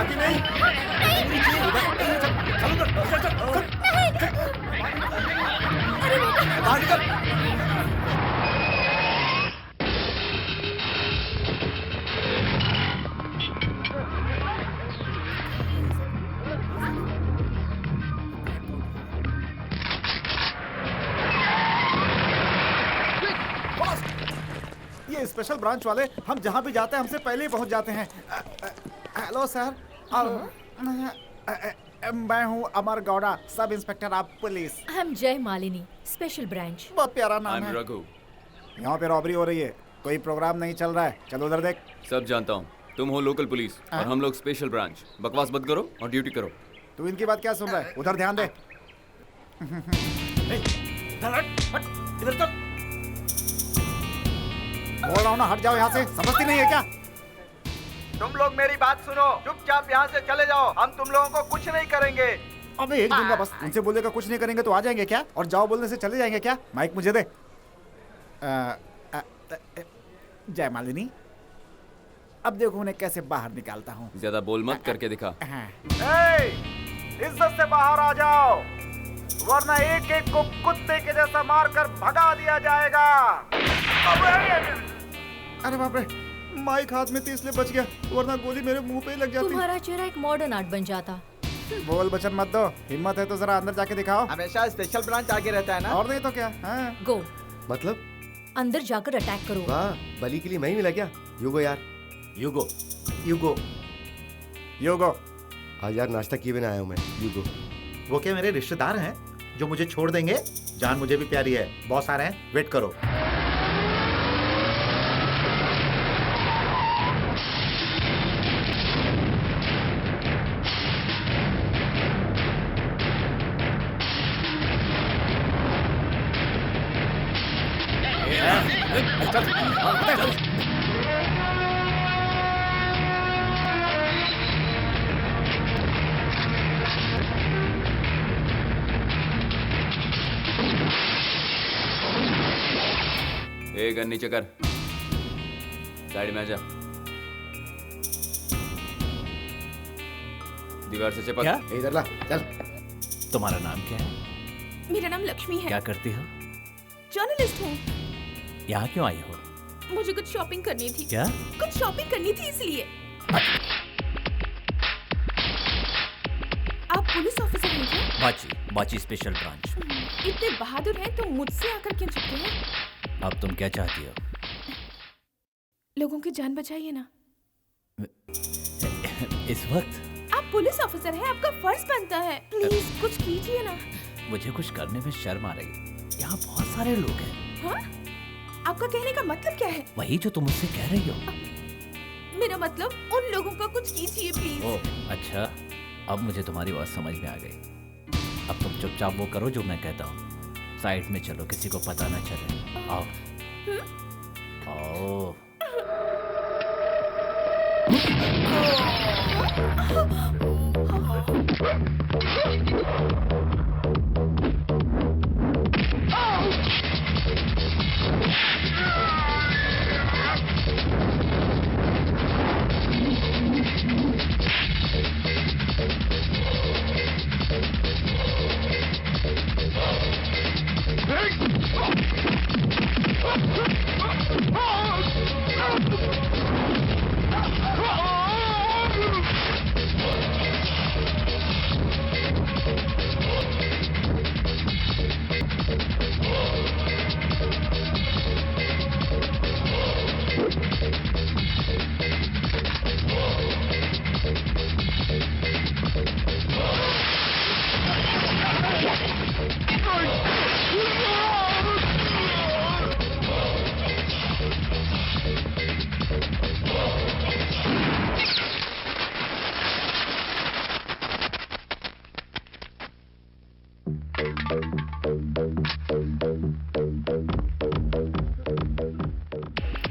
कि नहीं? बाहर निकल। ये स्पेशल ब्रांच वाले हम जहाँ भी जाते हैं हमसे पहले ही पहुँच जाते हैं। हेलो सर, मैं हूँ अमर Gowda, sub inspector of police. हम जय मालिनी, स्पेशल ब्रांच। बहुत प्यारा नाम है। रघु। यहाँ पे रॉबरी हो रही है, कोई प्रोग्राम नहीं चल रहा है, चलो उधर देख। सब जानता हूँ, तुम हो लोकल पुलिस और हम लोग स्पेशल ब्रांच। बकवास मत करो और ड्यूटी करो। तू इनकी बात क्या सुन रहा है? उधर ध्यान दे। इधर चल। बोल रहा हूँ ना, हट जाओ यहाँ से, समझती नहीं है क्या? तुम लोग मेरी बात सुनो, चुपचाप यहाँ से चले जाओ, हम तुम लोगों को कुछ नहीं करेंगे। अबे एक दूंगा बस, उनसे बोलेगा कुछ नहीं करेंगे तो आ जाएंगे क्या? और जाओ बोलने से चले जाएंगे क्या? माइक मुझे दे। जय मालिनी, अब देखो उन्हें कैसे बाहर निकालता हूँ। ज्यादा बोल मत, करके दिखा। इज्जत से बाहर आ जाओ, वरना एक एक को कुत्ते के जैसा मारकर भगा दिया जाएगा। अरे बाप रे, माइक हाथ में थी इसलिए बच गया, वरना गोली मेरे मुंह पे ही लग जाती। तुम्हारा चेहरा एक मॉडर्न आर्ट बन जाता। बोल बचन मत दो, हिम्मत है तो जरा अंदर जाके दिखाओ। हमेशा स्पेशल ब्रांच आगे रहता है ना। और नहीं तो क्या? हाँ। गो, मतलब? अंदर जाकर अटैक करो। वाह, बलि के लिए मैं ही मिला क्या? युगो यार, युगो युगो। योगो। आज यार नाश्ता किए बिना आया हूँ मैं। युगो। वो क्या मेरे रिश्तेदार हैं जो मुझे छोड़ देंगे? जान मुझे भी प्यारी है, बॉस आ रहे हैं, वेट करो। गन नीचे कर, साइड में आ जा। दीवार से चिपक। क्या? इधर ला, चल। तुम्हारा नाम क्या है? मेरा नाम लक्ष्मी है। क्या करती हो? जर्नलिस्ट हूँ। यहाँ क्यों आई हो? मुझे कुछ शॉपिंग करनी थी। क्या? कुछ शॉपिंग करनी थी इसलिए। आप पुलिस ऑफिसर हैं क्या? बाची स्पेशल ब्रांच। इतने बहादुर हैं तो मुझसे आकर क्यों छुपते हैं? अब तुम क्या चाहती हो? लोगों की जान बचाइए ना। इस वक्त? आप पुलिस ऑफिसर हैं, आपका फर्ज बनता है। प्लीज कुछ कीजिए ना। मुझे कुछ करने में शर्म आ रही है। यहाँ बहुत सारे लोग हैं। हाँ? आपका कहने का मतलब क्या है? वही जो तुम मुझसे कह रही हो। मेरा मतलब उन लोगों का कुछ कीजिए प्लीज। ओह, अच्छा, अब मुझे तुम्हारी बात समझ में आ गई। अब तुम चुपचाप वो करो जो मैं कहता हूँ। साइड में चलो, किसी को पता ना चले। आओ। आओ।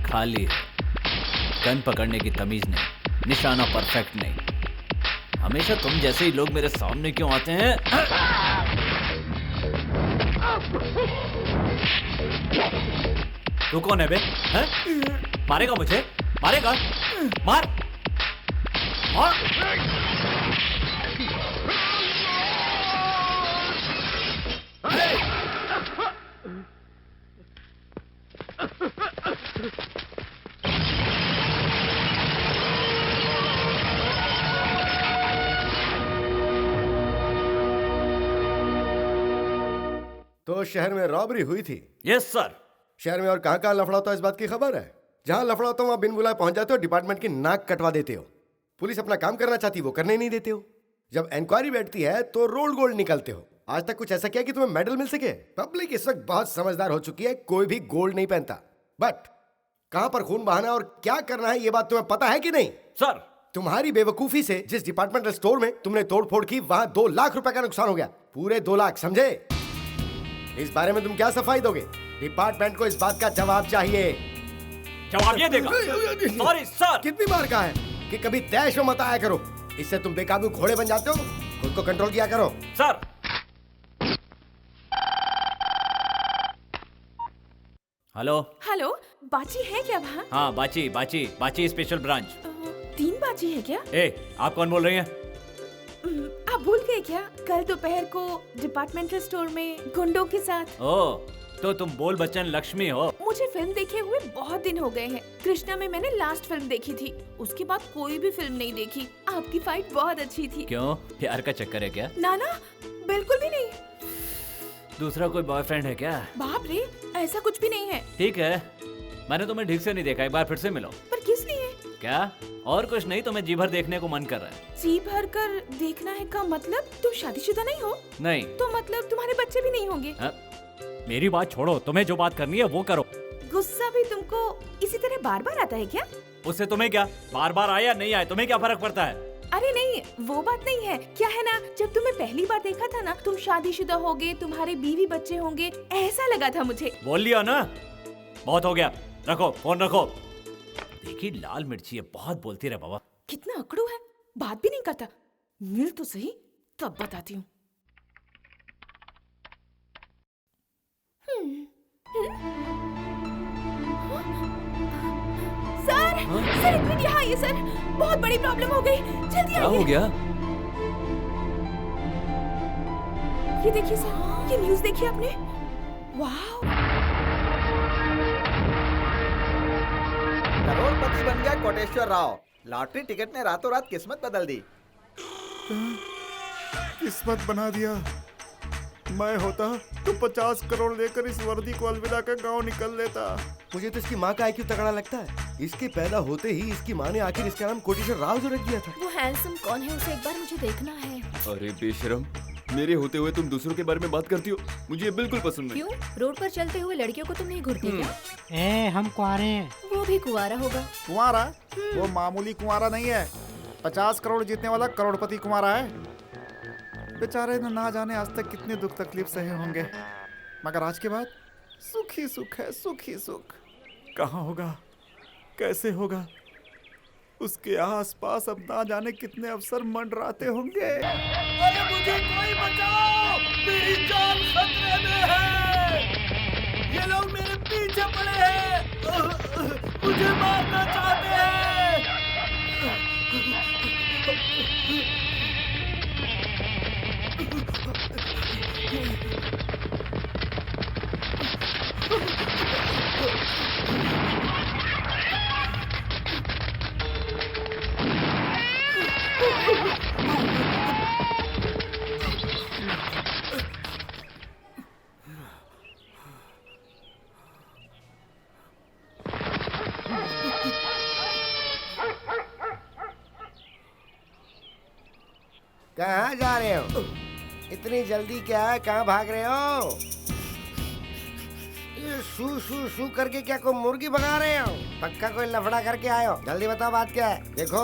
खाली है, गन पकड़ने की तमीज नहीं, निशाना परफेक्ट नहीं। हमेशा तुम जैसे ही लोग मेरे सामने क्यों आते हैं? तू कौन है बे? हैं? मारेगा मुझे? मारेगा? मार! तो शहर में रॉबरी हुई थी। Yes sir. शहर में और कहाँ कहाँ लफड़ा होता है इस बात की खबर है? जहाँ लफड़ा होता है वहाँ बिन बुलाए पहुंच जाते हो, डिपार्टमेंट की नाक कटवा देते हो। पुलिस अपना काम करना चाहती, वो करने नहीं देते हो। जब इंक्वायरी बैठती है तो रोड गोल्ड निकलते हो। आज तक कुछ ऐसा किया कि तुम्हें मेडल मिल सके? पब्लिक इस वक्त बहुत समझदार हो चुकी है, कोई भी गोल्ड नहीं पहनता। बट कहां पर खून बहाना और क्या करना है ये बात तुम्हें पता है कि नहीं? सर तुम्हारी बेवकूफी से जिस डिपार्टमेंटल स्टोर में तुमने तोड़फोड़ की वहां 2 लाख रुपए का नुकसान हो गया। पूरे 2 लाख, समझे? इस बारे में तुम क्या सफाई दोगे? डिपार्टमेंट को इस बात का जवाब चाहिए। जवाब ये देगा। Sorry sir. कितनी बार कहा है कि कभी तैश में मत आया करो, इससे तुम बेकाबू घोड़े बन जाते हो। खुद को कंट्रोल किया करो। Sir hello. हेलो, बाची है क्या वहाँ? हाँ बाची बाची बाची स्पेशल ब्रांच। 3 बाची है क्या? ए आप कौन बोल रही हैं? आप भूल गए क्या? कल दोपहर को डिपार्टमेंटल स्टोर में गुंडों के साथ। ओ तो तुम बोल बच्चन लक्ष्मी हो। मुझे फिल्म देखे हुए बहुत दिन हो गए हैं। कृष्णा में मैंने लास्ट फिल्म देखी थी, उसके बाद कोई भी फिल्म नहीं देखी। आपकी फाइट बहुत अच्छी थी। क्यों, प्यार का चक्कर है क्या? ना ना, बिल्कुल भी नहीं। दूसरा कोई बॉयफ्रेंड है क्या? बाप रे, ऐसा कुछ भी नहीं है। ठीक है, मैंने तुम्हें ठीक से नहीं देखा, एक बार फिर से मिलो। पर किस लिए? क्या? और कुछ नहीं, तुम्हें जी भर देखने को मन कर रहा है। जी भर कर देखना है का मतलब तुम शादीशुदा नहीं हो? नहीं। तो मतलब तुम्हारे बच्चे भी नहीं होंगे? मेरी बात छोड़ो, तुम्हें जो बात करनी है वो करो। गुस्सा भी तुमको इसी तरह बार बार आता है क्या? उससे तुम्हें क्या, बार बार आया नहीं आए तुम्हें क्या फर्क पड़ता है? अरे नहीं, वो बात नहीं है। क्या है ना, जब तुम्हें पहली बार देखा था ना, तुम शादीशुदा होगे, तुम्हारे बीवी बच्चे होंगे, ऐसा लगा था मुझे। बोल लिया ना, बहुत हो गया, रखो फोन रखो। देखी लाल मिर्ची है, बहुत बोलती रहे बाबा। कितना अकड़ू है, बात भी नहीं करता। मिल तो सही, तब बताती हूँ। सर, सर एक मिनट यहाँ आइए सर, बहुत बड़ी प्रॉब्लम हो गई, जल्दी आइए। क्या हो गया? ये देखिए सर, ये न्यूज़ देखी आपने? वाह, करोड़पति बन गया कोटेश्वर राव। लॉटरी टिकट ने रातों रात किस्मत बदल दी। किस्मत बना दिया। मैं होता तो 50 करोड़ लेकर इस वर्दी को अलविदा कर गांव निकल लेता। मुझे तो इसकी माँ का IQ तगड़ा लगता है। इसके पैदा होते ही इसकी माँ ने आखिर इसका नाम कोटेश्वर राव जो रख दिया था। वो हैंडसम कौन है, उसे एक बार मुझे देखना है। अरे बेशरम, मेरे होते हुए तुम दूसरों के बारे में बात करती हो, मुझे ये बिल्कुल पसंद नहीं। क्यों, रोड पर चलते हुए लड़कियों को तुम नहीं घूरती क्या? हम कुआरे हैं। वो भी कुंवारा होगा। कुंवारा? वो मामूली कुंवारा नहीं है, 50 करोड़ जीतने वाला करोड़पति कुंवारा है। बेचारे ने ना जाने आज तक कितने दुख तकलीफ सहे होंगे, मगर आज के बाद सुख ही सुख है, सुख ही सुख। कहाँ होगा, कैसे होगा, उसके आसपास अब ना जाने कितने अफसर मंडराते होंगे। अरे मुझे कोई बचाओ, मेरी जान खतरे में है। ये लोग मेरे पीछे पड़े हैं, मुझे मारना चाहते हैं। कहाँ जा रहे हो? इतनी जल्दी क्या है, कहाँ भाग रहे हो? ये शू शू शू करके क्या कोई मुर्गी भगा रहे हो? पक्का कोई लफड़ा करके आए हो? जल्दी बताओ बात क्या है। देखो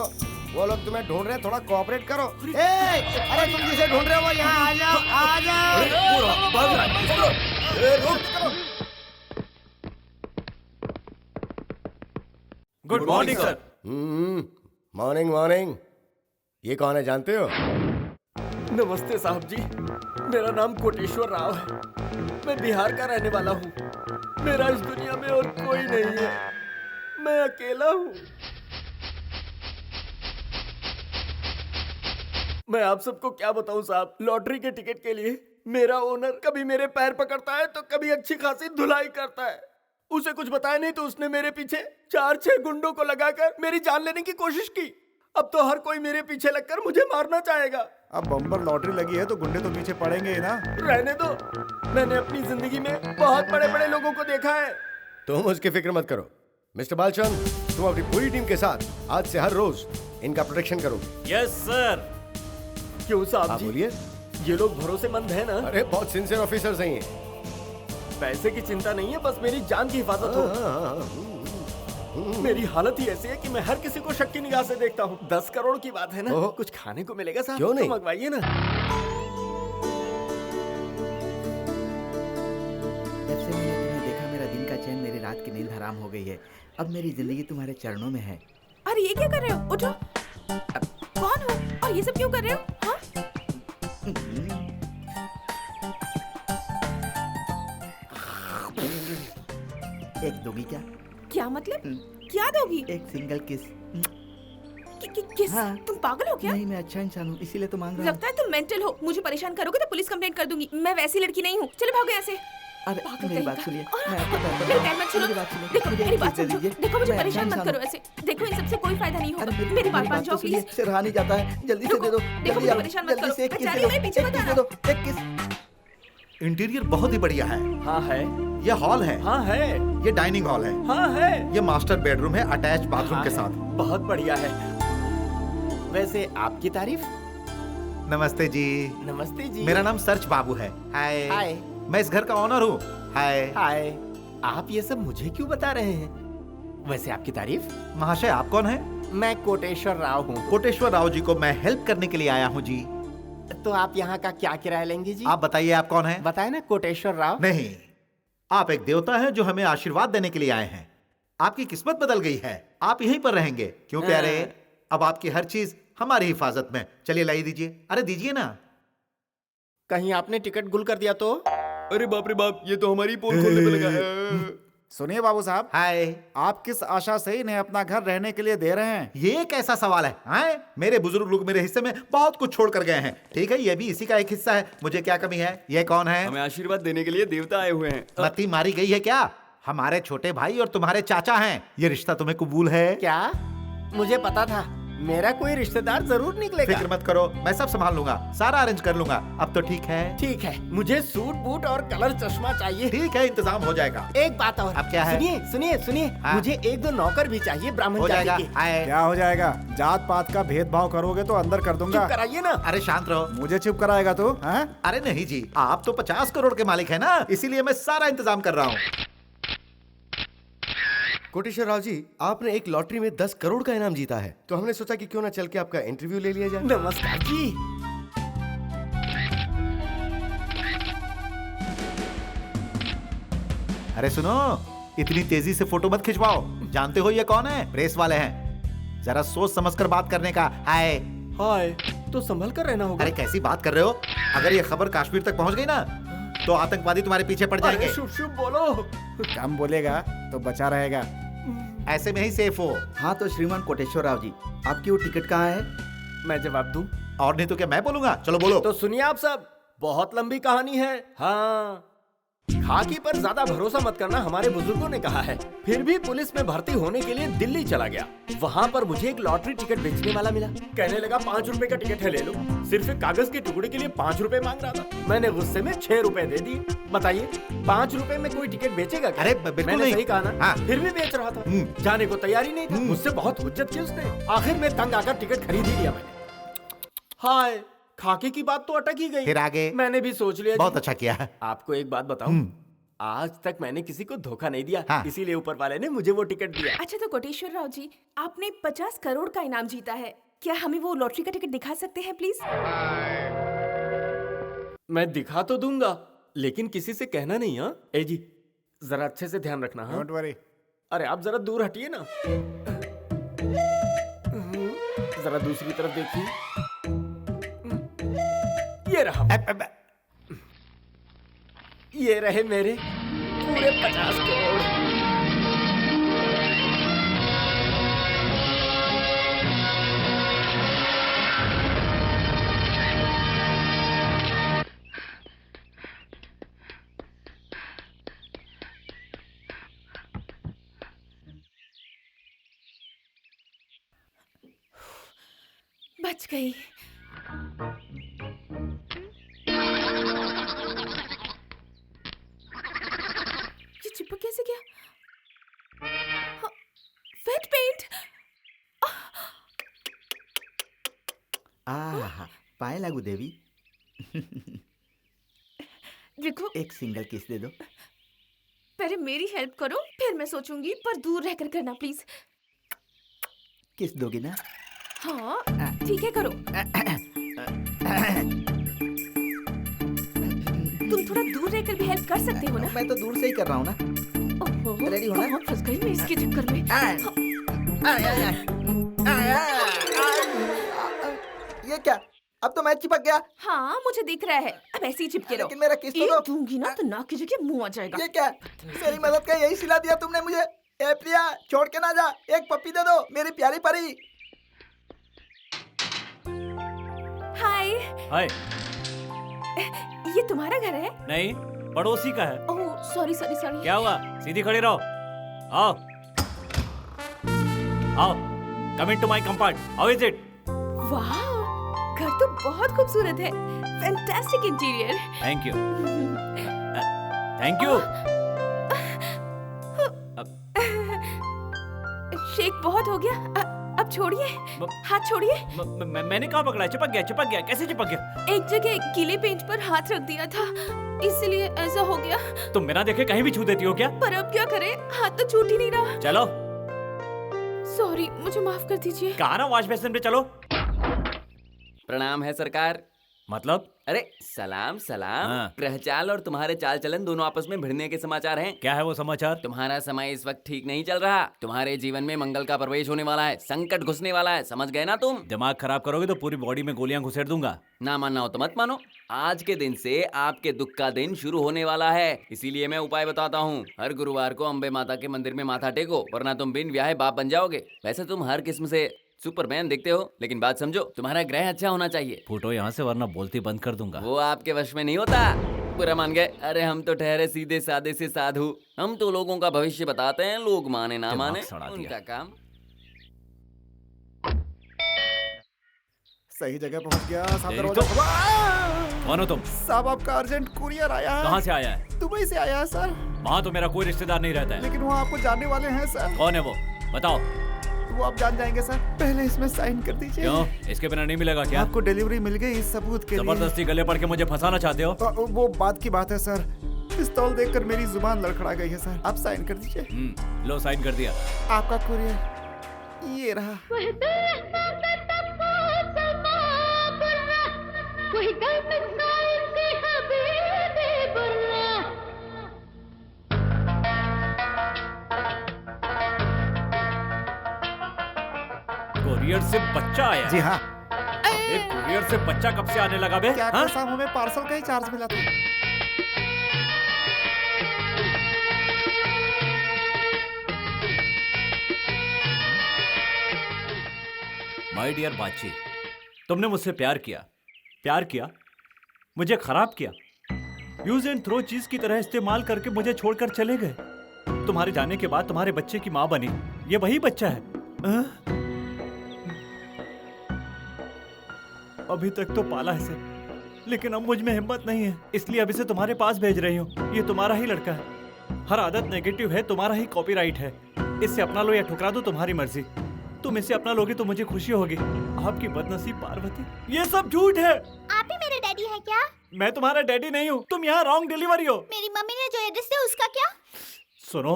वो लोग तुम्हें ढूंढ रहे हैं, थोड़ा कोऑपरेट करो। अरे तुम जिसे ढूंढ रहे हो वो यहाँ आ जाओ, आ जाओ। Good morning sir. Morning morning. ये कौन है जानते हो? नमस्ते साहब जी, मेरा नाम कोटेश्वर राव है। मैं बिहार का रहने वाला हूँ। मेरा इस दुनिया में और कोई नहीं है, मैं अकेला हूँ। मैं आप सबको क्या बताऊं साहब, लॉटरी के टिकट के लिए मेरा ओनर कभी मेरे पैर पकड़ता है तो कभी अच्छी खासी धुलाई करता है। उसे कुछ बताया नहीं तो उसने मेरे पीछे 4-6 गुंडों को लगाकर मेरी जान लेने की कोशिश की। अब तो हर कोई मेरे पीछे लगकर मुझे मारना चाहेगा। अब बम्पर लॉटरी लगी है तो गुंडे तो पीछे पड़ेंगे ही ना। रहने दो, मैंने अपनी जिंदगी में बहुत बड़े बड़े लोगों को देखा है। तुम उसकी फिक्र मत करो मिस्टर बालचंद, तुम अपनी पूरी टीम के साथ आज से हर रोज इनका प्रोटेक्शन करो। Yes sir. क्यों साहब आप जी? बोलिए। ये लोग भरोसेमंद है ना? अरे बहुत सिंसियर ऑफिसर्स हैं ये। पैसे की चिंता नहीं है, बस मेरी जान की हिफाजत हो। मेरी हालत ही ऐसी है कि मैं हर किसी को शक की निगाह से देखता हूँ। 10 करोड़ की बात है ना, कुछ खाने को मिलेगा साहब? क्यों नहीं? तो मंगवाइए ना। जब से मैंने तुम्हें देखा मेरा दिन का चैन, मेरी रात की नींद हराम हो गई है। अब मेरी जिंदगी तुम्हारे चरणों में है। अरे ये क्या कर रहे हो? उठो। कौन हो और ये सब क्यों कर रहे हो? हाँ? एक दोगी क्या? क्या मतलब? क्या दोगी? एक सिंगल किस। किस? हाँ। तुम पागल हो क्या? नहीं, मैं अच्छा इंसान हूँ इसीलिए तो मांग रहा हूँ। लगता है तुम मेंटल हो। मुझे परेशान करोगे तो पुलिस कंप्लेंट कर दूंगी। मैं वैसी लड़की नहीं हूँ। चलो भागो यहाँ से। अरे पागल मेरी कहीं बात का। सुनिए, मैं आपको बताता मेरी हूँ। बात मत सुनो। मेरी बात सुनिए। देखो मुझे मेरी एक बात किस दे समझो। दीजिए। देखो मुझे मैं परेशान अच्छा मत इंसान करो ऐसे। देखो इन सबसे कोई फायदा नहीं हूँ। होगा। अरे मेरी बात मान तो जाओ सुनिए, प्लीज। से रहा नहीं जाता है। जल्दी से दे दो। देखो जल्दी मुझे आओ। परेशान मत जल्दी करो। से एक किस जा दे रही हूँ, दो। मेरे पीछे एक मत किस दे आना। दो। एक किस। इंटीरियर बहुत ही बढ़िया है। हाँ है। ये हॉल है। हाँ है। ये डाइनिंग हॉल है। हाँ है। ये मास्टर बेडरूम है अटैच बाथरूम के साथ। बहुत बढ़िया है। वैसे आपकी तारीफ? नमस्ते जी। नमस्ते जी। मेरा नाम सर्च बाबू है। हाय। हाय। मैं इस घर का ओनर हूँ। हाय। हाय। आप ये सब मुझे क्यों बता रहे हैं? वैसे आपकी तारीफ? महाशय आप कौन है? मैं कोटेश्वर राव हूँ। कोटेश्वर राव जी को मैं हेल्प करने के लिए आया हूँ जी। तो आप यहाँ का क्या किराया लेंगे जी? आप बताइए आप कौन है? बताए ना, कोटेश्वर राव। नहीं, आप एक देवता हैं जो हमें आशीर्वाद देने के लिए आए हैं। आपकी किस्मत बदल गई है, आप यहीं पर रहेंगे। क्यों प्यारे? अब आपकी हर चीज हमारी हिफाजत में। चलिए लाई दीजिए। अरे दीजिए ना। कहीं आपने टिकट गुल कर दिया तो? अरे बाप रे बाप, ये तो हमारी पोल खोलने पे लगा है। सुनिए बाबू साहब, हाय। आप किस आशा से इन्हें अपना घर रहने के लिए दे रहे हैं? ये कैसा सवाल है? हाय, मेरे बुजुर्ग लोग मेरे हिस्से में बहुत कुछ छोड़ कर गए हैं। ठीक है, ये भी इसी का एक हिस्सा है। मुझे क्या कमी है? ये कौन है? हमें आशीर्वाद देने के लिए देवता आए हुए हैं। मत्ती मारी गई है क्या? हमारे छोटे भाई और तुम्हारे चाचा हैं। ये रिश्ता तुम्हें कबूल है? क्या? मुझे पता था मेरा कोई रिश्तेदार जरूर निकलेगा। फिक्र मत करो, मैं सब संभाल लूंगा, सारा अरेंज कर लूंगा। अब तो ठीक है? ठीक है, मुझे सूट बूट और कलर चश्मा चाहिए। ठीक है, इंतजाम हो जाएगा। एक बात और। अब क्या है? सुनिए सुनिए सुनिए, हाँ। मुझे 1-2 नौकर भी चाहिए ब्राह्मण हो जाति जाएगा। के। हाय। क्या हो जाएगा? जात पात का भेदभाव करोगे तो अंदर कर दूंगा। चुप कराइए ना। अरे शांत रहो। मुझे चुप कराएगा तू? हैं? अरे नहीं जी, आप तो 50 करोड़ के मालिक है ना, इसीलिए मैं सारा इंतजाम कर रहा हूँ। कोटेश्वर राव जी, आपने एक लॉटरी में 10 करोड़ का इनाम जीता है, तो हमने सोचा कि क्यों ना चल के आपका इंटरव्यू ले लिया जाए। नमस्कार जी। अरे सुनो, इतनी तेजी से फोटो मत खिंचवाओ। जानते हो ये कौन है? प्रेस वाले हैं। जरा सोच समझकर बात करने का। हाय। हाय, तो संभल कर रहना होगा। अरे कैसी बात कर रहे हो? अगर ये खबर कश्मीर तक पहुंच गई ना, तो आतंकवादी तुम्हारे पीछे पड़ जाएंगे। शुभ शुभ बोलो। कम बोलेगा तो बचा रहेगा। ऐसे में ही सेफ हो। हाँ तो श्रीमान कोटेश्वर राव जी, आपकी वो टिकट कहाँ है? मैं जवाब दूं? और नहीं तो क्या मैं बोलूंगा? चलो बोलो। तो सुनिए आप सब, बहुत लंबी कहानी है। हाँ, खाकी पर ज्यादा भरोसा मत करना, हमारे बुजुर्गों ने कहा है। फिर भी पुलिस में भर्ती होने के लिए दिल्ली चला गया। वहाँ पर मुझे एक लॉटरी टिकट बेचने वाला मिला। कहने लगा 5 रुपए का टिकट है, ले लो। सिर्फ एक कागज के टुकड़े के लिए 5 रुपए मांग रहा था। मैंने गुस्से में 6 रुपए दे दिए। बताइए, 5 रुपए में कोई टिकट बेचेगा क्या? अरे बिल्कुल मैंने नहीं। सही कहा ना? हाँ। फिर भी बेच रहा था। जाने को तैयारी नहीं था। मुझसे बहुत हुज्जत की उसने। आखिर में तंग आकर टिकट खरीद ही लिया मैंने। हाय, खाके की बात तो अटक ही गई। फिर आगे? मैंने भी सोच लिया। बहुत अच्छा किया। आपको एक बात बताऊं, आज तक मैंने किसी को धोखा नहीं दिया। हाँ। इसीलिए ऊपर वाले ने मुझे वो टिकट दिया। अच्छा तो कोटेश्वर राव जी, आपने 50 करोड़ का इनाम जीता है। क्या हमें वो लॉटरी का टिकट दिखा सकते हैं प्लीज? मैं दिखा तो दूंगा, लेकिन किसी से कहना नहीं। हाँ ए जी, जरा अच्छे से ध्यान रखना। हाँ? Don't worry. अरे आप जरा दूर हटिए ना। जरा दूसरी तरफ देखिए। ये रहा। ये रहे मेरे पूरे 50 करोड़। बच गई। ये चिपक कैसे गया? हाँ, वेट पेंट। आहा, पाए लागू देवी। देखो, एक सिंगल किस दे दो। पहले मेरी हेल्प करो, फिर मैं सोचूंगी, पर दूर रहकर करना प्लीज। किस दोगी ना? हाँ, ठीक है, करो। तुम थोड़ा दूर रहकर भी हेल्प कर सकते हो ना? मैं तो दूर से ही कर रहा हूँ ना। ओहो, रेडी हो ना? कहाँ फंस गई मैं इसके चक्कर में। ये क्या? अब तो मैं चिपक गया। हाँ, मुझे दिख रहा है। अब ऐसे ही चिपके रहो। लेकिन मेरा किस तो एक दूंगी ना तो नाक की जगह मुंह आ जाएगा। ये क्या? मेरी मदद का यही सिला दिया तुमने मुझे। ए प्रिया, छोड़ के ना जा, एक पप्पी दे दो मेरी प्यारी परी। हाय। हाय। ये तुम्हारा घर है? नहीं, पड़ोसी का है। Oh, sorry sorry sorry. क्या हुआ? सीधी खड़ी रहो। आओ आओ, कम इन टू माय कंपार्ट। How is it? वाह, घर तो बहुत खूबसूरत है। Fantastic interior. Thank you. Thank you. शेक बहुत हो गया। अब छोड़िए, हाथ छोड़िए। मैंने कहाँ पकड़ा? चिपक गया, चिपक गया। कैसे चिपक गया? एक जगह गीले पेंट पर हाथ रख दिया था, इसलिए ऐसा हो गया। तुम बिना देखे कहीं भी छू देती हो क्या? पर अब क्या करें, हाथ तो छूट ही नहीं रहा। चलो। सॉरी, मुझे माफ कर दीजिए। कहा ना वॉश बेसिन पे चलो। प्रणाम है सरकार। मतलब? अरे सलाम सलाम। हाँ। ग्रहचाल और तुम्हारे चाल चलन दोनों आपस में भिड़ने के समाचार हैं। क्या है वो समाचार? तुम्हारा समय इस वक्त ठीक नहीं चल रहा। तुम्हारे जीवन में मंगल का प्रवेश होने वाला है, संकट घुसने वाला है, समझ गए ना तुम? दिमाग खराब करोगे तो पूरी बॉडी में गोलियां घुसेड़ दूंगा। ना मानना हो तो मत मानो। आज के दिन से आपके दुख का दिन शुरू होने वाला है, इसीलिए मैं उपाय बताता हूँ। हर गुरुवार को अम्बे माता के मंदिर में माथा टेको, वरना तुम बिन ब्याहे बाप बन जाओगे। वैसे तुम हर किस्म से सुपरमैन दिखते हो, लेकिन बात समझो, तुम्हारा ग्रह अच्छा होना चाहिए। फूटो यहाँ से, वरना बोलती बंद कर दूंगा। वो आपके वश में नहीं होता। बुरा मान गए? अरे हम तो ठहरे सीधे सादे से साधु। हम तो लोगों का भविष्य बताते हैं, लोग माने ना माने उनका काम। सही जगह पहुंच गया। साहब दरवाजा। कौन हो तुम? साहब आपका अर्जेंट कुरियर आया है। कहाँ से आया है? दुबई से आया है सर। वहाँ तो मेरा कोई रिश्तेदार नहीं रहता है। लेकिन वो आपको जानने वाले हैं सर। कौन है वो? बताओ। वो आप जान जाएंगे सर। पहले इसमें साइन कर दीजिए। क्यों? इसके बिना नहीं मिलेगा क्या? आपको डिलीवरी मिल गई इस सबूत के लिए। जबरदस्ती गले पड़ के मुझे फंसाना चाहते हो? वो बात की बात है सर। पिस्तौल देखकर मेरी जुबान लड़खड़ा गई है सर। आप साइन कर दीजिए। लो, साइन कर दिया। आपका कुरियर ये रहा। कुरियर से बच्चा आया? जी हाँ। एक कुरियर से बच्चा कब से आने लगा बे? क्या हाँ? साहब, हमें पार्सल का ही चार्ज मिला था। माय डियर बाची, तुमने मुझसे प्यार किया, प्यार किया, मुझे खराब किया, यूज एंड थ्रो चीज की तरह इस्तेमाल करके मुझे छोड़कर चले गए। तुम्हारे जाने के बाद तुम्हारे बच्चे की माँ बनी। ये वही बच्चा है। अभी तक तो पाला है इसे, लेकिन अब मुझ में हिम्मत नहीं है, इसलिए अब इसे तुम्हारे पास भेज रही हूँ। ये तुम्हारा ही लड़का है, हर आदत नेगेटिव है, तुम्हारा ही कॉपीराइट है। इससे अपना लो या ठुकरा दो, तुम्हारी मर्जी। तुम इसे अपना लोगे तो मुझे खुशी होगी। आपकी बदनसीब पार्वती। ये सब झूठ है। आप ही मेरे डैडी हैं क्या? मैं तुम्हारा डैडी नहीं हूँ, तुम यहाँ रॉन्ग डिलीवरी हो। मेरी मम्मी ने जो एड्रेस दिया उसका क्या? सुनो,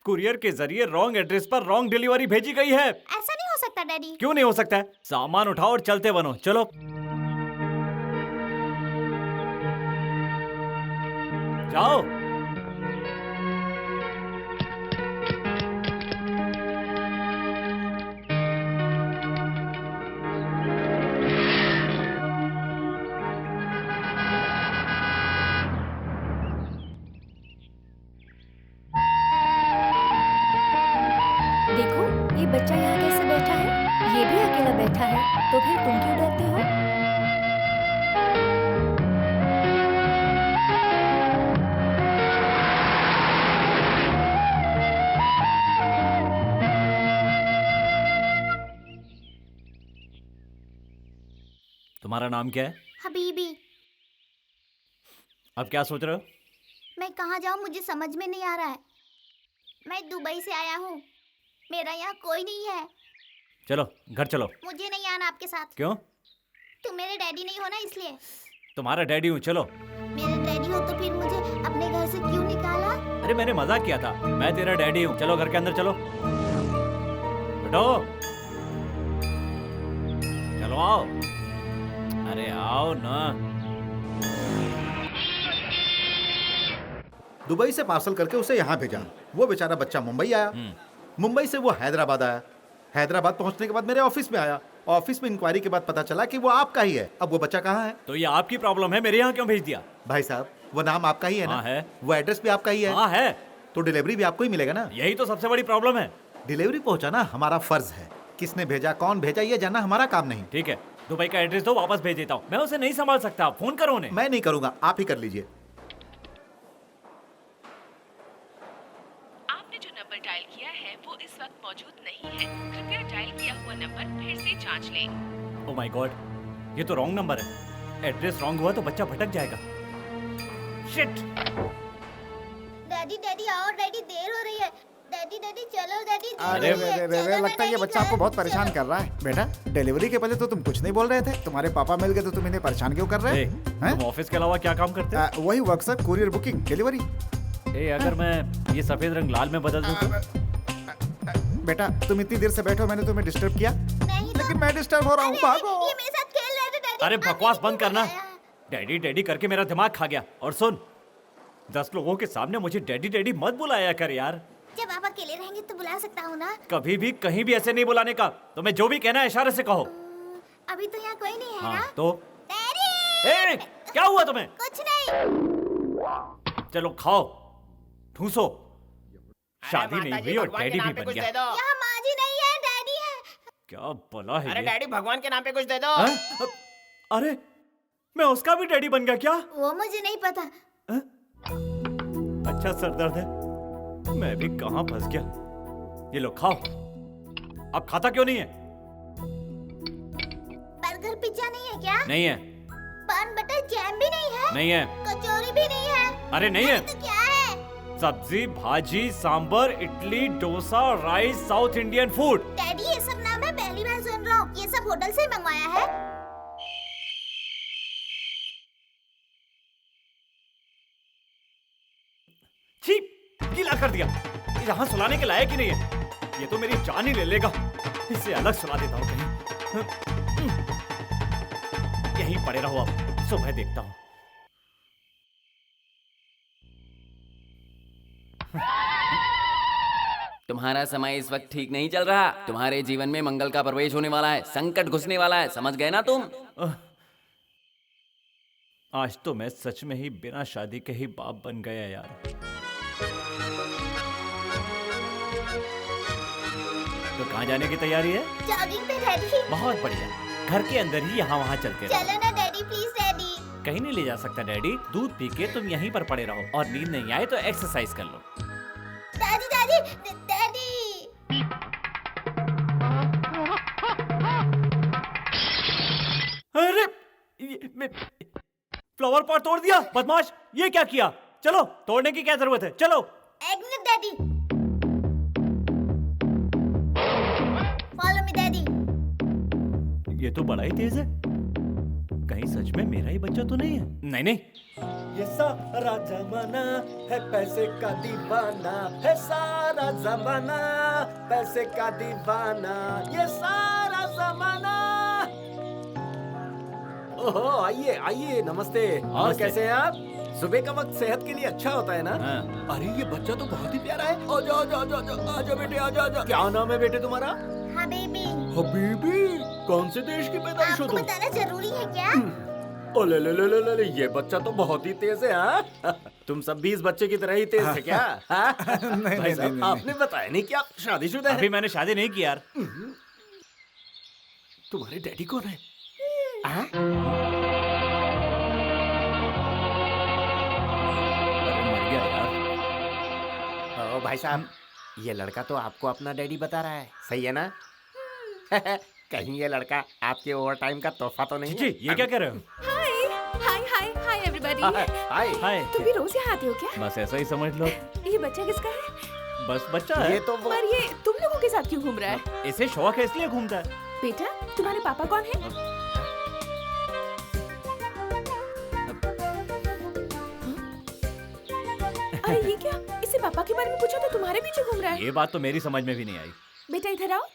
कुरियर के जरिए रॉन्ग एड्रेस पर रॉन्ग डिलीवरी भेजी गई है। ऐसा नहीं हो सकता डैडी। क्यों नहीं हो सकता है? सामान उठाओ और चलते बनो। चलो जाओ। देखो, ये बच्चा यहाँ कैसे बैठा है? ये भी अकेला बैठा है, तो फिर तुम क्यों डरते हो? तुम्हारा नाम क्या है? हबीबी। अब क्या सोच रहे हो? मैं कहाँ जाऊँ मुझे समझ में नहीं आ रहा है। मैं दुबई से आया हूँ, मेरा यहाँ कोई नहीं है। चलो घर चलो। मुझे नहीं आना आपके साथ। क्यों? तुम मेरे डैडी नहीं हो ना, इसलिए। तुम्हारा डैडी हूँ, चलो। मेरे डैडी हो तो फिर मुझे अपने घर से क्यों निकाला? अरे मैंने मजाक किया था, मैं तेरा डैडी हूँ। चलो घर के अंदर चलो। बैठो। चलो आओ। अरे आओ ना। दुबई से पार्सल करके उसे यहाँ भेजा। वो बेचारा बच्चा मुंबई आया, मुंबई से वो हैदराबाद आया, हैदराबाद पहुंचने के बाद मेरे ऑफिस में आया। ऑफिस में इंक्वायरी के बाद पता चला कि वो आपका ही है। अब वो बच्चा कहाँ है? तो ये आपकी प्रॉब्लम है, मेरे यहाँ क्यों भेज दिया? भाई साहब, वो नाम आपका ही है ना? हाँ है। वो एड्रेस भी आपका ही है? हाँ है। तो डिलीवरी भी आपको ही मिलेगा ना? यही तो सबसे बड़ी प्रॉब्लम है। डिलीवरी पहुंचाना हमारा फर्ज है। किसने भेजा, कौन भेजा, ये जानना हमारा काम नहीं। ठीक है, दुबई का एड्रेस दो, वापस भेज देता हूँ। मैं उसे नहीं संभाल सकता, फोन करो उन्हें। मैं नहीं करूंगा, आप ही कर लीजिए। आपने जो नंबर डायल किया है वो इस वक्त मौजूद नहीं है। कृपया डायल किया हुआ नंबर फिर से जांच लें। ओह माय गॉड, ये तो रॉन्ग नंबर है। एड्रेस रॉन्ग हुआ तो बच्चा भटक जाएगा। शिट। डैडी डैडी आओ, डैडी देर हो रही है। डैडी डैडी चलो डैडी। अरे वे लगता है ये बच्चा आपको बहुत परेशान कर रहा है। बेटा, डिलीवरी के पहले तो तुम कुछ नहीं बोल रहे थे। तुम्हारे पापा मिल गए तो तुम इन्हें परेशान क्यों कर रहे हैं? तुम ऑफिस के अलावा क्या काम करते हो? वही work sir, courier booking, delivery. अगर मैं ये सफेद रंग लाल में बदल दूं तो? बेटा तुम इतनी देर से बैठो, मैंने तुम्हें डिस्टर्ब किया? नहीं लेकिन मैं डिस्टर्ब हो रहा हूँ, भागो। ये मेरे साथ खेल रहे थे डैडी। अरे बकवास बंद करना। डैडी डैडी करके मेरा दिमाग खा गया। और सुन, 10 लोगों के सामने मुझे डैडी डैडी मत बुलाया कर यार। जब आप अकेले रहेंगे तो बुला सकता हूँ ना? कभी भी कहीं भी ऐसे नहीं बुलाने का। तुम्हें जो भी कहना है इशारे से कहो। अभी तो यहाँ कोई नहीं है हाँ, ना? तो डैडी! क्या हुआ तुम्हें? कुछ नहीं। चलो खाओ, ठूसो। शादी नहीं हुई और डैडी भी बन गया। यहाँ माँ जी नहीं है, डैडी है। क्या भला है अरे ये? डैडी, भगवान के नाम पे कुछ दे दो। अरे मैं उसका भी डैडी बन गया क्या? वो मुझे नहीं पता। अच्छा सरदर्द है, मैं भी कहाँ फंस गया। ये लो खाओ। अब खाता क्यों नहीं है? बर्गर पिज्जा नहीं है क्या? नहीं है। पान बटर जैम भी नहीं है? नहीं है। कचौरी भी नहीं है? अरे नहीं है। तो क्या है? सब्जी, भाजी, sambar, idli, dosa, rice, south Indian food. Daddy ये सब नाम मैं पहली बार सुन रहा हूँ। ये सब होटल से मंगवाया है? छी, गीला कर दिया। यहाँ सुलाने के लायक ही नहीं है। ये तो मेरी जान ही ले लेगा। इसे अलग सुला देता हूँ कहीं। यहीं पड़े रहो, अब सुबह देखता हूँ। तुम्हारा समय इस वक्त ठीक नहीं चल रहा। तुम्हारे जीवन में मंगल का प्रवेश होने वाला है, संकट घुसने वाला है, समझ गए ना तुम? आज तो मैं सच में ही बिना शादी के ही बाप बन गया यार। तो कहाँ जाने की तैयारी है? जॉगिंग पे डैडी। बहुत बढ़िया, घर के अंदर ही यहाँ वहाँ चलते रहो। चलो ना डैडी, प्लीज डैडी। कहीं नहीं ले जा सकता डैडी। दूध पी के तुम यहीं पर पड़े रहो और नींद नहीं आए तो एक्सरसाइज कर लो। Daddy daddy daddy. अरे फ्लावर पॉट तोड़ दिया बदमाश। ये क्या किया? चलो, तोड़ने की क्या जरूरत है, चलो। एक minute daddy. Follow me daddy. ये तो बड़ा ही तेज है। कहीं सच में मेरा ही बच्चा तो नहीं है? नहीं नहीं, ये सारा जमाना है पैसे का दीवाना, है सारा जमाना पैसे का दीवाना, ये सारा जमाना। ओहो, आइए आइए, नमस्ते। और कैसे हैं आप? सुबह का वक्त सेहत के लिए अच्छा होता है ना? अरे ये बच्चा तो बहुत ही प्यारा है। आजा आजा आजा आजा आजा बेटे, आजा आजा। क्या नाम है बेटे तुम्हारा? हबीबी। हबीबी? कौन से देश की पैदाइश हो आपको तुम? बताना जरूरी है क्या? ओले ले ले ले ले, ये बच्चा तो बहुत ही तेज है। हाँ? तुम सब 20 बच्चे की तरह ही तेज है क्या? हाँ? भाई साहब, आपने बताया नहीं कि आप शादीशुदा हैं? अभी मैंने शादी नहीं की यार। तुम्हारे डैडी कौन है? हाँ? अरे मर गया यार। ओ भाई साहब, ये लड़का तो आपको अपना डैडी बता रहा है, सही है ना? कहीं ये लड़का आपके ओवर टाइम का तोहफा तो नहीं जी ये क्या कह रहे हो? हाय हाय हाय हाय एवरीबॉडी। हाय हाय। तुम भी रोज यहाँ आते हो क्या? बस ऐसा ही समझ लो। ये बच्चा किसका है? बस बच्चा है। ये तो वो पर ये तुम लोगों के साथ क्यों घूम रहा है? इसे शौक है इसलिए घूमता है। बेटा तुम्हारे पापा कौन है? अरे ये क्या? इससे पापा के बारे में पूछा तो तुम्हारे पीछे घूम रहा है। ये बात तो मेरी समझ में भी नहीं आई। बेटा इधर आओ।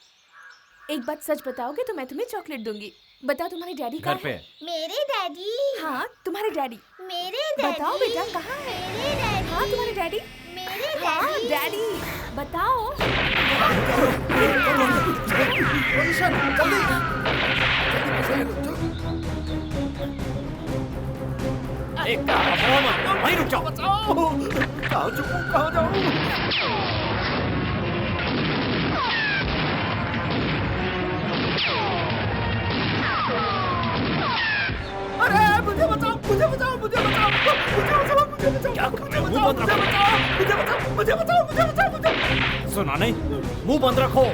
एक बात सच बताओगे तो मैं तुम्हें चॉकलेट दूंगी। बताओ तुम्हारे डैडी कहाँ घर पे है? है। मेरे डैडी। हाँ तुम्हारे डैडी। मेरे डैडी। बताओ बेटा कहाँ है? मेरे डैडी। हाँ तुम्हारे डैडी। मेरे हाँ डैडी। डैडी बताओ। पोजीशन एक वहीं रुक जाओ। कहाँ चुकूं कहाँ जाऊँ? अरे मुझे बचाओ मुझे बचाओ मुझे बचाओ मुझे बचाओ मुझे बचाओ क्या कर रहे हो? मुंह बंद मुझे रखो। बचाओ मुझे बचाओ मुझे बचाओ मुझे बचाओ मुझे सुना नहीं? मुंह बंद रखो।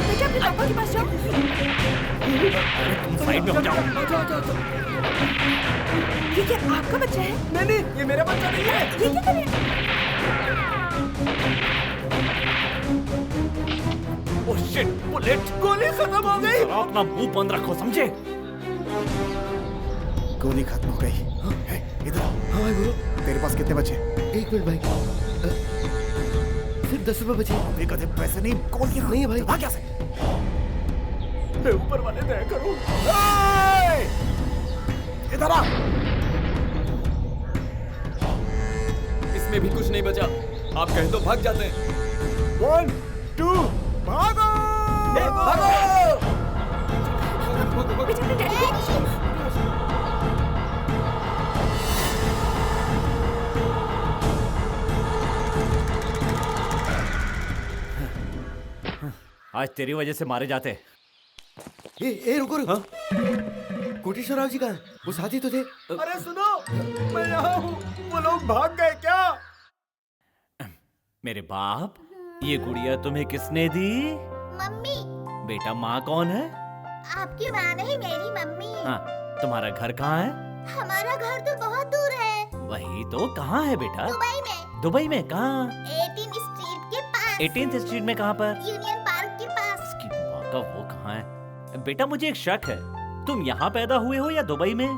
बेटा अपने पापा के पास जाओ। तुम साइड में हो जाओ। ये क्या आपका बच्चा है? नहीं नहीं ये मेरा बच्चा नहीं है। ये क्या कर रहे हैं? Oh shit, bullet. गोली खत्म हो गई। जरा अपना मुंह बंद रखो समझे? गोली खत्म हो गई। है, इधर आओ। हाँ भाई बोलो। तेरे पास कितने बचे? 1 मिनट भाई। सिर्फ 10 रुपए बचे। अभी कदे पैसे नहीं, कॉल किया नहीं है भाई। भाग यहाँ से। मैं ऊपर वाले दया करो। इधर आ। इसमें भी कुछ नहीं बचा। आप कहें तो भाग जाते हैं। 1 2 भागो। भागो। बेटा अपने डैडी को पूछो। आज तेरी वजह से मारे जाते। ए रुको रुको। कोटेश्वरराव जी कहाँ हैं? वो साथी तो थे। अरे सुनो मैं यहाँ हूँ। वो लोग भाग गए क्या? मेरे बाप, ये गुड़िया तुम्हें किसने दी? मम्मी। बेटा माँ कौन है? आपकी माँ नहीं मेरी मम्मी। हाँ, तुम्हारा घर कहाँ है? हमारा घर तो बहुत दूर है। वही तो, कहाँ है बेटा? दुबई में। दुबई में कहाँ? 18th स्ट्रीट के पास। 18th स्ट्रीट में कहाँ पर? यूनियन पार्क के पास। इसकी माँ का वो कहाँ है? बेटा मुझे एक शक है, तुम यहाँ पैदा हुए हो या दुबई में?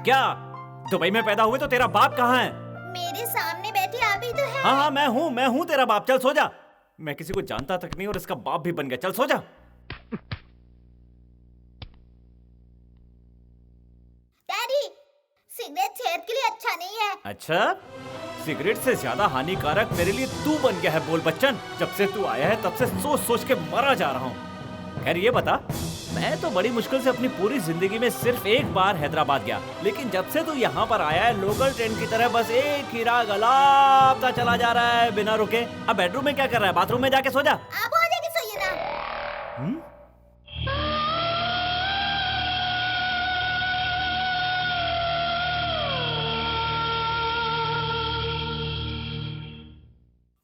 क्या दुबई में पैदा हुए तो तेरा बाप कहाँ है? मेरे सामने बैठे अभी तो है। हाँ मैं हूँ तेरा बाप। चल सो जा। मैं किसी को जानता तक नहीं और इसका बाप भी बन गया। चल सो जा। डैडी सिगरेट सेहत के लिए अच्छा नहीं है। अच्छा, सिगरेट से ज्यादा हानिकारक मेरे लिए तू बन गया है। बोल बच्चन, जब से तू आया है तब से सोच सोच के मरा जा रहा हूँ। खैर ये बता, मैं तो बड़ी मुश्किल से अपनी पूरी जिंदगी में सिर्फ एक बार हैदराबाद गया, लेकिन जब से तू यहाँ पर आया है लोकल ट्रेन की तरह बस एक ही राग अलापता चला जा रहा है बिना रुके। अब बेडरूम में क्या कर रहा है? बाथरूम में जाके सो जा। आप हो जाके सोइए ना।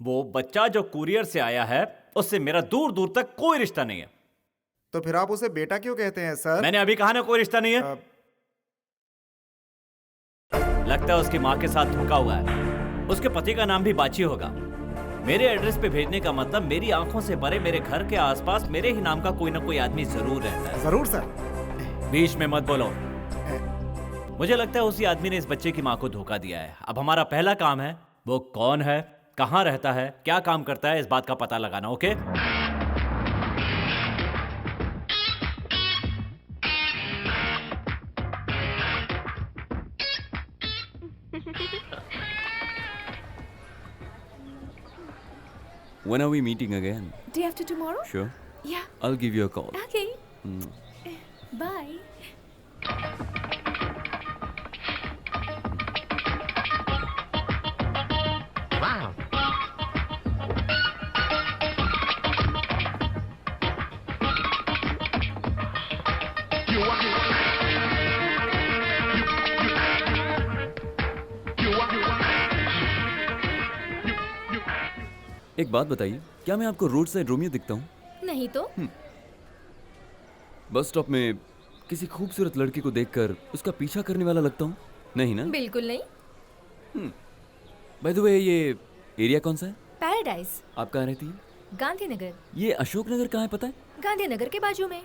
वो बच्चा जो कुरियर से आया है उससे मेरा दूर दूर तक कोई रिश्ता नहीं है। तो फिर आप उसे बेटा क्यों कहते हैं सर? मैंने अभी कहा ना कोई रिश्ता नहीं है। लगता है उसकी माँ के साथ धोखा हुआ है। उसके पति का नाम भी बाची होगा। मेरे एड्रेस पे भेजने का मतलब मेरी आंखों से भरे मेरे घर के आसपास मेरे ही नाम का कोई ना कोई आदमी जरूर रहता है। जरूर सर। बीच में मत बोलो। मुझे लगता है उसी आदमी ने इस बच्चे की माँ को धोखा दिया है। अब हमारा पहला काम है, वो कौन है, कहाँ रहता है, क्या काम करता है, इस बात का पता लगाना। Okay? When are we meeting again? Day after tomorrow? Sure. Yeah. I'll give you a call. Okay. Mm. Bye. एक बात बताइए, क्या मैं आपको रोड साइड रोमियो दिखता हूँ? नहीं तो बस स्टॉप में किसी खूबसूरत लड़की को देखकर उसका पीछा करने वाला लगता हूँ? नहीं ना? बिल्कुल नहीं। बाय द वे, ये एरिया कौन सा है? पैराडाइज। आप कहाँ रहती हैं? गांधीनगर। ये अशोक नगर कहाँ है पता है? गांधीनगर के बाजू में।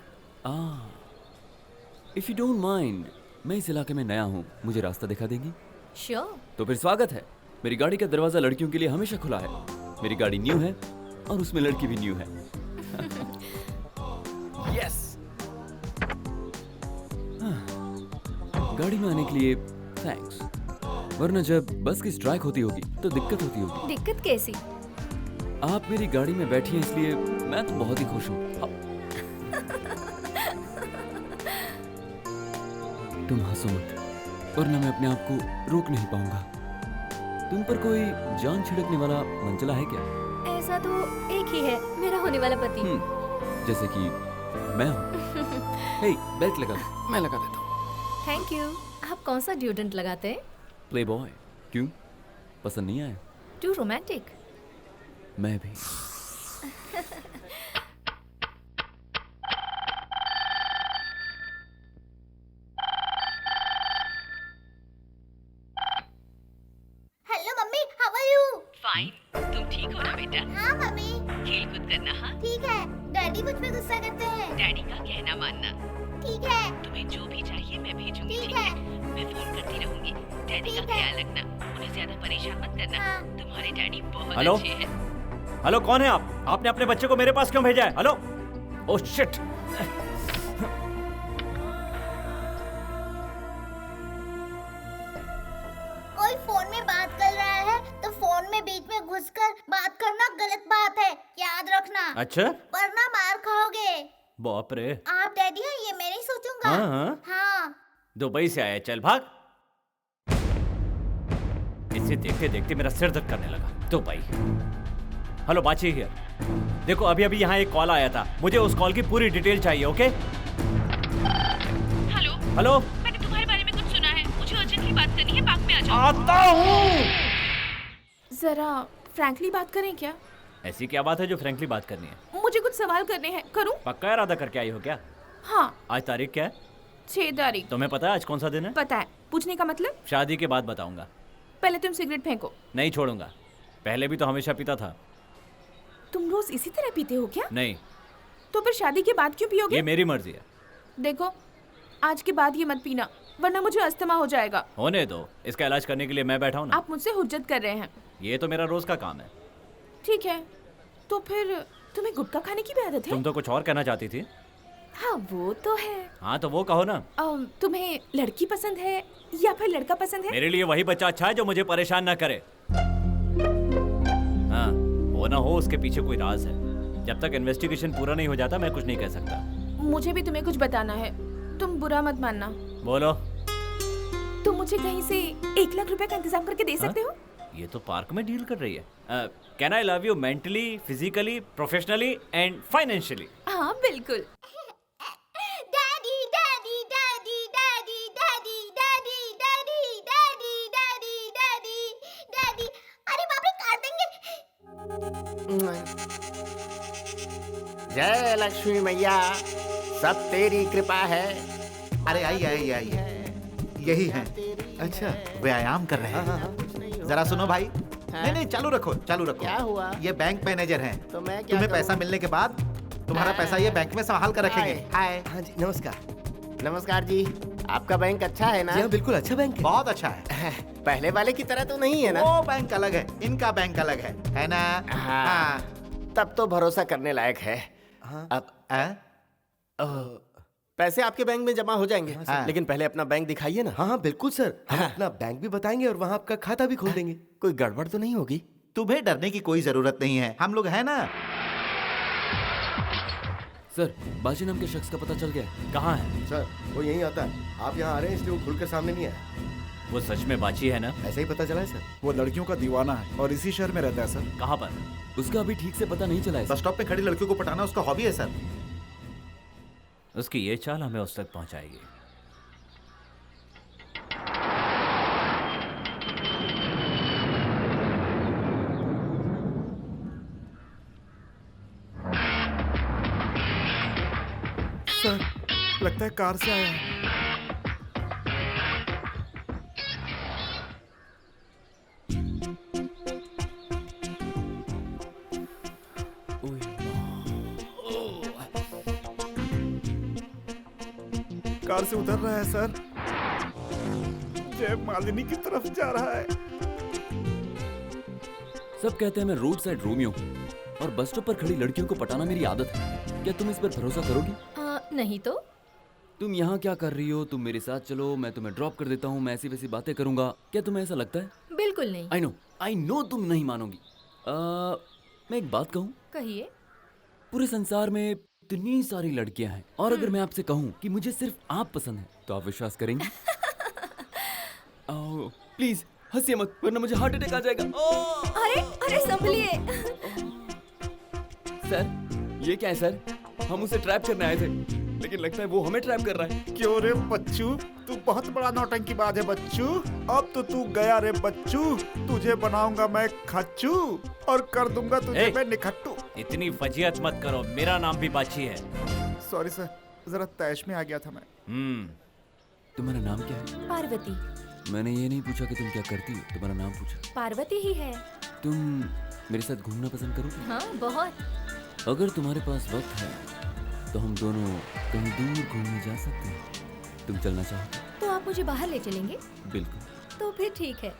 इफ यू डोंट माइंड, मैं इस इलाके में नया हूँ, मुझे रास्ता दिखा देंगी? श्योर। तो फिर स्वागत है। मेरी गाड़ी का दरवाजा लड़कियों के लिए हमेशा खुला है। मेरी गाड़ी न्यू है और उसमें लड़की भी न्यू है। यस। गाड़ी में आने के लिए थैंक्स, वरना जब बस की स्ट्राइक होती होगी तो दिक्कत होती होगी। दिक्कत कैसी? आप मेरी गाड़ी में बैठी हैं, इसलिए मैं तो बहुत ही खुश हूँ। तुम हंसो मत, वरना मैं अपने आप को रोक नहीं पाऊंगा। तुम पर कोई जान छिड़कने वाला मनचला है क्या? ऐसा तो एक ही है, मेरा होने वाला पति। जैसे कि मैं हूँ। हे, बेल्ट लगा दो। मैं लगा देता हूँ। Thank you. आप कौन सा डिओड्रेंट लगाते हैं? Playboy. क्यों, पसंद नहीं आया? Too romantic. मैं भी। Hello mummy, how are you? Fine. तुम ठीक हो ना बेटा? हाँ मम्मी। खेल कूद करना। हाँ ठीक है। डैडी मुझ पे गुस्सा करते हैं। डैडी का कहना मानना। ठीक है। तुम्हें जो भी चाहिए मैं भेजूंगी। ठीक है। मैं फोन करती रहूंगी। डैडी का ख्याल रखना, उन्हें ज्यादा परेशान मत करना। तुम्हारे डैडी बहुत हेलो? अच्छे हैं। हेलो, कौन है आप? आपने अपने बच्चे को मेरे पास क्यों भेजा है? हेलो? Oh shit. कोई फोन में बात कर रहा है तो फोन में बीच में घुसकर बात करना गलत बात है, याद रखना। अच्छा? वरना मार खाओगे। बाप रे। आप डैडी हैं ये मैं नहीं सोचूंगा। हाँ। हाँ। दुबई से आया, चल भाग। इसे देखते देखते मेरा सिर दर्द करने लगा। दुबई। हेलो बाची हियर। देखो अभी अभी यहाँ एक कॉल आया था, मुझे उस कॉल की पूरी डिटेल चाहिए। ओके? हेलो? हेलो? मैंने तुम्हारे बारे में कुछ सुना है, मुझे अर्जेंटली बात करनी है, पार्क में आ जाओ। आता हूँ। जरा फ्रैंकली बात करें क्या? ऐसी क्या बात है जो फ्रैंकली बात करनी है? मुझे कुछ सवाल करने हैं, करूं? पक्का इरादा करके आई हो क्या? हाँ। आज तारीख क्या है? 6 तारीख। तुम्हें पता है आज कौन सा दिन है? पता है। पूछने का मतलब? शादी के बाद बताऊंगा। पहले तुम सिगरेट फेंको। नहीं छोड़ूंगा। पहले भी तो हमेशा पीता था। तुम रोज इसी तरह पीते हो क्या? नहीं। तो फिर शादी के बाद क्यों पियोगे? ये मेरी मर्जी है। देखो, आज के बाद ये मत पीना, वरना मुझे अस्थमा हो जाएगा। होने दो, इसका इलाज करने के लिए मैं बैठा हूँ ना। आप मुझसे हुज्जत कर रहे हैं। ये तो मेरा रोज का काम है। ठीक है, तो फिर तुम्हें गुटखा खाने की भी आदत है? तुम तो कुछ और कहना चाहती थी। हाँ वो तो है। हाँ तो वो कहो ना। तुम्हें लड़की पसंद है या फिर लड़का पसंद है? मेरे लिए वही बच्चा अच्छा है जो मुझे परेशान ना करे। हाँ, वो ना हो उसके पीछे कोई राज है। जब तक इन्वेस्टिगेशन पूरा नहीं हो जाता मैं कुछ नहीं कह सकता। मुझे भी तुम्हें कुछ बताना है, तुम बुरा मत मानना। बोलो। तुम मुझे कहीं से 1 लाख रुपए का इंतजाम करके दे सकते हो? ये तो पार्क में डील कर रही है। Can I love you mentally, physically, professionally and financially? हाँ बिल्कुल। Daddy daddy daddy daddy daddy daddy daddy daddy daddy daddy daddy. अरे बाप रे, काट देंगे। जय लक्ष्मी मैया, सब तेरी कृपा है। अरे आइए आइए आइए, यही है। अच्छा, व्यायाम कर रहे हैं। जरा सुनो भाई। नहीं नहीं, चालू रखो चालू रखो। क्या हुआ? ये बैंक मैनेजर हैं। तो मैं क्या तुम्हें करूं? पैसा मिलने के बाद तुम्हारा पैसा ये बैंक में संभाल कर रखेंगे। हाय। हाँ जी, नमस्कार। नमस्कार जी, आपका बैंक अच्छा है ना? जी हाँ, बिल्कुल अच्छा बैंक है। बहुत अच्छा है। पहले वाले की तरह तो नहीं है ना? वो बैंक अलग है, इनका बैंक अलग है ना? हाँ। तब तो भरोसा करने लायक है। हाँ। अब पैसे आपके बैंक में जमा हो जाएंगे। हाँ। लेकिन पहले अपना बैंक दिखाइए ना। हाँ हाँ बिल्कुल सर, हम अपना बैंक भी बताएंगे और वहाँ आपका खाता भी खोल देंगे। कोई गड़बड़ तो नहीं होगी? तुम्हें डरने की कोई जरूरत नहीं है, हम लोग हैं ना। सर, बाजी नाम के शख्स का पता चल गया है। कहाँ है? सर वो यहीं आता है, आप यहाँ आ रहे हैं इसलिए वो खुलकर सामने नहीं आया। वो सच में बाची है ना? ऐसा ही पता चला है सर। वो लड़कियों का दीवाना है और इसी शहर में रहता है सर। कहाँ पर? उसका अभी ठीक से पता नहीं चला है सर। बस स्टॉप पे खड़ी लड़कियों को पटाना उसका हॉबी है सर। उसकी ये चाल हमें उस तक पहुंचाएगी। लगता है कार से आया है। कार से उतर रहा है सर। जय मालिनी की तरफ जा रहा है। सब कहते हैं मैं रोड साइड रोमियो हूँ और बस स्टॉप पर खड़ी लड़कियों को पटाना मेरी आदत है। क्या तुम इस पर भरोसा करोगी? नहीं तो। तुम यहाँ क्या कर रही हो? तुम मेरे साथ चलो, मैं तुम्हें ड्रॉप कर देता हूँ, मैं ऐसी वैसी बातें करूंगा। क्या तुम्हें ऐसा लगता है? बिल्कुल नहीं। आई नो तुम नहीं मानोगी। मैं एक बात कहूँ? कहिए। पूरे संसार में इतनी सारी लड़कियां हैं और अगर मैं आपसे कहूँ कि मुझे सिर्फ आप पसंद है तो आप विश्वास करेंगे? प्लीज हंसिए मत वरना मुझे हार्ट अटैक आ जाएगा। अरे संभलिए। सर ये क्या है सर? हम उसे ट्रैप करने आए थे लेकिन लगता है वो हमें ट्रैप कर रहा है। क्यों रे बच्चू, तू बहुत बड़ा नौटंकीबाज है बच्चू। अब तो तू गया रे बच्चू, तुझे बनाऊंगा मैं खच्चू और कर दूंगा तुझे मैं निखट्टू। इतनी फजीहत मत करो, मेरा नाम भी बाची है। सॉरी सर, जरा तैश में आ गया था मैं। तुम्हारा नाम क्या है? पार्वती। मैंने ये नहीं पूछा कि तुम क्या करती हो, तुम्हारा नाम पूछा। पार्वती ही है। तुम मेरे साथ घूमना पसंद करोगी? हाँ बहुत। अगर तुम्हारे पास वक्त है तो हम दोनों कहीं दूर घूमने जा सकते हैं। तुम चलना चाहो तो आप मुझे बाहर ले चलेंगे? बिल्कुल। तो फिर ठीक है।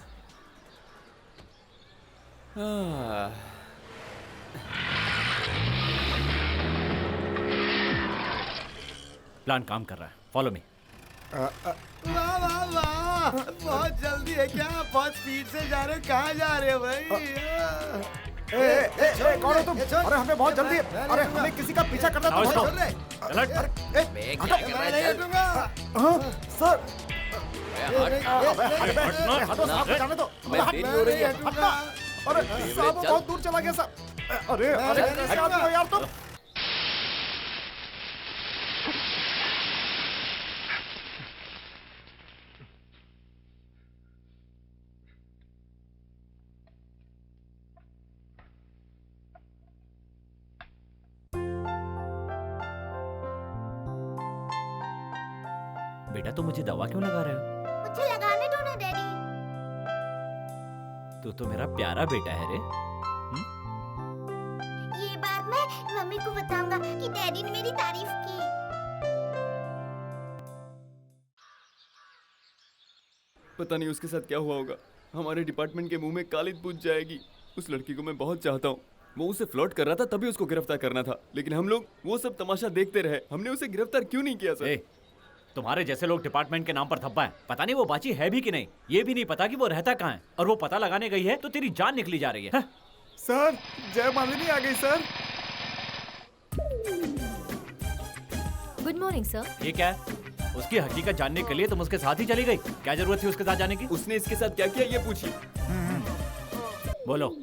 प्लान काम कर रहा है, फॉलो मी। वाह वाह वाह, बहुत जल्दी है क्या? बहुत स्पीड से जा रहे हो, कहाँ जा रहे हो भाई? कौन हो तुम? अरे हमें बहुत जल्दी है। अरे हमें किसी का पीछा करना है। सर हटो साहब, जाने दो। अरे साहब बहुत दूर चला गया साहब। अरे कैसे आदमी हो यार तुम? बेटा तुम मुझे दवा क्यों लगा रहे हो? मुझे लगाने दो ना डैडी। तू तो मेरा प्यारा बेटा है रे। ये बात मैं मम्मी को बताऊंगा कि डैडी ने मेरी तारीफ की। पता नहीं उसके साथ क्या हुआ होगा। हमारे डिपार्टमेंट के मुंह में कालिद पूछ जाएगी। उस लड़की को मैं बहुत चाहता हूँ। वो उसे फ्लर्ट कर रहा था तभी उसको गिरफ्तार करना था, लेकिन हम लोग वो सब तमाशा देखते रहे। हमने उसे गिरफ्तार क्यों नहीं किया सर? तुम्हारे जैसे लोग डिपार्टमेंट के नाम पर थप्पा है। पता नहीं वो बाची है भी कि नहीं, ये भी नहीं पता कि वो रहता कहाँ है, और वो पता लगाने गई है तो तेरी जान निकली जा रही है। सर जय मालिनी आ गई सर। Good morning sir. ये क्या है? उसकी हकीकत जानने के लिए तुम उसके साथ ही चली गई? क्या जरूरत थी उसके साथ जाने की? उसने इसके साथ क्या किया ये पूछिए। बोलो।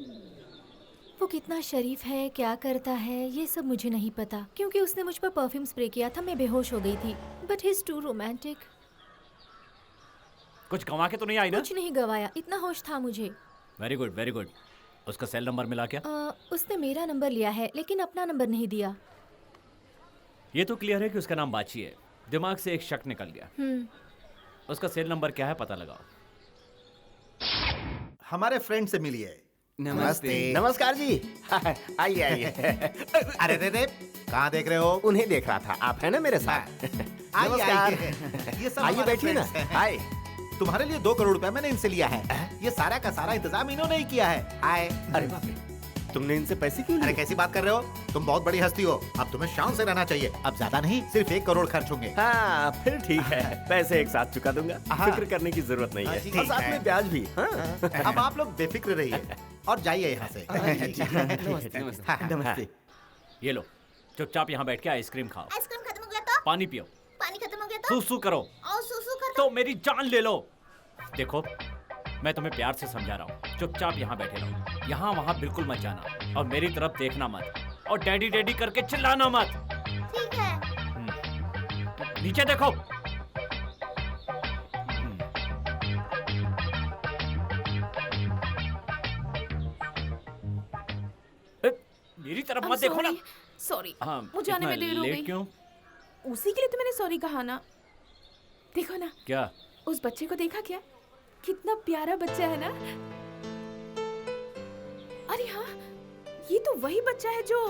वो कितना शरीफ है, क्या करता है, ये सब मुझे नहीं पता, क्योंकि उसने मुझ पर परफ्यूम स्प्रे किया था, मैं बेहोश हो गई थी। But he is too romantic. कुछ गंवा के तो नहीं आई ना? कुछ नहीं गवाया, इतना होश था मुझे। Very good very good. उसका सेल नंबर मिला क्या? उसने मेरा नंबर लिया है लेकिन अपना नंबर नहीं दिया। ये तो क्लियर है कि उसका नाम बाची है। दिमाग से एक शक निकल गया। उसका सेल नंबर क्या है पता लगाओ। हमारे फ्रेंड से मिलिए। नमस्ते। नमस्कार जी। आइए आइए। अरे रे रे, कहाँ देख रहे हो? उन्हें देख रहा था। आप है ना मेरे साथ? नमस्कार। ये सब आइए बैठिए ना। हाय। तुम्हारे लिए 2 करोड़ रुपए मैंने इनसे लिया है। ये सारा का सारा इंतजाम इन्होंने ही किया है। आए। अरे बाप रे, तुमने इनसे पैसे क्यों लिए? अरे कैसी बात कर रहे हो? तुम बहुत बड़ी हस्ती हो, अब तुम्हें शान से रहना चाहिए। अब ज्यादा नहीं, सिर्फ 1 करोड़ खर्च होंगे। हाँ फिर ठीक है, पैसे एक साथ चुका दूंगा, फिक्र करने की जरूरत नहीं है, और साथ में ब्याज भी। अब आप लोग बेफिक्र रहिए और जाइए यहाँ से। नमस्ते। ये लो, चुपचाप यहाँ बैठ के आइसक्रीम खाओ। आइसक्रीम खत्म हो गया तो? पानी पियो। पानी खत्म हो गया तो? सूसू करो। और सूसू कर तो मेरी जान ले लो। देखो मैं तुम्हें प्यार से समझा रहा हूँ, चुपचाप यहाँ बैठे रहो। यहाँ वहाँ बिल्कुल मत जाना और मेरी तरफ देखना मत, और डैडी डैडी करके चिल्लाना मत। ठीक है। नीचे देखो। मेरी तरफ मत देखो ना। सॉरी, हाँ, मुझे आने में देर हो गई। क्यों? उसी के लिए तो मैंने सॉरी कहा ना। देखो ना, क्या? उस बच्चे को देखा क्या? कितना प्यारा बच्चा है ना। अरे हाँ, ये तो वही बच्चा है जो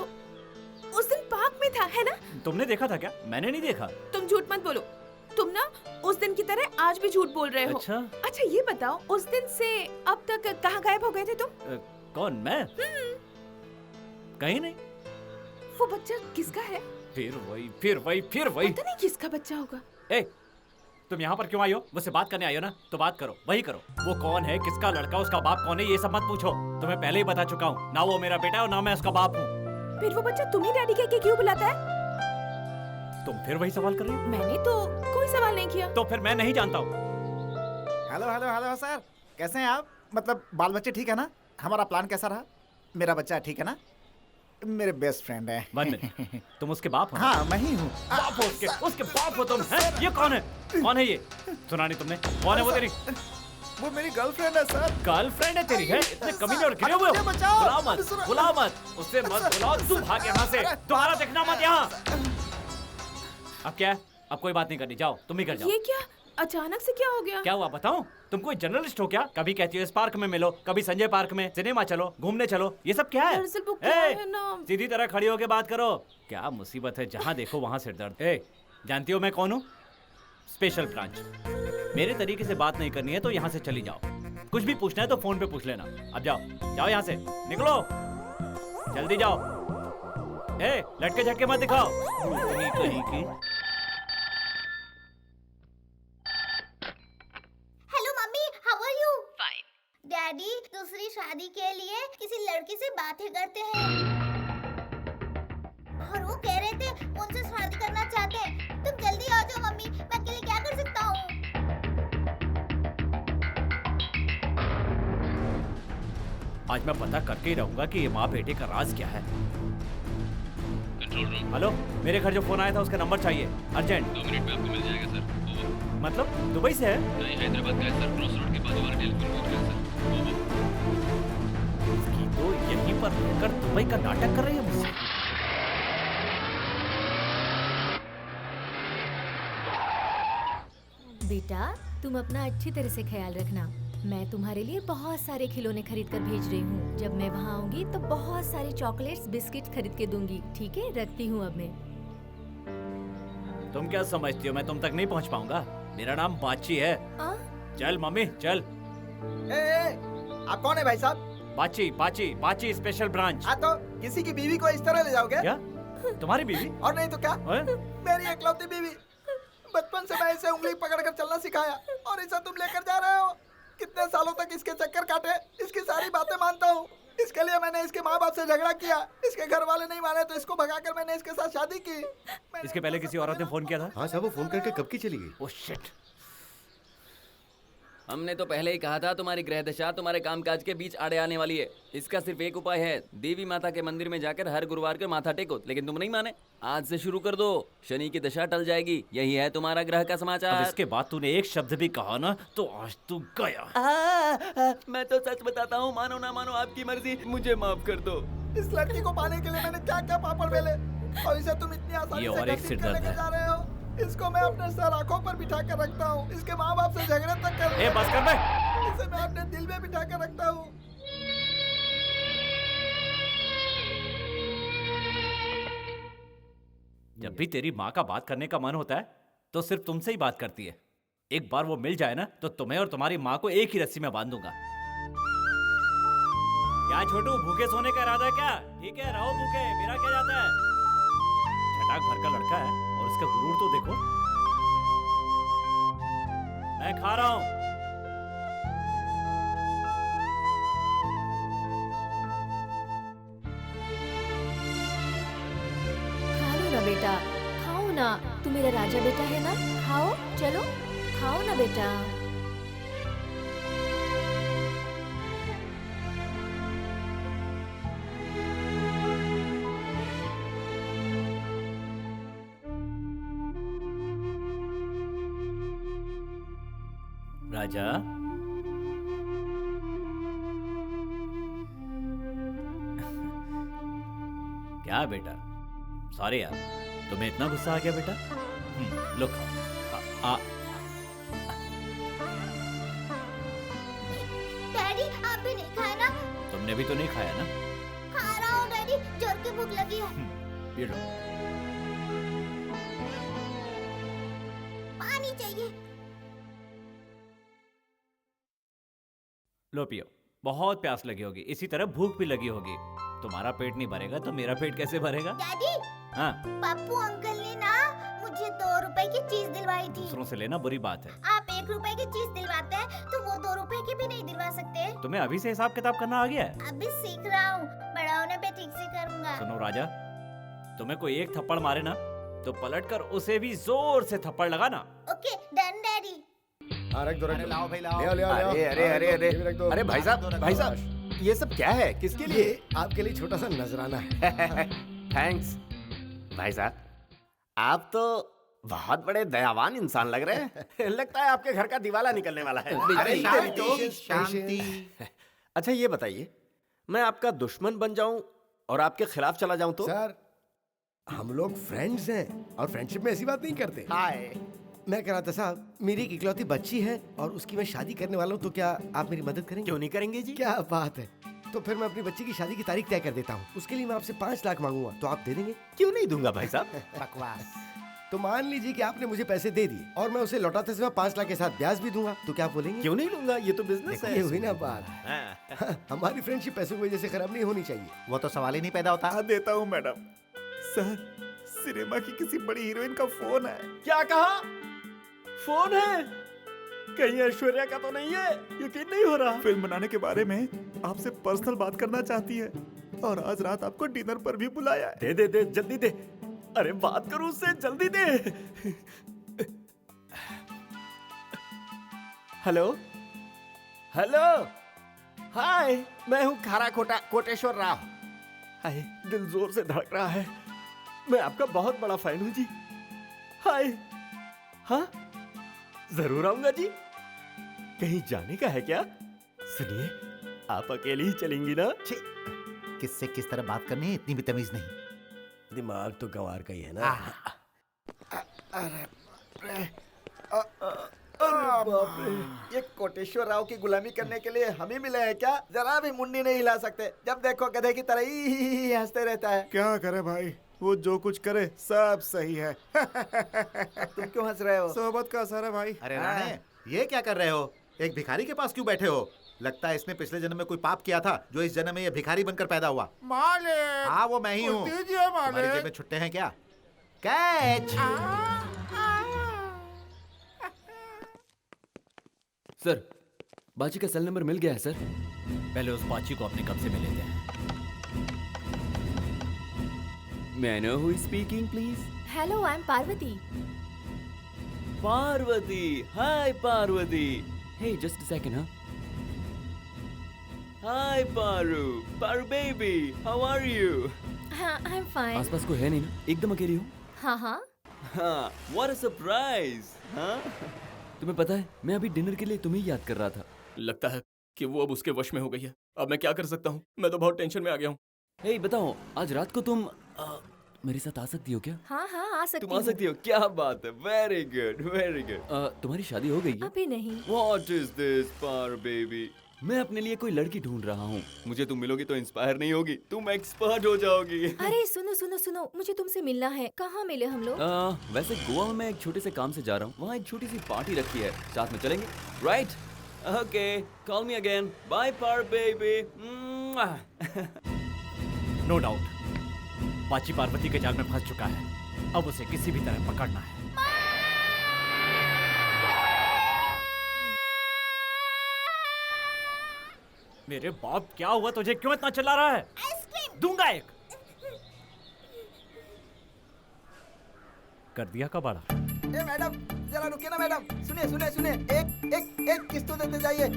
उस दिन पार्क में था, है ना? तुमने देखा था क्या? मैंने नहीं देखा। तुम झूठ मत बोलो। तुम ना उस दिन की तरह आज भी झूठ बोल रहे हो। अच्छा ये बताओ, उस दिन से अब तक कहाँ गायब हो गए थे तुम? कौन, मैं? कहीं नहीं। वो बच्चा किसका है? फिर वही। पता नहीं किसका बच्चा होगा। ए, तुम यहाँ पर क्यों आई हो? मुझसे बात करने आई हो ना, तो बात करो, वही करो। वो कौन है, किसका लड़का, उसका बाप कौन है, ये सब मत पूछो। तुम्हें पहले ही बता चुका हूँ, ना वो मेरा बेटा है और ना मैं उसका बाप हूँ। फिर वो बच्चा तुम्हें डैडी कह के क्यों बुलाता है? तुम फिर वही सवाल कर रही हो? मैंने तो कोई सवाल नहीं किया। तो फिर मैं नहीं जानता हूँ। हेलो सर, कैसे हैं आप? मतलब बाल बच्चे ठीक है ना? हमारा प्लान कैसा रहा? मेरा बच्चा ठीक है ना? मेरे बेस्ट फ्रेंड है। 1 मिनट, तुम उसके बाप हो? हाँ, मैं ही हूँ। बाप हो उसके बाप हो तुम? हैं? ये कौन है? कौन है ये? सुना नहीं तुमने? कौन है वो तेरी? वो मेरी गर्लफ्रेंड है सर। गर्लफ्रेंड है तेरी? है इतने कमीने और गिरे हुए हो? बुलाओ मत, उससे मत बुलाओ। तू भाग यहाँ से, तुम्हारा देखना मत यहाँ। अब क्या है? अब कोई बात नहीं करनी, जाओ तुम ही कर जाओ। ये क्या अचानक से क्या हो गया? क्या हुआ बताऊं? तुम कोई जर्नलिस्ट हो क्या? कभी कहती हो इस पार्क में मिलो, कभी संजय पार्क में, सिनेमा चलो, घूमने चलो, ये सब क्या है? दरअसल वो क्या है ना, सीधी तरह खड़ी होके बात करो। क्या मुसीबत है, जहाँ देखो वहाँ सिर दर्द। ए, जानती हो मैं कौन हूँ? Special branch. मेरे तरीके से बात नहीं करनी है तो यहाँ से चली जाओ। कुछ भी पूछना है तो फोन पे पूछ लेना। अब जाओ यहाँ से, निकलो, जल्दी जाओ। ए, लटके झटके मत दिखाओ कहीं की। डैडी दूसरी शादी के लिए किसी लड़की से बातें करते हैं और वो कह रहे थे उनसे शादी करना चाहते हैं। तुम जल्दी आ जाओ मम्मी, मैं अकेले क्या कर सकता हूँ? आज मैं पता करके ही रहूंगा कि ये माँ बेटे का राज क्या है। हेलो, मेरे घर जो फोन आया था उसका नंबर चाहिए, अर्जेंट। 2 मिनट में आपको मिल जाएगा सर। मतलब दुबई से है? नहीं, हैदराबाद का है सर, क्रॉस रोड के पास हमारा टेलीफोन बूथ है सर। इसकी तो यहीं पर रहकर दुबई का नाटक कर रही है मुझसे। बेटा, तुम अपना अच्छी तरह से ख्याल रखना। मैं तुम्हारे लिए बहुत सारे खिलौने खरीद कर भेज रही हूँ। जब मैं वहाँ आऊंगी तो बहुत सारे चॉकलेट्स, बिस्किट खरीद के दूंगी। ठीक है, रखती हूँ अब मैं। तुम क्या समझती हो मैं तुम तक नहीं पहुँच पाऊंगा? मेरा नाम बाची है। चल मम्मी चल। आप कौन है भाई साहब? बाची स्पेशल ब्रांच। हाँ तो किसी की बीवी को इस तरह ले जाओगे? क्या? तुम्हारी बीवी? और नहीं तो क्या? मेरी इकलौती बीवी। बचपन से मैं इसे उंगली पकड़कर चलना सिखाया और इसे तुम लेकर जा रहे हो। कितने सालों तक इसके चक्कर काटे, इसकी सारी बातें मानता हूँ। इसके लिए मैंने इसके माँ बाप से झगड़ा किया, इसके घर वाले नहीं माने तो इसको भगाकर मैंने इसके साथ शादी की। इसके पहले किसी औरत ने फोन किया था? हाँ साहब, वो फोन करके कब की चली गई? Oh shit. हमने तो पहले ही कहा था तुम्हारी ग्रह दशा तुम्हारे कामकाज के बीच आड़े आने वाली है। इसका सिर्फ एक उपाय है, देवी माता के मंदिर में जाकर हर गुरुवार को माथा टेको। लेकिन तुम नहीं माने। आज से शुरू कर दो, शनि की दशा टल जाएगी। यही है तुम्हारा ग्रह का समाचार। अब इसके बाद तूने एक शब्द भी कहा ना तो आज तू गया। मैं तो सच बताता हूँ, मानो ना मानो आपकी मर्जी, मुझे माफ कर दो। इस लड़की को पाने के लिए मैंने क्या क्या पापड़ बेले और इसे तुम इतनी आसानी ये से और एक घसीट सिरदर्द कर लेके है। जा रहे हो। इसको मैं अपने सर आंखों पर बिठा कर रखता हूँ। इसके माँ बाप से झगड़े तक कर ए, बस कर बे। इसे मैं अपने दिल में बिठा कर रखता हूँ। जब भी तेरी माँ का बात करने का मन होता है तो सिर्फ तुमसे ही बात करती है। एक बार वो मिल जाए ना तो तुम्हें और तुम्हारी माँ को एक ही रस्सी में बांध दूंगा। क्या छोटू, भूखे सोने का इरादा है क्या? ठीक है, रहो भूखे, मेरा क्या जाता है। छटाक भर का लड़का है और उसका गुरूर तो देखो। मैं खा रहा हूं। खा लो ना बेटा, खाओ ना। तू मेरा राजा बेटा है ना, खाओ, चलो खाओ ना बेटा। राजा, क्या बेटा? सॉरी यार, तुम्हें इतना गुस्सा आ गया बेटा? लो खाओ। डैडी आप भी नहीं खाए ना? तुमने भी तो नहीं खाया ना? खा रहा हूँ डैडी, जोर की भूख लगी है। ये लो। पानी चाहिए। लो पियो, बहुत प्यास लगी होगी, इसी तरह भूख भी लगी होगी। तुम्हारा पेट नहीं भरेगा तो मेरा पेट कैसे भरेगा? डैडी, हाँ, पप्पू अंकल ने ना मुझे 2 रुपए की चीज दिलवाई थी। दूसरों से लेना बुरी बात है। आप 1 रुपए की चीज दिलवाते हैं तो वो 2 रुपए की भी नहीं दिलवा सकते। तुम्हें अभी से हिसाब किताब करना आ गया है? अभी सीख रहा हूँ, बड़ा होने पे ठीक से करूँगा। सुनो राजा, तुम्हें कोई एक थप्पड़ मारे ना तो पलटकर उसे भी जोर से थप्पड़ लगाना। Okay done daddy. रख दो, लाओ भाई लाओ। ले आओ, ले आओ, ले आओ। अरे अरे अरे ये भी रख दो। अरे भाई साहब ये सब क्या है? किसके लिए? ये आपके लिए छोटा सा नजराना है। थैंक्स भाई साहब, आप तो बहुत बड़े दयावान इंसान लग रहे हैं। लगता है आपके घर का दिवाला निकलने वाला है। अरे शांति, शांति। अच्छा ये बताइए, मैं आपका दुश्मन बन जाऊं और आपके खिलाफ चला जाऊं तो? सर, हम लोग फ्रेंड्स हैं और फ्रेंडशिप में ऐसी बात नहीं करते। हाय, मैं कह रहा था साहब, मेरी एक इकलौती बच्ची है और उसकी मैं शादी करने वाला हूँ, तो क्या आप मेरी मदद करेंगे? क्यों नहीं करेंगे जी? क्या बात है। तो फिर मैं अपनी बच्ची की शादी की तारीख तय कर देता हूँ। उसके लिए मैं आपसे 5 लाख मांगूंगा, तो आप दे देंगे? क्यों नहीं दूंगा भाई साहब। बकवास। तो मान लीजिए कि आपने मुझे पैसे दे दिए और मैं उसे लौटाते समय 5 लाख के साथ ब्याज भी दूंगा, तो क्या आप बोलेंगे? क्यों नहीं लूंगा, ये तो बिजनेस ये है। हुई ना बात। हमारी फ्रेंडशिप पैसों की वजह से खराब नहीं होनी चाहिए। वो तो सवाल ही नहीं पैदा होता। देता हूँ मैडम। सर, सिनेमा की किसी बड़ी हीरोइन का फोन है। क्या कहा? फोन है? कहीं ऐश्वर्या का तो नहीं है? यकीन नहीं हो रहा। फिल्म बनाने के बारे में आपसे पर्सनल बात करना चाहती है और आज रात आपको डिनर पर भी बुलाया है। दे दे दे, जल्दी दे। अरे बात करूं उससे, जल्दी दे। हेलो हेलो, हाय, मैं हूँ खारा खोटा कोटेश्वर राव। हाय, दिल जोर से धड़क रहा है। मैं आपका बहुत बड़ा फैन हूँ जी। हाय, हाँ जरूर आऊंगा जी। कहीं जाने का है क्या? सुनिए, आप अकेले ही चलेंगी ना? किससे किस तरह बात करनी है, इतनी भी तमीज नहीं। दिमाग तो गंवार का ही है ना। अरे बाप रे, ये कोटेश्वर राव की गुलामी करने के लिए हम ही मिले हैं क्या? जरा भी मुंडी नहीं हिला सकते। जब देखो गधे की तरह ही हंसते रहता है। क्या करे भाई, वो जो कुछ करे सब सही है। तुम क्यों हंस रहे हो? सोहबत का असर है भाई। अरे राणे, ये क्या कर रहे हो? एक भिखारी के पास क्यों बैठे हो? लगता है इसने पिछले जन्म में कोई पाप किया था, जो इस जन्म में ये भिखारी बनकर पैदा हुआ। मालिक, हाँ वो मैं ही हूँ। दीजिए मालिक। तुम्हारी जेब में छुट्टे हैं क्या? कैच। सर, बाजी का सेल नंबर मिल गया है सर। पहले उस बाची को अपने कब्जे में लेते हैं। May I know who is speaking, please? Hello, I am Parvati. Parvati, hi Parvati. Hey, just a second, huh? Hi Paru, Paru baby, how are you? हाँ, आई एम फाइन। आसपास कोई है नहीं ना? एकदम अकेली हो? हाँ हाँ। हाँ, what a surprise, हाँ? तुम्हें पता है, मैं अभी डिनर के लिए तुम्हें याद कर रहा था। लगता है कि वो अब उसके वश में हो गई है। अब मैं क्या कर सकता हूँ? मैं तो बहुत टेंशन में आ गया हूँ। Hey, बताओ, आज रात को तुम मेरे साथ आ सकती हो क्या? हाँ हाँ, आ सकती तुम आ सकती हो? क्या बात है, वेरी गुड, वेरी गुड। तुम्हारी शादी हो गई है? अभी नहीं। What is this, Paru baby? मैं अपने लिए कोई लड़की ढूंढ रहा हूँ। मुझे तुम मिलोगी तो इंस्पायर नहीं होगी, तुम एक्सपर्ट हो जाओगी। अरे सुनो सुनो सुनो, मुझे तुमसे मिलना है। कहाँ मिले हम लोग? वैसे गोवा में मैं एक छोटे से काम से जा रहा हूँ, वहाँ एक छोटी सी पार्टी रखी है, साथ में चलेंगे? Right? Okay, call me again. Bye Paru baby. No doubt, बाची पार्वती के जाल में फंस चुका है। अब उसे किसी भी तरह पकड़ना है। मेरे बाप, क्या हुआ तुझे? क्यों इतना चिल्ला रहा है? आइसक्रीम दूंगा एक। कर दिया कबाड़ा। ए मैडम, जरा रुकिए ना मैडम। सुनिए सुनिए सुनिए, एक एक एक किस्त तो देते जाइए।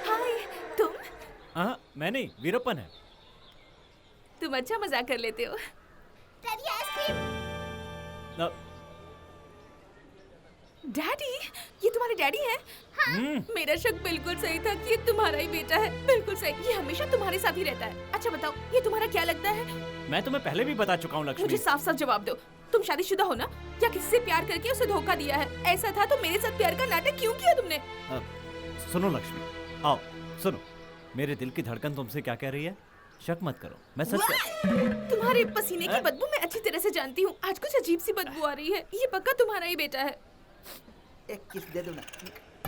हाय, तुम? हाँ, मैं नहीं, वीरप्पन है। तुम अच्छा मजाक कर लेते हो। Daddy ice cream. न, डैडी, ये तुम्हारे डैडी हैं? हाँ। मेरा शक बिल्कुल सही था कि ये तुम्हारा ही बेटा है। बिल्कुल सही, ये हमेशा तुम्हारे साथ ही रहता है। अच्छा बताओ, ये तुम्हारा क्या लगता है? मैं तुम्हें पहले भी बता चुका हूँ लक्ष्मी। मुझे साफ साफ जवाब दो, तुम शादीशुदा हो ना? या किसी से प्यार करके उसे धोखा दिया है? ऐसा था तो मेरे साथ प्यार का नाटक क्यों किया तुमने? सुनो लक्ष्मी, आओ सुनो, मेरे दिल की धड़कन तुमसे क्या कह रही है? शक मत करो, मैं सच तुम्हारे पसीने की बदबू मैं अच्छी तरह से जानती हूँ। आज कुछ अजीब सी बदबू आ रही है। ये पक्का तुम्हारा ही बेटा है। एक किस दे दो ना।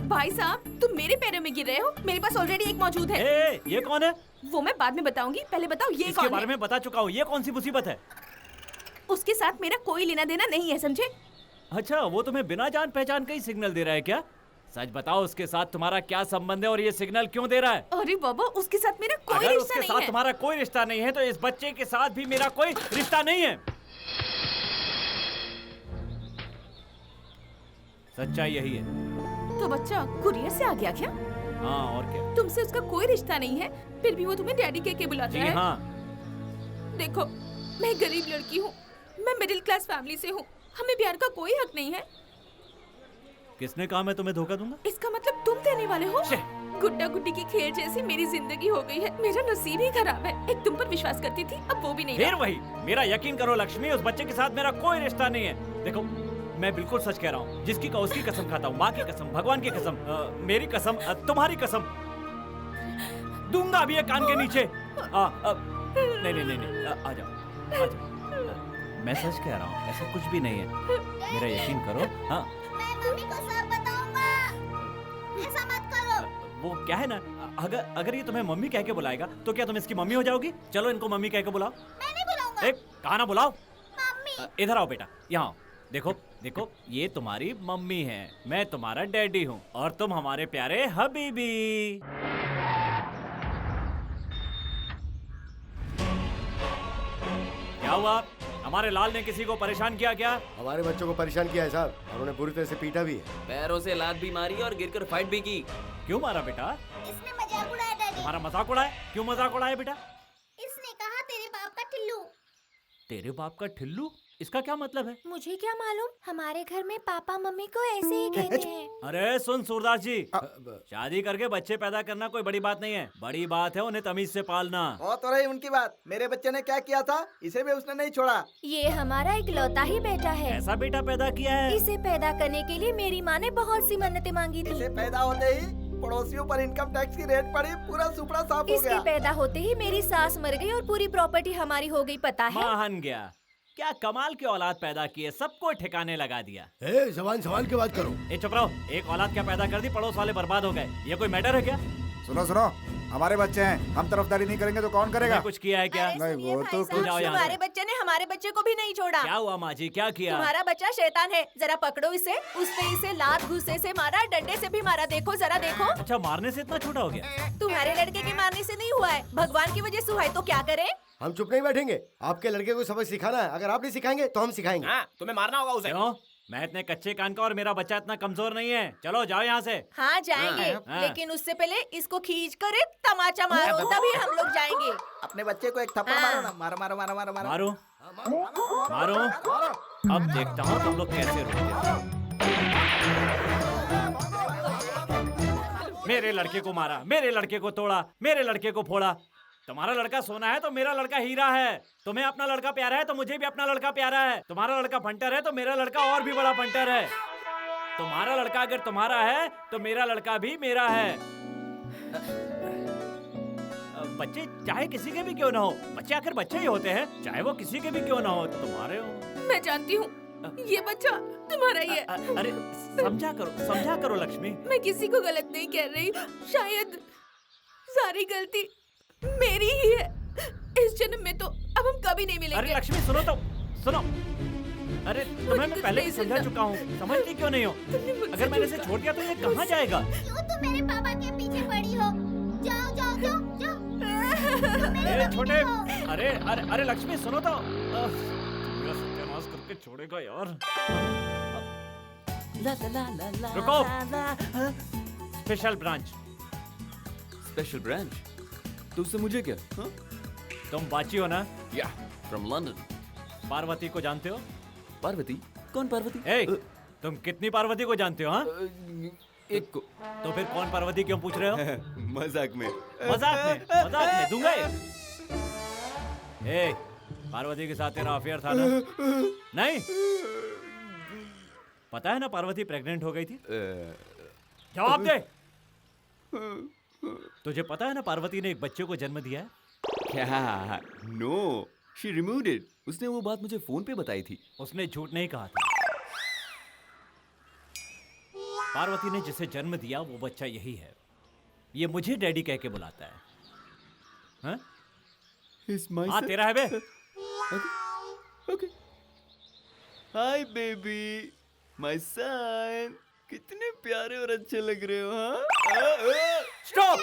भाई साहब, तुम मेरे पैरों में गिर रहे हो। मेरे पास ऑलरेडी एक मौजूद है। ये कौन है? वो मैं बाद में बताऊंगी, पहले बताओ ये इसके कौन बारे है? में बता चुका हूँ। ये कौन सी मुसीबत है? उसके साथ मेरा कोई लेना देना नहीं है, समझे? अच्छा, वो तुम्हें बिना जान पहचान का ही सिग्नल दे रहा है क्या? सच बताओ, उसके साथ तुम्हारा क्या संबंध है और ये सिग्नल क्यों दे रहा है? अरे बाबा, उसके साथ मेरा कोई अगर रिश्ता उसके नहीं साथ है। तुम्हारा कोई रिश्ता नहीं है तो इस बच्चे के साथ भी मेरा कोई रिश्ता नहीं है। सच्चाई यही है। तो बच्चा कुरियर से आ गया क्या? हाँ, और क्या? तुमसे उसका कोई रिश्ता नहीं है, फिर भी वो तुम्हें डैडी कह के बुलाता जी है। हाँ। देखो, मैं गरीब लड़की हूँ, मैं मिडिल क्लास फैमिली से हूँ, हमें प्यार का कोई हक नहीं है। किसने कहा मैं तुम्हें धोखा दूंगा? इसका मतलब तुम देने वाले हो? गुड्डा गुड्डी की खेल जैसी मेरी जिंदगी हो गई है। मेरा नसीब ही खराब है। एक तुम पर विश्वास करती थी, अब वो भी नहीं फिर रहा। वही, मेरा यकीन करो लक्ष्मी, उस बच्चे के साथ मेरा कोई रिश्ता नहीं है। देखो, मैं बिल्कुल सच कह रहा हूँ। जिसकी का उसकी कसम खाता हूँ, माँ की कसम, भगवान की कसम, मेरी कसम, तुम्हारी कसम, दूंगा भी ये कान के नीचे। नहीं, आ जाओ। मैं सच कह रहा हूँ, ऐसा कुछ भी नहीं है, मेरा यकीन करो। हाँ, मम्मी को सब बताऊंगा, ऐसा मत करो। वो क्या है ना, अगर ये तुम्हें मम्मी कह के बुलाएगा तो क्या तुम इसकी मम्मी हो जाओगी? चलो इनको मम्मी कह के बुलाओ। मैं नहीं बुलाऊंगा। एक कहा ना बुलाओ। मम्मी। इधर आओ बेटा, यहाँ आओ। देखो, ये तुम्हारी मम्मी है, मैं तुम्हारा डैडी हूँ और तुम हमारे प्यारे हबीबी। क्या हुआ? हमारे लाल ने किसी को परेशान किया क्या? हमारे बच्चों को परेशान किया है साहब, और उन्हें बुरी तरह से पीटा भी है। पैरों से लात भी मारी और गिरकर फाइट भी की। क्यों मारा बेटा? इसने मजाक उड़ाया डैडी। तुम्हारा मजाक उड़ाया? क्यों मजाक उड़ाया बेटा? इसने कहा तेरे बाप का टिल्लू। तेरे बाप का ठिल्लू? इसका क्या मतलब है? मुझे क्या मालूम, हमारे घर में पापा मम्मी को ऐसे ही कहते हैं। अरे सुन सूरदास जी, शादी करके बच्चे पैदा करना कोई बड़ी बात नहीं है, बड़ी बात है उन्हें तमीज से पालना। और तो रही उनकी बात, मेरे बच्चे ने क्या किया था, इसे भी उसने नहीं छोड़ा। ये हमारा इकलौता ही बेटा है। ऐसा बेटा पैदा किया है? इसे पैदा करने के लिए मेरी माँ ने बहुत सी मन्नतें मांगी थी। इसे पैदा होते ही पड़ोसियों पर इनकम टैक्स की रेट पड़ी, पूरा सुपड़ा साफ हो इसके गया। पैदा होते ही मेरी सास मर गई और पूरी प्रॉपर्टी हमारी हो गई, पता है? महान गया, क्या कमाल की औलाद पैदा की है, सबको ठिकाने लगा दिया। जवान सवाल की बात करो। चुप रहो, एक औलाद क्या पैदा कर दी, पड़ोस वाले बर्बाद हो गए, ये कोई मैटर है क्या? सुनो, हमारे बच्चे हैं, हम तरफदारी नहीं करेंगे तो कौन करेगा? कुछ किया है क्या? नहीं, वो तो कुछ। जाओ यहाँ हमारे से। बच्चे ने हमारे बच्चे को भी नहीं छोड़ा। क्या हुआ माँ जी, क्या किया? तुम्हारा बच्चा शैतान है, जरा पकड़ो इसे। उसने इसे लात घुसे से मारा, डंडे से भी मारा, देखो जरा देखो। अच्छा, मारने से इतना छोटा हो गया? तुम्हारे लड़के के मारने से नहीं हुआ है, भगवान की वजह से हुआ है, तो क्या करे? हम चुप नहीं बैठेंगे, आपके लड़के को सबक सिखाना है, अगर आप नहीं सिखाएंगे तो हम सिखाएंगे। तुम्हें मारना होगा उसे। क्यों? मैं इतने कच्चे कान का और मेरा बच्चा इतना कमजोर नहीं है। चलो जाओ यहाँ से। हाँ जाएंगे, हाँ। लेकिन उससे पहले इसको खींच कर एक तमाचा मारो, तभी हम लोग जाएंगे। अपने बच्चे को एक थप्पड़ मारो ना, मारो। मारो। अब देखता हूँ तुम लोग कैसे रुकते हो। मेरे लड़के को मारा, मेरे लड़के को तोड़ा, मेरे लड़के को फोड़ा। तुम्हारा लड़का सोना है तो मेरा लड़का हीरा है। तुम्हें अपना लड़का प्यारा है तो मुझे भी अपना लड़का प्यारा है। तुम्हारा लड़का फंटर है तो मेरा लड़का और भी बड़ा फंटर है। तुम्हारा लड़का अगर तुम्हारा है तो मेरा लड़का भी मेरा है। बच्चे चाहे किसी के भी क्यों ना हो, बच्चे आखिर बच्चे ही होते हैं, चाहे वो किसी के भी क्यों ना हो। तुम्हारे हो। मैं जानती हूँ ये बच्चा तुम्हारा ही है। अरे समझा करो लक्ष्मी। मैं किसी को गलत नहीं कह रही, शायद सारी गलती मेरी ही है। इस जन्म में तो अब हम कभी नहीं मिलेंगे। अरे लक्ष्मी सुनो। अरे तुम्हें मैं पहले ही समझा चुका हूँ, समझती क्यों नहीं हो? अगर मैंने इसे छोड़ दिया तो ये कहाँ जाएगा? क्यों तुम मेरे पापा के पीछे पड़ी हो? जाओ। अरे छोटे, अरे लक्ष्मी सुनो तो। मेरा सत्यानाश करके छोड़ेगा यार। रुको। Special branch. तो उससे मुझे क्या? तुम बाची हो ना? या फ्रॉम लंदन। पार्वती को जानते हो? पार्वती? कौन पार्वती? तुम कितनी पार्वती को जानते हो? हाँ, एक को। तो फिर कौन पार्वती क्यों पूछ रहे हो? मजाक में। मजाक में दूंगा ये। ए, पार्वती के साथ तेरा अफेयर था ना? नहीं? पता है ना पार्वती प्रेग्नेंट हो गई थी? जवाब दे। तुझे पता है ना पार्वती ने एक बच्चे को जन्म दिया है? क्या? No, she removed it. उसने वो बात मुझे फोन पे बताई थी। उसने झूठ नहीं कहा था। पार्वती ने जिसे जन्म दिया वो बच्चा यही है। ये मुझे डैडी कह के बुलाता है। हाँ? हाँ, तेरा है बे। Okay. Hi baby, my son. कितने प्यारे और अच्छे लग रहे हो, हाँ? स्टॉप!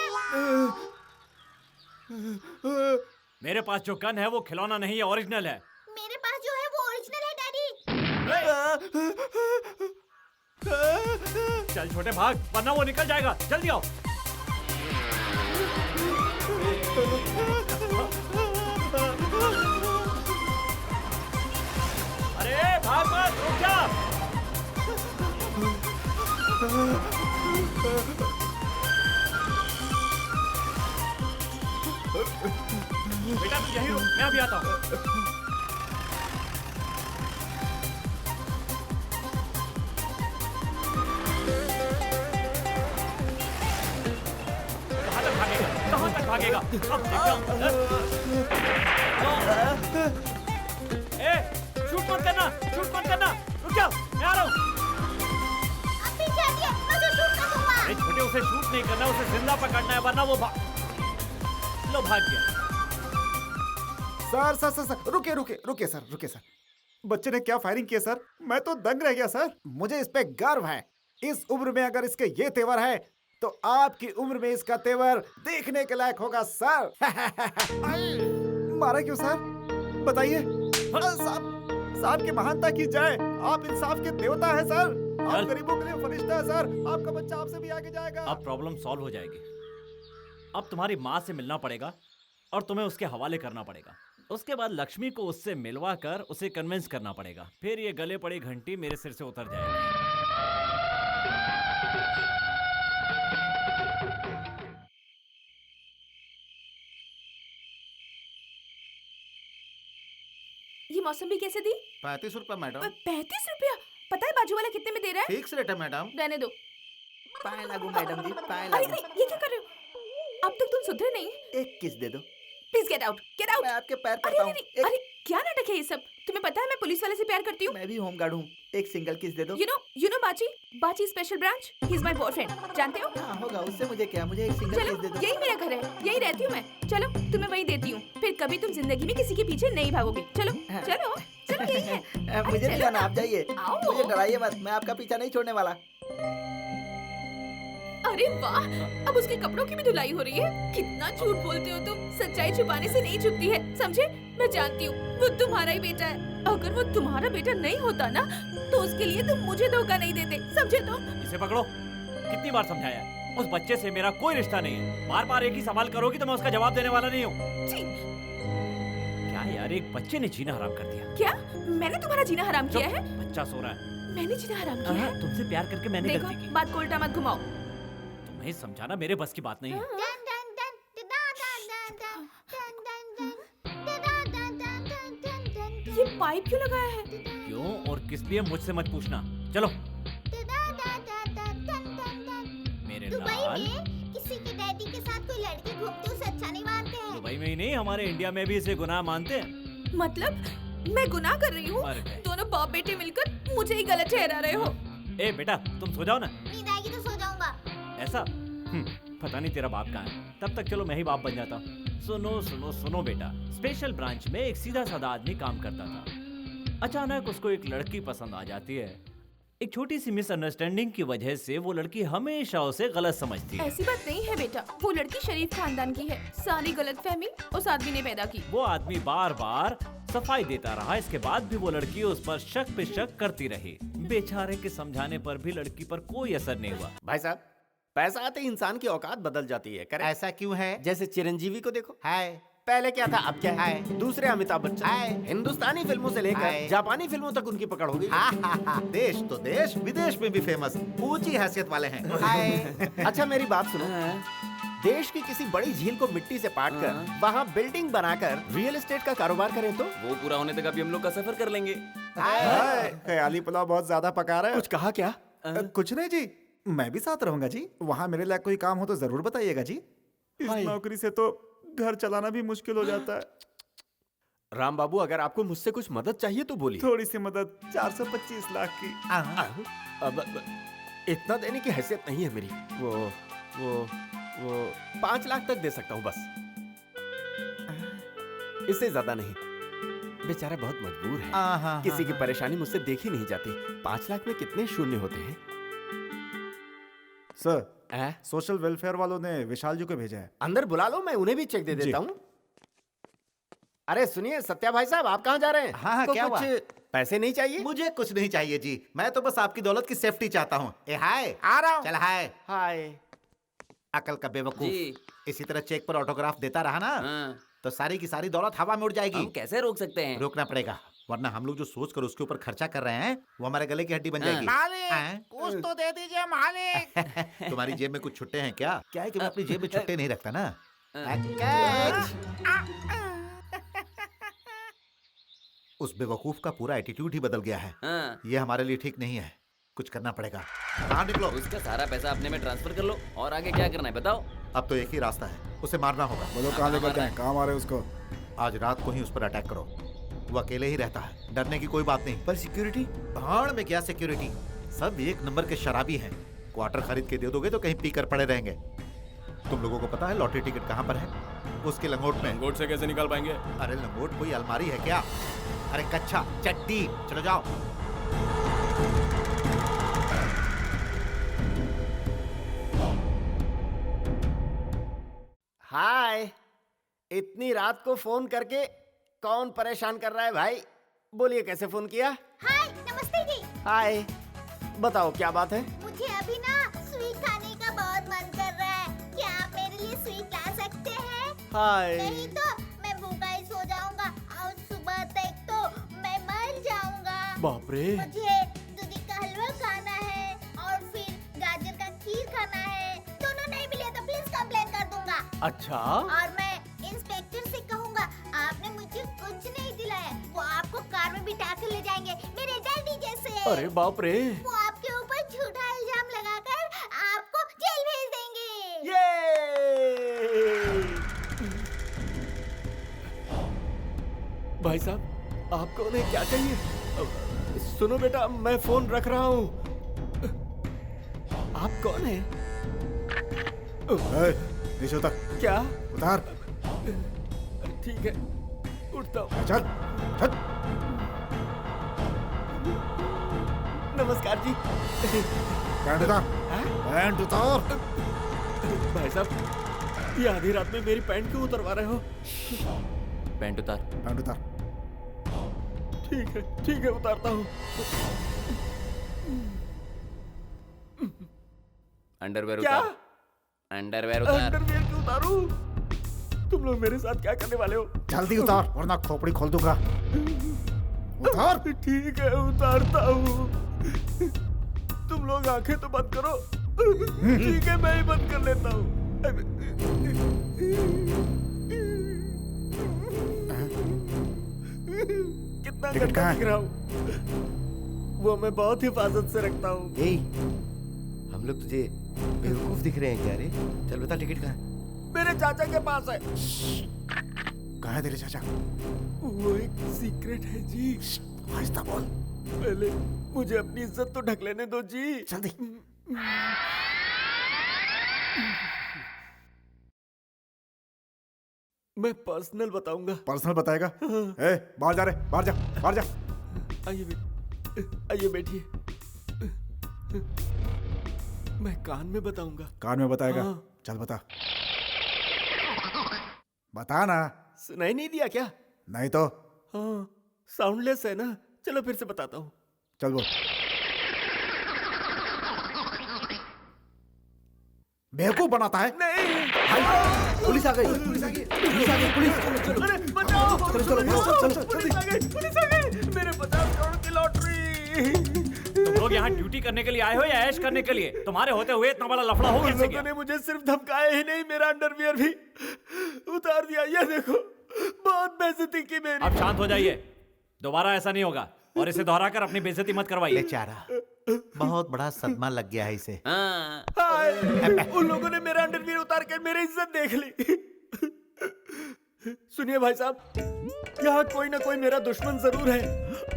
मेरे पास जो गन है वो खिलौना नहीं है, ओरिजिनल है। मेरे पास जो है वो ओरिजिनल है डैडी। चल छोटे भाग, वरना वो निकल जाएगा। जल्दी आओ। अरे भाग मत, रुक जा। बेटा तू यहीं रुक, मैं अभी आता हूँ। कहाँ तक भागेगा? अब देखो। ए, शूट मत करना, रुक जाओ, मैं आ रहा हूँ। अरे छोटे, उसे शूट नहीं करना, उसे जिंदा पकड़ना है, वरना वो लो भाग गया। सर, रुके सर। बच्चे ने क्या फायरिंग की सर? मैं तो दंग रह गया सर। मुझे इस पे गर्व है। इस उम्र में अगर इसके ये तेवर है तो आपकी उम्र में इसका तेवर देखने के लायक होगा सर। मारा क्यों सर? बताइए। साहब की महानता की जय। आप इंसाफ के देवता हैं सर। आप गरीबों के लिए फरिश्ता है सर। आपका बच्चा आपसे भी आगे जाएगा। अब प्रॉब्लम सॉल्व हो जाएगी। अब तुम्हारी माँ से मिलना पड़ेगा और तुम्हें उसके हवाले करना पड़ेगा। उसके बाद लक्ष्मी को उससे मिलवा कर उसे कन्विंस करना पड़ेगा। फिर ये गले पड़ी घंटी मेरे सिर से उतर जाएगी। ये मौसमी कैसे दी? 35 रुपए मैडम। 35 रुपया? पता है बाजू वाला कितने में दे रहा है? फिक्स रेट है मैडम। रहने दो। पाए लागू मैडम जी, पाए अरे लागू। नहीं, ये क्या कर रहे हो? अब तक तुम सुधरे नहीं। एक किस दे दो। Please get out, get out. मैं आपके पैर अरे पड़ता हूँ। अरे क्या नाटक है ये सब? तुम्हें पता है मैं पुलिस वाले से प्यार करती हूँ। मैं भी होमगार्ड हूँ। एक सिंगल किस दे दो। यू नो बाची special branch. He is my boyfriend, जानते हो? हाँ होगा, उससे मुझे क्या, मुझे एक सिंगल चलो, किस दे दो। यही मेरा घर है, यही रहती हूँ मैं। चलो तुम्हें वही देती हूँ, फिर कभी तुम जिंदगी में किसी के पीछे नहीं भागोगे। चलो चलो चलो, यही है। मुझे नहीं जाना, आप जाइए। आओ। मुझे डराइए मत, मैं आपका पीछा नहीं छोड़ने वाला। अरे वाह, अब उसके कपड़ों की भी धुलाई हो रही है। कितना झूठ बोलते हो तुम। सच्चाई छुपाने से नहीं छुपती है, समझे? मैं जानती हूँ वो तुम्हारा ही बेटा है। अगर वो तुम्हारा बेटा नहीं होता ना तो उसके लिए तुम मुझे धोखा नहीं देते, समझे? तो इसे पकड़ो। कितनी बार समझाया है? उस बच्चे से मेरा कोई रिश्ता नहीं है। बार बार एक ही सवाल करोगी तो मैं उसका जवाब देने वाला नहीं हूँ। क्या यार, एक बच्चे ने जीना हराम कर दिया। क्या मैंने तुम्हारा जीना हराम किया है? बच्चा सो रहा है। मैंने जीना हराम किया है? तुमसे प्यार करके मैंने देखो, गलती की। बात को उल्टा मत घुमाओ। तुम्हें समझाना मेरे बस की बात नहीं है। ये पाइप क्यों लगाया है? क्यों और किस लिए मुझसे मत पूछना। चलो मेरे लाल। किसी के डैडी के साथ कोई लड़की घूमती उसे अच्छा नहीं मानते हैं। दुबई में ही नहीं, हमारे इंडिया में भी इसे गुनाह मानते हैं। मतलब मैं गुनाह कर रही हूँ? दोनों बाप बेटे मिलकर मुझे ही गलत ठहरा रहे हो। ए बेटा, तुम सो जाओ ना। नींद आएगी तो सो जाऊंगा। ऐसा? पता नहीं तेरा बाप कहाँ है। तब तक चलो मैं ही बाप बन जाता हूँ। सुनो बेटा। स्पेशल ब्रांच में एक सीधा साधा आदमी काम करता था। अचानक उसको एक लड़की पसंद आ जाती है। एक छोटी सी मिसअंडरस्टैंडिंग की वजह से वो लड़की हमेशा उसे गलत समझती है। ऐसी बात नहीं है बेटा, वो लड़की शरीफ खानदान की है। सारी गलतफहमी उस आदमी ने पैदा की। वो आदमी बार बार सफाई देता रहा, इसके बाद भी वो लड़की उस पर शक पे शक करती रही। बेचारे के समझाने पर भी लड़की पर कोई असर नहीं हुआ। भाई साहब, पैसा आते ही इंसान की औकात बदल जाती है। करें? ऐसा क्यों है? जैसे चिरंजीवी को देखो। हाय, पहले क्या था अब क्या है? दूसरे अमिताभ बच्चन। हिंदुस्तानी फिल्मों से लेकर जापानी फिल्मों तक उनकी पकड़ हो गई। देश तो देश, विदेश में भी फेमस, ऊंची हैसियत वाले हैं। अच्छा मेरी बात सुनो, देश की किसी बड़ी झील को मिट्टी से पाट कर वहाँ बिल्डिंग बनाकर रियल एस्टेट का कारोबार करें तो वो पूरा होने तक अभी हम लोग का सफर कर लेंगे। ख्याली पुलाव बहुत ज्यादा पका रहे हो। कुछ कहा क्या? कुछ नहीं जी, मैं भी साथ रहूंगा जी। वहाँ मेरे लिए कोई काम हो तो जरूर बताइएगा जी। इस नौकरी से तो घर चलाना भी मुश्किल हो जाता है। राम बाबू, अगर आपको मुझसे कुछ मदद चाहिए तो बोलिए। थोड़ी सी मदद, 425 लाख की। अब इतना देने की हैसियत नहीं है मेरी। वो 5 लाख तक दे सकता हूँ बस, इससे ज्यादा नहीं। बेचारा बहुत मजबूर है, किसी की परेशानी मुझसे देखी नहीं जाती। 5 लाख में कितने शून्य होते हैं? सर, सोशल वेलफेयर वालों ने विशाल जी को भेजा है। अंदर बुला लो, मैं उन्हें भी चेक दे देता हूँ। अरे सुनिए सत्या भाई साहब, आप कहाँ जा रहे हैं? हाँ, क्या हुआ? पैसे नहीं चाहिए? मुझे कुछ नहीं चाहिए जी, मैं तो बस आपकी दौलत की सेफ्टी चाहता हूँ। हाय, आ रहा हूँ। चल हाय। हाय अकल का बेवकूफ, इसी तरह चेक पर ऑटोग्राफ देता रहा ना तो सारी की सारी दौलत हवा में उड़ जाएगी। हम कैसे रोक सकते हैं? रोकना पड़ेगा, वरना हम लोग जो सोच कर उसके ऊपर खर्चा कर रहे हैं वो हमारे गले की हड्डी बन जाएगी। मालिक, कुछ तो दे दीजिए मालिक। तुम्हारी जेब में कुछ छुट्टे हैं क्या? क्या है कि मैं अपनी जेब में छुट्टे नहीं रखता ना। उस बेवकूफ का पूरा एटीट्यूड ही बदल गया है। ये हमारे लिए ठीक नहीं है, कुछ करना पड़ेगा। कहाँ निकलो? उसका सारा पैसा अपने में ट्रांसफर कर लो और आगे क्या करना है बताओ। अब तो एक ही रास्ता है, उसे मारना होगा। बोलो कहाँ लेकर जाएं? कहाँ मारे उसको? आज रात को ही उस पर अटैक करो। वो अकेले ही रहता है, डरने की कोई बात नहीं। पर सिक्योरिटी? भाड़ में क्या सिक्योरिटी, सब एक नंबर के शराबी हैं। क्वार्टर खरीद के दे दोगे तो कहीं पी कर पड़े रहेंगे। तुम लोगों को पता है लॉटरी टिकट कहाँ पर है? उसके लंगोट में। लंगोट से कैसे निकाल पाएंगे? अरे लंगोट कोई अलमारी है क्या? अरे कच्चा चट्टी, चलो जाओ। हाय, इतनी रात को फोन करके कौन परेशान कर रहा है भाई? बोलिए कैसे फोन किया? हाय, नमस्ते जी। हाय, बताओ क्या बात है? मुझे अभी ना स्वीट खाने का बहुत मन कर रहा है, क्या आप मेरे लिए स्वीट ला सकते हैं? हाय। नहीं तो मैं भूखा ही सो जाऊंगा और सुबह तक तो मैं मर जाऊंगा। बाप रे। मुझे दूधी का हलवा खाना है और फिर गाजर का खीर खाना है। दोनों नहीं मिले तो प्लीज कंप्लेन कर दूंगा। अच्छा। और मैं इंस्पेक्टर से कहूँगा आपने मुझे कुछ नहीं दिलाया। वो आपको कार में बिठा कर ले जाएंगे मेरे डैडी जैसे। अरे बाप रे। वो आपके ऊपर झूठा इल्जाम लगाकर आपको जेल भेज देंगे। भाई साहब, आपको उन्हें क्या चाहिए? सुनो बेटा, मैं फोन रख रहा हूँ। आप कौन है? नीचे उतर। क्या? उतार। ठीक है, उठता हूँ। चल चल। नमस्कार जी। पैंट उतार। पैंट उतार। भाई साहब, ये आधी रात में मेरी पैंट क्यों उतरवा रहे हो? पैंट उतार। पैंट उतार। ठीक है उतारता हूँ। अंडरवेयर क्या? उतार। अंडरवेयर उतार। अंडरवेयर क्यों उतारूं? तुम लोग मेरे साथ क्या करने वाले हो? जल्दी उतार वरना खोपड़ी खोल दूंगा। उतार। ठीक है उतारता हूँ। तुम लोग आंखें तो बंद करो। ठीक है, मैं ही बंद कर लेता हूँ। कितना गंदा दिख रहा हूँ। वो मैं बहुत हिफाजत से रखता हूँ। हम लोग तुझे बेवकूफ दिख रहे हैं क्या रे? चल बता टिकट कहाँ है? मेरे चाचा के पास है। कहाँ है तेरे चाचा? वो एक सीक्रेट है जी। आहिस्ता बोल। पहले मुझे अपनी इज्जत तो ढक लेने दो जी। जल्दी। मैं पर्सनल बताऊंगा। पर्सनल बताएगा? बाहर जा रे, बाहर जा, बाहर जा। आइए बैठिए। मैं कान में बताऊंगा। कान में बताएगा? हाँ। चल बता। बता ना। सुनाई नहीं दिया क्या? नहीं तो? हाँ, साउंडलेस है ना। चलो फिर से बताता हूँ। चल बोल। बेवकूफ बनाता है। नहीं पुलिस आ गई, पुलिस आ गई, पुलिस आ गई, पुलिस। अरे बचाओ, पुलिस आ गई, पुलिस आ गई। मेरे 50 करोड़ की लॉटरी। तुम लोग यहाँ ड्यूटी करने के लिए आए हो या ऐश करने के लिए? तुम्हारे होते हुए इतना बड़ा लफड़ा हो कैसे गया? ने मुझे सिर्फ धमकाया ही नहीं, मेरा अंडरवियर भी उतार दिया। ये देखो, बहुत बेइज्जती की मेरी। अब शांत हो जाइए, दोबारा ऐसा नहीं होगा और इसे दोहराकर अपनी बेइज्जती मत करवाइए। बेचारा, बहुत बड़ा सदमा लग गया है इसे। हाय, उन लोगों ने मेरा अंडरवियर उतार कर मेरी इज्जत देख ली। सुनिए भाई साहब, यहाँ कोई ना कोई मेरा दुश्मन जरूर है।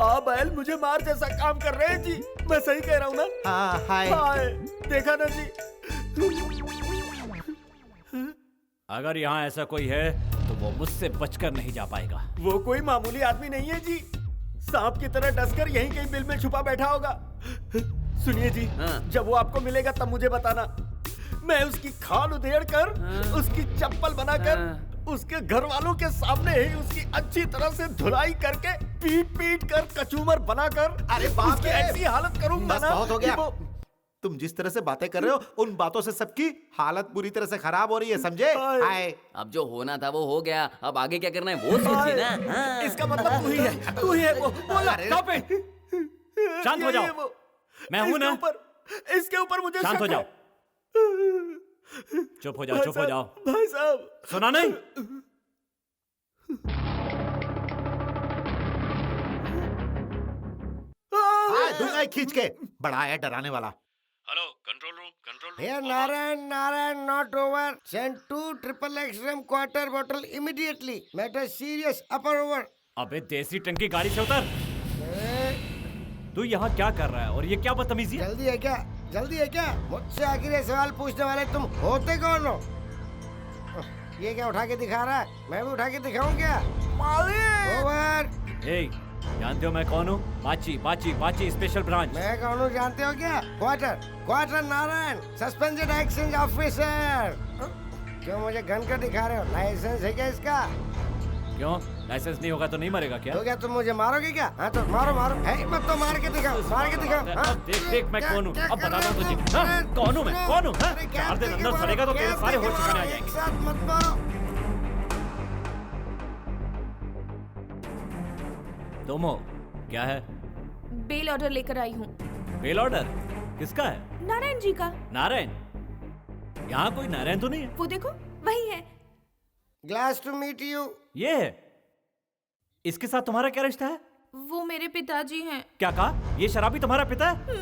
आप बैल मुझे मार जैसा काम कर रहे हैं जी। मैं सही कह रहा हूँ ना? हाँ, हाय। हाय, देखा ना जी। अगर यहाँ ऐसा कोई है तो वो मुझसे बचकर नहीं जा पाएगा। वो कोई मामूली आदमी नहीं है जी। सांप की तरह डसकर यहीं कहीं बिल में छुपा बैठा होगा। सुनिए जी, जब वो आपको मिलेगा तब मुझे बताना। मैं उसकी खाल उधेड़ कर, उसकी चप्पल बनाकर, उसके घर वालों के सामने ही उसकी अच्छी तरह से धुलाई करके, पीट पीट कर कचूमर बनाकर, अरे बाप उसकी रे! ऐसी हालत करूंगा बस ना। बहुत हो गया। कि वो तुम जिस तरह से बातें कर रहे हो, उन बातों से सबकी हालत बुरी तरह से खराब हो रही है, समझे? हाय। अब जो होना था वो हो गया, अब आगे क्या करना है वो सोचिए ना। हाँ। इसका मतलब तू ही है, तू ही है वो। बोला। Stop it! शांत हो जाओ। मैं हूं ना? इसके ऊपर मुझे शांत हो शक है। जाओ। चुप हो जाओ, चुप हो जाओ। भाई साहब, सुना नहीं? दूंगा खींच के। बड़ा है डराने वाला। Hello control room, control room. Here, Narayan, not over. Send 2 XXL quarter bottle immediately. Matter serious, upper over. अबे देसी टंकी गाड़ी से उतर। तू यहाँ क्या कर रहा है और ये क्या बदतमीजी है? जल्दी है क्या? जल्दी है क्या? मुझसे आखिर ये सवाल पूछने वाले तुम होते कौन हो? ये क्या उठा के दिखा रहा है? मैं भी उठा के दिखाऊं क्या? ओवर। जानते हो मैं कौन हूँ? बाची बाची बाची स्पेशल ब्रांच। मैं कौन हूँ जानते हो क्या? Quarter Narayan, suspended exchange officer. क्यों मुझे गन का दिखा रहे हो? लाइसेंस है क्या इसका? क्यों? लाइसेंस नहीं होगा तो नहीं मरेगा क्या? तो क्या तुम मुझे मारोगे क्या? हाँ तो मारो मारो। है मत तो मार के दिखाओ, मार के दिखाओ। हाँ? देख देख मैं कौन हूँ, अब बताता हूँ तुझे। हाँ? कौन हूँ मैं? कौन हूँ? हाँ? 4 दिन अंदर सड़ेगा तो तेरे सारे होश ठिकाने आ जाएंगे। एक साथ मत मारो। तुम हो? क्या है? बेल ऑर्डर लेकर आई हूँ। Bail order? किसका है? नारायण जी का। नारायण? यहाँ कोई नारायण तो नहीं है? वो देखो, वही है। Glad to meet you. ये है? इसके साथ तुम्हारा क्या रिश्ता है? वो मेरे पिताजी हैं। क्या कहा? ये शराबी तुम्हारा पिता है?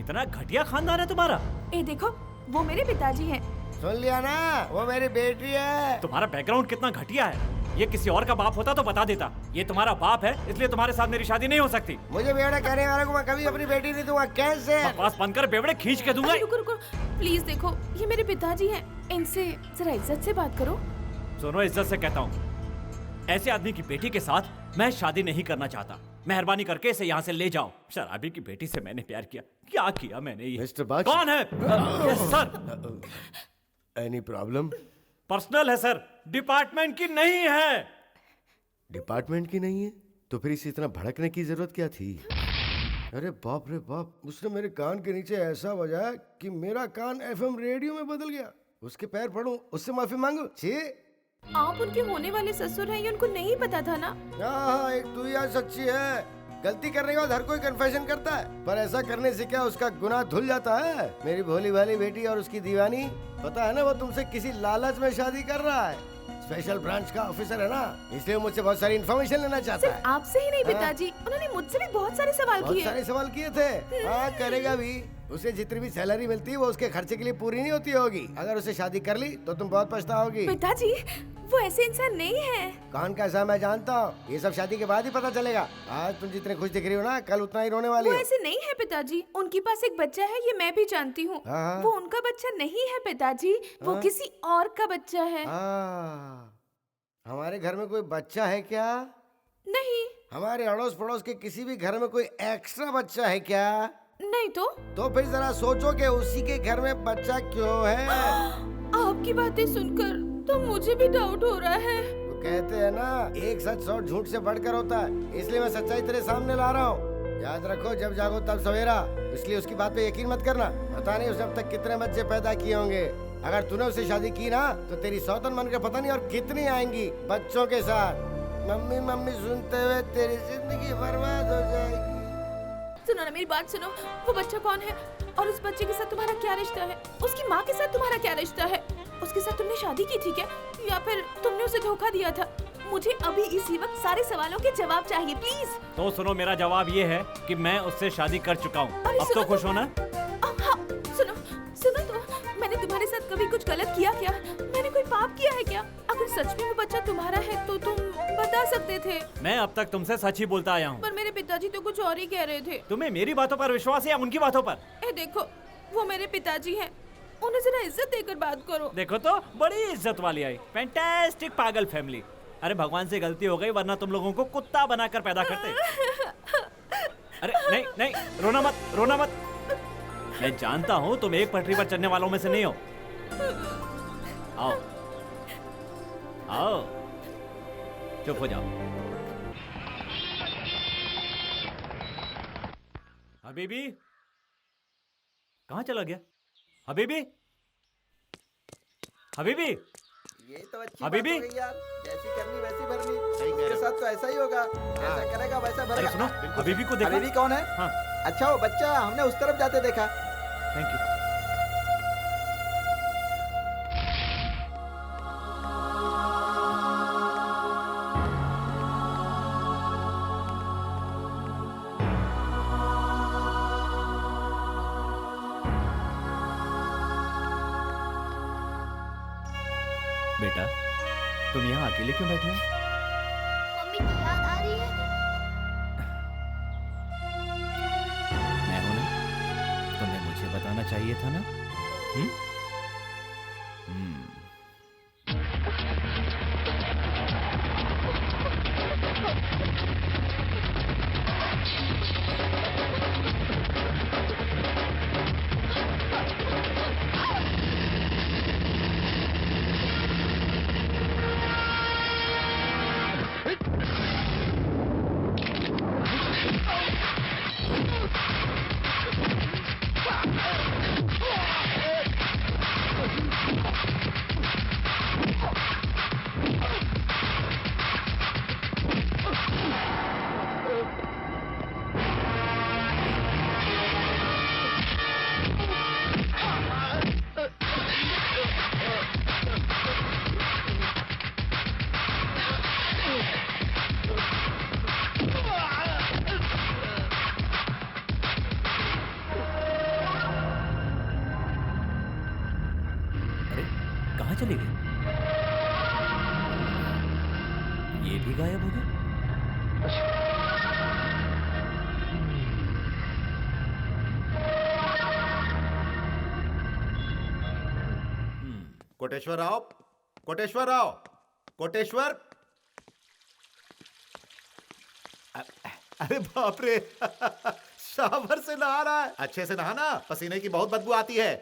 इतना घटिया खानदान है तुम्हारा। ए देखो, वो मेरे पिताजी हैं। सुन लिया ना, वो मेरी बेटी है। तुम्हारा बैकग्राउंड कितना घटिया है। ये किसी और का बाप होता तो बता देता। ये तुम्हारा बाप है, इसलिए तुम्हारे साथ मेरी शादी नहीं हो सकती। मुझे बेवड़े कहने वाले को मैं कभी अपनी बेटी नहीं दूंगा। कैसे? बकवास बंद कर, बेवड़े खींच के दूंगा। रुको रुको, प्लीज देखो, ये मेरे पिताजी हैं। इनसे जरा इज्जत से बात करो। सुनो, इज्जत से कहता हूँ, ऐसे आदमी की बेटी के साथ मैं शादी नहीं करना चाहता। मेहरबानी करके इसे यहाँ से ले जाओ। शराबी की बेटी से मैंने प्यार किया। क्या किया मैंने ये? मिस्टर बाची। कौन है? Yes sir. Any problem? Personal है सर, डिपार्टमेंट की नहीं है। डिपार्टमेंट की नहीं है तो फिर इसे इतना भड़कने की जरूरत क्या थी? अरे बाप रे बाप, उसने मेरे कान के नीचे ऐसा बजाया कि मेरा कान एफएम रेडियो में बदल गया। उसके पैर पड़ूं, उससे माफी मांगू? छी। आप उनके होने वाले ससुर हैं, ये उनको नहीं पता था ना? हाँ, एक तू यार सच्ची है। गलती करने के बाद हर कोई कन्फेशन करता है, पर ऐसा करने से क्या उसका गुनाह धुल जाता है? मेरी भोली भाली बेटी और उसकी दीवानी, पता है ना वो तुमसे किसी लालच में शादी कर रहा है। स्पेशल ब्रांच का ऑफिसर है ना, इसलिए मुझसे बहुत सारी इन्फॉर्मेशन लेना चाहता है। आपसे ही नहीं पिताजी, उन्होंने मुझसे भी बहुत सारे सवाल किए। बहुत सारे सवाल किए थे। हाँ, करेगा भी। उसे जितनी भी सैलरी मिलती है वो उसके खर्चे के लिए पूरी नहीं होती होगी। अगर उसे शादी कर ली तो तुम बहुत पछताओगी। पिताजी, वो ऐसे इंसान नहीं है। कौन कैसा मैं जानता हूँ, ये सब शादी के बाद ही पता चलेगा। आज तुम जितने खुश दिख रही हो ना, कल उतना ही रोने वाली वो हो। ऐसे नहीं है पिताजी, उनके पास एक बच्चा है, ये मैं भी जानती हूँ। हाँ। वो उनका बच्चा नहीं है पिताजी, वो किसी और का बच्चा है। हमारे घर में कोई बच्चा है क्या? नहीं। हमारे अड़ोस पड़ोस के किसी भी घर में कोई एक्स्ट्रा बच्चा है क्या? नहीं। तो फिर जरा सोचो कि उसी के घर में बच्चा क्यों है। आपकी बातें सुनकर तो मुझे भी डाउट हो रहा है। तो कहते हैं ना, एक सच 100 झूठ से बढ़कर होता है, इसलिए मैं सच्चाई तेरे सामने ला रहा हूँ। याद रखो, जब जागो तब सवेरा। इसलिए उसकी बात पे यकीन मत करना। पता नहीं उसने अब तक कितने बच्चे पैदा किए होंगे। अगर तूने उससे शादी की ना तो तेरी सौतन मन के पता नहीं और कितनी आएंगी बच्चों के साथ। मम्मी मम्मी सुनते हुए तेरी जिंदगी बर्बाद हो जाएगी। सुनो ना, मेरी बात सुनो। वो बच्चा कौन है और उस बच्चे के साथ तुम्हारा क्या रिश्ता है? उसकी माँ के साथ तुम्हारा क्या रिश्ता है? उसके साथ तुमने शादी की थी क्या, या फिर तुमने उसे धोखा दिया था? मुझे अभी इसी वक्त सारे सवालों के जवाब चाहिए, प्लीज। तो सुनो, मेरा जवाब ये है कि मैं उससे शादी कर चुका हूँ। अब तो खुश हो ना? हाँ, सुनो सुनो तो, मैंने तुम्हारे साथ कभी कुछ गलत किया क्या? मैंने कोई पाप किया है क्या? अगर सच में वो बच्चा तुम्हारा है तो तुम बता सकते थे। मैं अब तक तुमसे सच ही बोलता आया हूँ। पर मेरे पिताजी तो कुछ और ही कह रहे थे। तुम्हें मेरी बातों पर विश्वास है या उनकी बातों पर? देखो, वो मेरे पिताजी हैं, उन्हें जरा इज्जत देकर बात करो। देखो तो, बड़ी इज्जत वाली आई। फैंटास्टिक पागल फैमिली। अरे भगवान से गलती हो गई, वरना तुम लोगों को कुत्ता बनाकर पैदा करते। अरे नहीं नहीं, रोना मत, रोना मत। मैं जानता हूँ तुम एक पटरी पर चलने वालों में से नहीं हो। आओ आओ, चुप हो जाओ। हबीबी कहाँ चला गया? हबीबी, हबीबी, ये तो अच्छी हबीबी? बात हो गई यार। जैसी करनी वैसी भरनी। उसके साथ तो ऐसा ही होगा, जैसा करेगा वैसा भरेगा। सुनो, हबीबी को देखा? हबीबी कौन है? हाँ। अच्छा, वो बच्चा, हमने उस तरफ जाते देखा। Thank you. बेटा, तुम यहाँ अकेले क्यों बैठे हो? मम्मी की याद आ रही है। मैं हूं ना, तुम्हें मुझे बताना चाहिए था ना? कहाँ चले गए? ये भी गायब हो गए? कोटेश्वर आओ, कोटेश्वर आओ, कोटेश्वर। अरे बाप रे, शावर से नहा रहा है। अच्छे से नहाना, पसीने की बहुत बदबू आती है।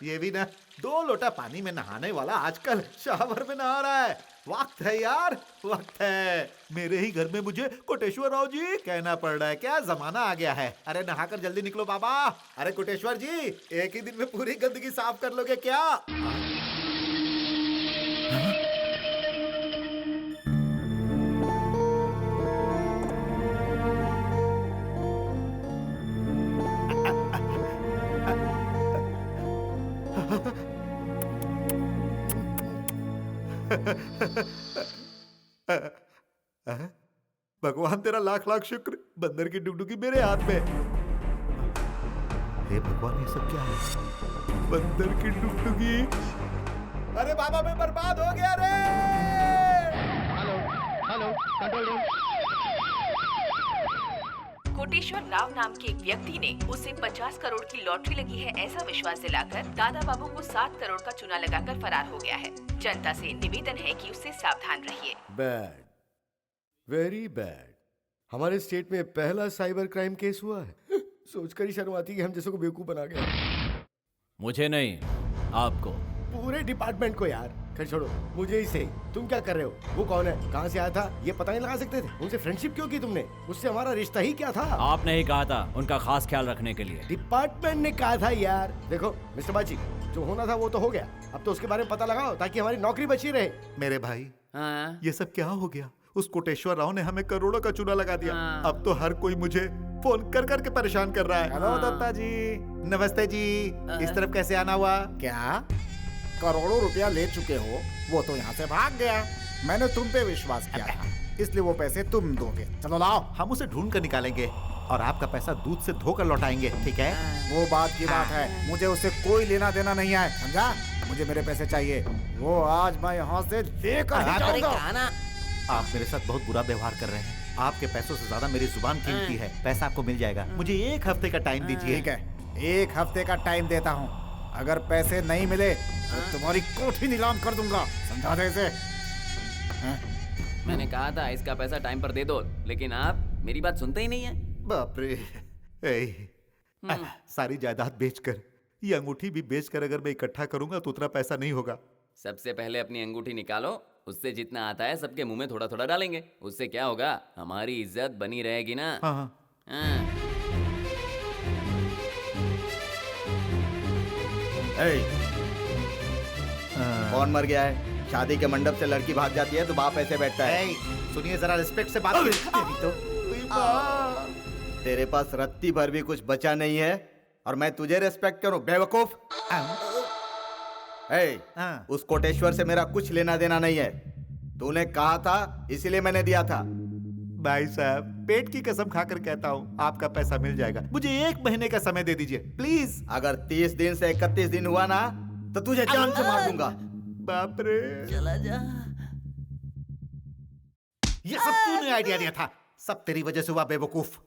ये भी ना, 2 लोटा पानी में नहाने वाला आजकल शावर में नहा रहा है। वक्त है यार, वक्त है। मेरे ही घर में मुझे कोटेश्वर राव जी कहना पड़ रहा है क्या? जमाना आ गया है। अरे नहाकर जल्दी निकलो बाबा। अरे कोटेश्वर जी, एक ही दिन में पूरी गंदगी साफ कर लोगे क्या? भगवान तेरा लाख लाख शुक्र, बंदर की डुगडुगी मेरे हाथ में। हे भगवान, ये सब क्या है? बंदर की डुगडुगी। अरे बाबा, मैं बर्बाद हो गया रे। Hello hello, control room. Koteshwar Rao नाम के एक व्यक्ति ने उसे 50 करोड़ की लॉटरी लगी है ऐसा विश्वास दिलाकर दादा बाबू को 7 करोड़ का चूना लगाकर फरार हो गया है। जनता से निवेदन है कि उससे सावधान रहिए। Bad, very bad. हमारे स्टेट में पहला साइबर क्राइम केस हुआ है। सोचकर ही शर्म आती है कि हम जैसे को बेवकूफ बना गया। मुझे नहीं, आपको। पूरे डिपार्टमेंट को यार। खैर छोड़ो, मुझे ही सही। तुम क्या कर रहे हो? वो कौन है, कहाँ से आया था, ये पता नहीं लगा सकते थे? उनसे फ्रेंडशिप क्यों की तुमने? उससे हमारा रिश्ता ही क्या था? आपने ही कहा था उनका खास ख्याल रखने के लिए। डिपार्टमेंट ने कहा था यार। देखो मिस्टर बाची, जो होना था वो तो हो गया, अब तो उसके बारे में पता लगाओ ताकि हमारी नौकरी बची रहे। मेरे भाई, हाँ? ये सब क्या हो गया? उस कोटेश्वर राव ने हमें करोड़ों का चूना लगा दिया। हाँ। अब तो हर कोई मुझे फोन कर कर के परेशान कर रहा है। हेलो दत्ता जी। नमस्ते जी। इस तरफ कैसे आना हुआ? क्या करोड़ों रुपया ले चुके हो? वो तो यहाँ से भाग गया। मैंने तुम पे विश्वास किया था, इसलिए वो पैसे तुम दोगे। चलो लाओ। हम उसे ढूंढ कर निकालेंगे और आपका पैसा दूध से धोकर लौटाएंगे, ठीक है? वो बात की बात है, मुझे उससे कोई लेना देना नहीं है, समझा? मुझे मेरे पैसे चाहिए। वो आज मैं यहाँ से लेकर ही जाऊंगा। आप मेरे साथ बहुत बुरा व्यवहार कर रहे हैं। आपके पैसों से ज्यादा मेरी जुबान कीमती है। पैसा आपको मिल जाएगा, मुझे 1 हफ्ते का टाइम दीजिए। ठीक है, 1 हफ्ते का टाइम देता हूँ। अगर पैसे नहीं मिले तो तुम्हारी कोठी नीलाम कर दूंगा, समझा दे इसे। मैंने कहा था इसका पैसा टाइम पर दे दो, लेकिन आप मेरी बात सुनते ही नहीं है। बाप रे। सारी जायदाद बेचकर, ये अंगूठी भी बेचकर अगर मैं इकट्ठा करूंगा तो उतना पैसा नहीं होगा। सबसे पहले अपनी अंगूठी निकालो, उससे जितना आता है सबके मुंह में थोड़ा थोड़ा डालेंगे। उससे क्या होगा, हमारी इज्जत बनी रहेगी ना। हाँ हाँ। कौन मर गया है? शादी के मंडप से लड़की भाग जाती है तो बाप ऐसे बैठता है। सुनिए जरा, रिस्पेक्ट से बात कीजिए। तेरे पास रत्ती भर भी कुछ बचा नहीं है और मैं तुझे रिस्पेक्ट करूं, बेवकूफ। उस कोटेश्वर से मेरा कुछ लेना देना नहीं है। तूने कहा था इसीलिए मैंने दिया था। भाई साहब, पेट की कसम खाकर कहता हूँ आपका पैसा मिल जाएगा। मुझे 1 महीने का समय दे दीजिए प्लीज। अगर 30 दिन से 31 दिन हुआ ना तो तुझे जान से मार दूंगा। बाप रे, चला जा। ये सब तूने आइडिया दिया था, सब तेरी वजह से हुआ बेवकूफ।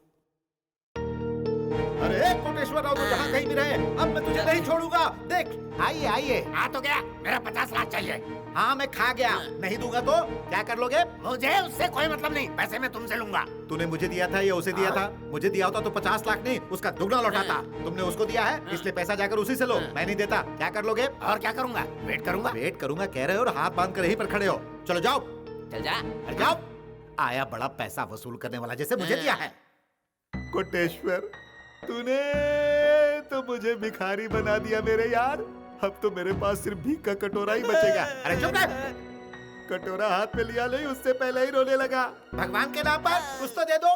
अरे कोटेश्वर राव तो जहाँ कहीं भी रहे, अब मैं तुझे नहीं छोड़ूंगा। देख, आइए आइए। आ तो गया, मेरा 50 लाख चाहिए। हाँ मैं खा गया, नहीं दूंगा तो क्या कर लोगे? मुझे उससे कोई मतलब नहीं, पैसे मैं तुमसे लूंगा। तूने मुझे दिया था या उसे दिया था? मुझे दिया होता तो 50 लाख नहीं, उसका दुगना लौटाता। तुमने उसको दिया है, इसलिए पैसा जाकर उसी से लो। मैं नहीं देता, क्या कर लोगे? और क्या करूंगा? वेट करूंगा। वेट करूंगा कह रहे हो और हाथ बांध कर यहीं पर खड़े हो। चलो जाओ, चल जा, जाओ। आया बड़ा पैसा वसूल करने वाला, जैसे मुझे दिया है। कोटेश्वर, तूने तो मुझे भिखारी बना दिया मेरे यार। अब तो मेरे पास सिर्फ भीख का कटोरा ही बचेगा। अरे चुप रह। कटोरा हाथ में लिया नहीं, उससे पहले ही रोने लगा। भगवान के नाम पर कुछ तो दे दो।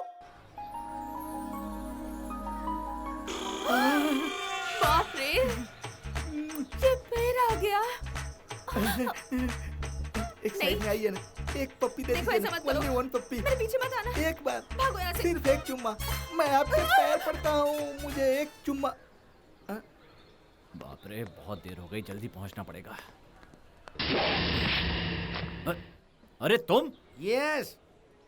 बाप रे, ये फिर आ गया। एक साइड में आइए ना, एक पप्पी दे देखो, ऐसा मत करो। Only one पप्पी। मेरे पीछे मत आना। एक बार, भागो यहाँ से। सिर्फ एक चुम्मा। मैं आपके पैर पड़ता हूँ, मुझे एक चुम्मा। बाप रे, बहुत देर हो गई, जल्दी पहुंचना पड़ेगा। अरे तुम? यस,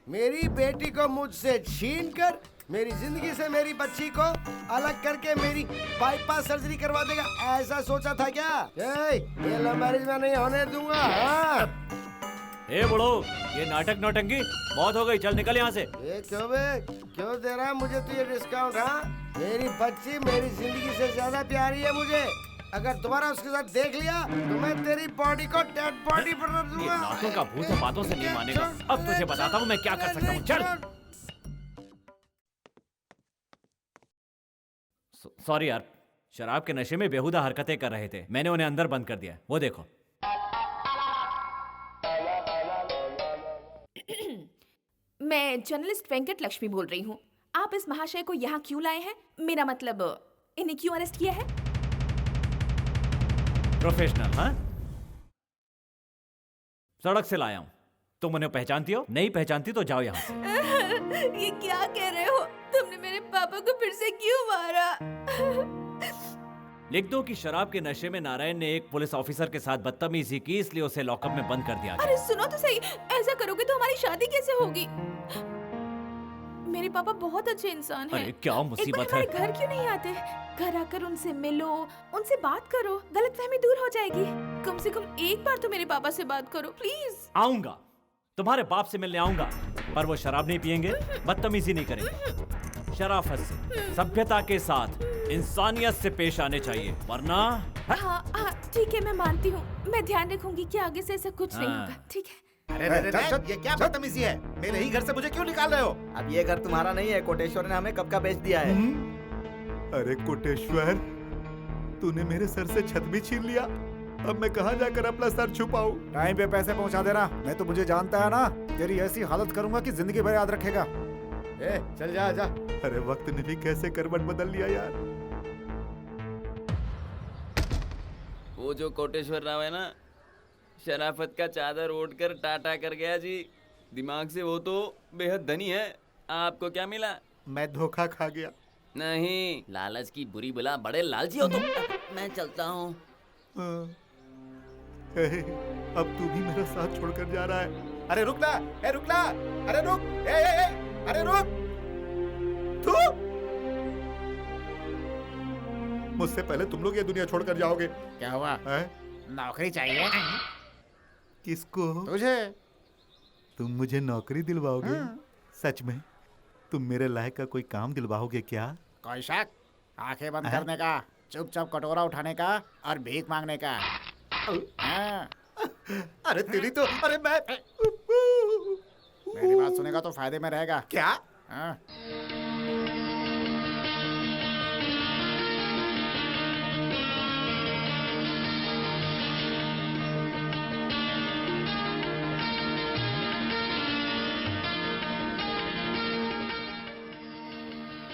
मेरी बेटी को मुझसे छीन कर मेरी जिंदगी से मेरी बच्ची को अलग करके मेरी बाईपास सर्जरी करवा देगा, ऐसा सोचा था क्या? ये लव मैरिज में नहीं होने दूंगा। ए बुढ़ो, ये नाटक नौटंकी बहुत हो गई, चल निकल यहाँ से। ये क्यों दे रहा है मुझे तो ये डिस्काउंट? हाँ, मेरी बच्ची मेरी जिंदगी से ज्यादा प्यारी है मुझे। अगर दोबारा उसके साथ देख लिया तो मैं तेरी बॉडी को डेड बॉडी बना दूंगा। ये नाटों का भूत है, बातों से नहीं मानेगा। अब तुझे बताता हूँ मैं क्या कर सकता हूँ, चल। सॉरी यार, शराब के नशे में बेहुदा हरकतें कर रहे थे, मैंने उन्हें अंदर बंद कर दिया। वो देखो। मैं जर्नलिस्ट वेंकट लक्ष्मी बोल रही हूँ। आप इस महाशय को यहाँ क्यों लाए हैं? मेरा मतलब, इन्हें क्यों अरेस्ट किया है? प्रोफेशनल, हाँ? सड़क से लाया हूँ। तुम उन्हें पहचानती हो? नहीं पहचानती तो जाओ यहाँ से। ये क्या कह रहे हो? तुमने मेरे पापा को फिर से क्यों मारा? लिख दो कि शराब के नशे में नारायण ने एक पुलिस ऑफिसर के साथ बदतमीजी की, इसलिए उसे लॉकअप में बंद कर दिया गया। अरे सुनो तो सही, ऐसा करोगे तो हमारी शादी कैसे होगी? मेरे पापा बहुत अच्छे इंसान हैं। अरे क्या मुसीबत है? एक बार हमारे घर क्यों नहीं आते? घर आकर उनसे मिलो, उनसे बात करो, गलतफहमी दूर हो जाएगी। कम से कम एक बार तो मेरे पापा से बात करो प्लीज। आऊंगा, तुम्हारे बाप से मिलने आऊंगा, पर वो शराब नहीं पियेंगे, बदतमीजी नहीं करेंगे। शराफत से, सभ्यता के साथ, इंसानियत से पेश आने चाहिए, वरना। हाँ ठीक है, मैं मानती हूँ, मैं ध्यान रखूंगी कि आगे से ऐसा कुछ नहीं होगा। ठीक है। अरे ये क्या बदतमीजी है? मेरे ही घर से मुझे क्यों निकाल रहे हो? अब ये घर तुम्हारा नहीं है, कोटेश्वर ने हमें कब का बेच दिया है। अरे कोटेश्वर, तूने मेरे सर से छत भी छीन लिया। अब मैं कहाँ जाकर अपना सर छुपाऊं? टाइम पे पैसे पहुंचा देना, नहीं तो मुझे जानता है ना, तेरी ऐसी हालत करूंगा कि जिंदगी भर याद रखेगा। चल जा जा। अरे वक्त ने भी कैसे करवट बदल लिया यार। वो जो कोटेश्वर राव है ना, शराफत का चादर ओढ़कर टाटा कर गया जी। दिमाग से वो तो बेहद धनी है। आपको क्या मिला? मैं धोखा खा गया। नहीं, लालच की बुरी बला, बड़े लालची हो तुम। मैं चलता हूँ। अब तू भी मेरा साथ छोड़कर जा रहा है। अरे रुक ना, रुक ना, अरे रुक, अरे रुक। तू मुझसे पहले तुम लोग ये दुनिया छोड़कर जाओगे। क्या हुआ? नौकरी चाहिए? किसको? तुझे। तुम मुझे नौकरी दिलवाओगे? सच में? तुम मेरे लायक का कोई काम दिलवाओगे क्या? कोई शक? आंखें बंद करने का, चुपचाप कटोरा उठाने का और भीख मांगने का। अरे तेरी तो, अरे मैं मेरी बात सुनेगा तो फायदे में रहेगा। क्या?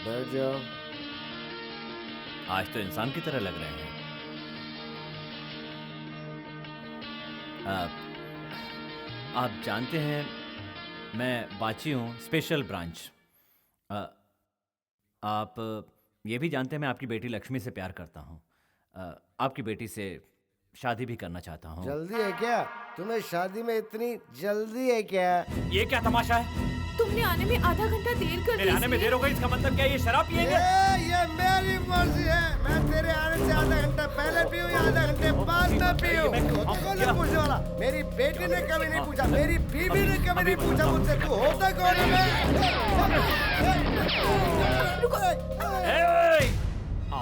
बैठ जाओ। आज तो इंसान की तरह लग रहे हैं। आप जानते हैं मैं बाची हूँ, स्पेशल ब्रांच। आप ये भी जानते हैं मैं आपकी बेटी लक्ष्मी से प्यार करता हूँ। आपकी बेटी से शादी भी करना चाहता हूँ। जल्दी है क्या? तुम्हें शादी में इतनी जल्दी है क्या? ये क्या तमाशा है? तुमने आने में आधा घंटा देर कर दी। मेरे आने में देर हो गई, इसका मतलब क्या? ये शराब पिएंगे? ये मेरी मर्जी है। मैं तेरे आने से आधा घंटा पहले पीऊं या आधा घंटे बाद में पीऊं? कौन है पूछने वाला? मेरी बेटी ने कभी नहीं पूछा, मेरी बीवी ने कभी नहीं पूछा मुझसे तू होता कौन है?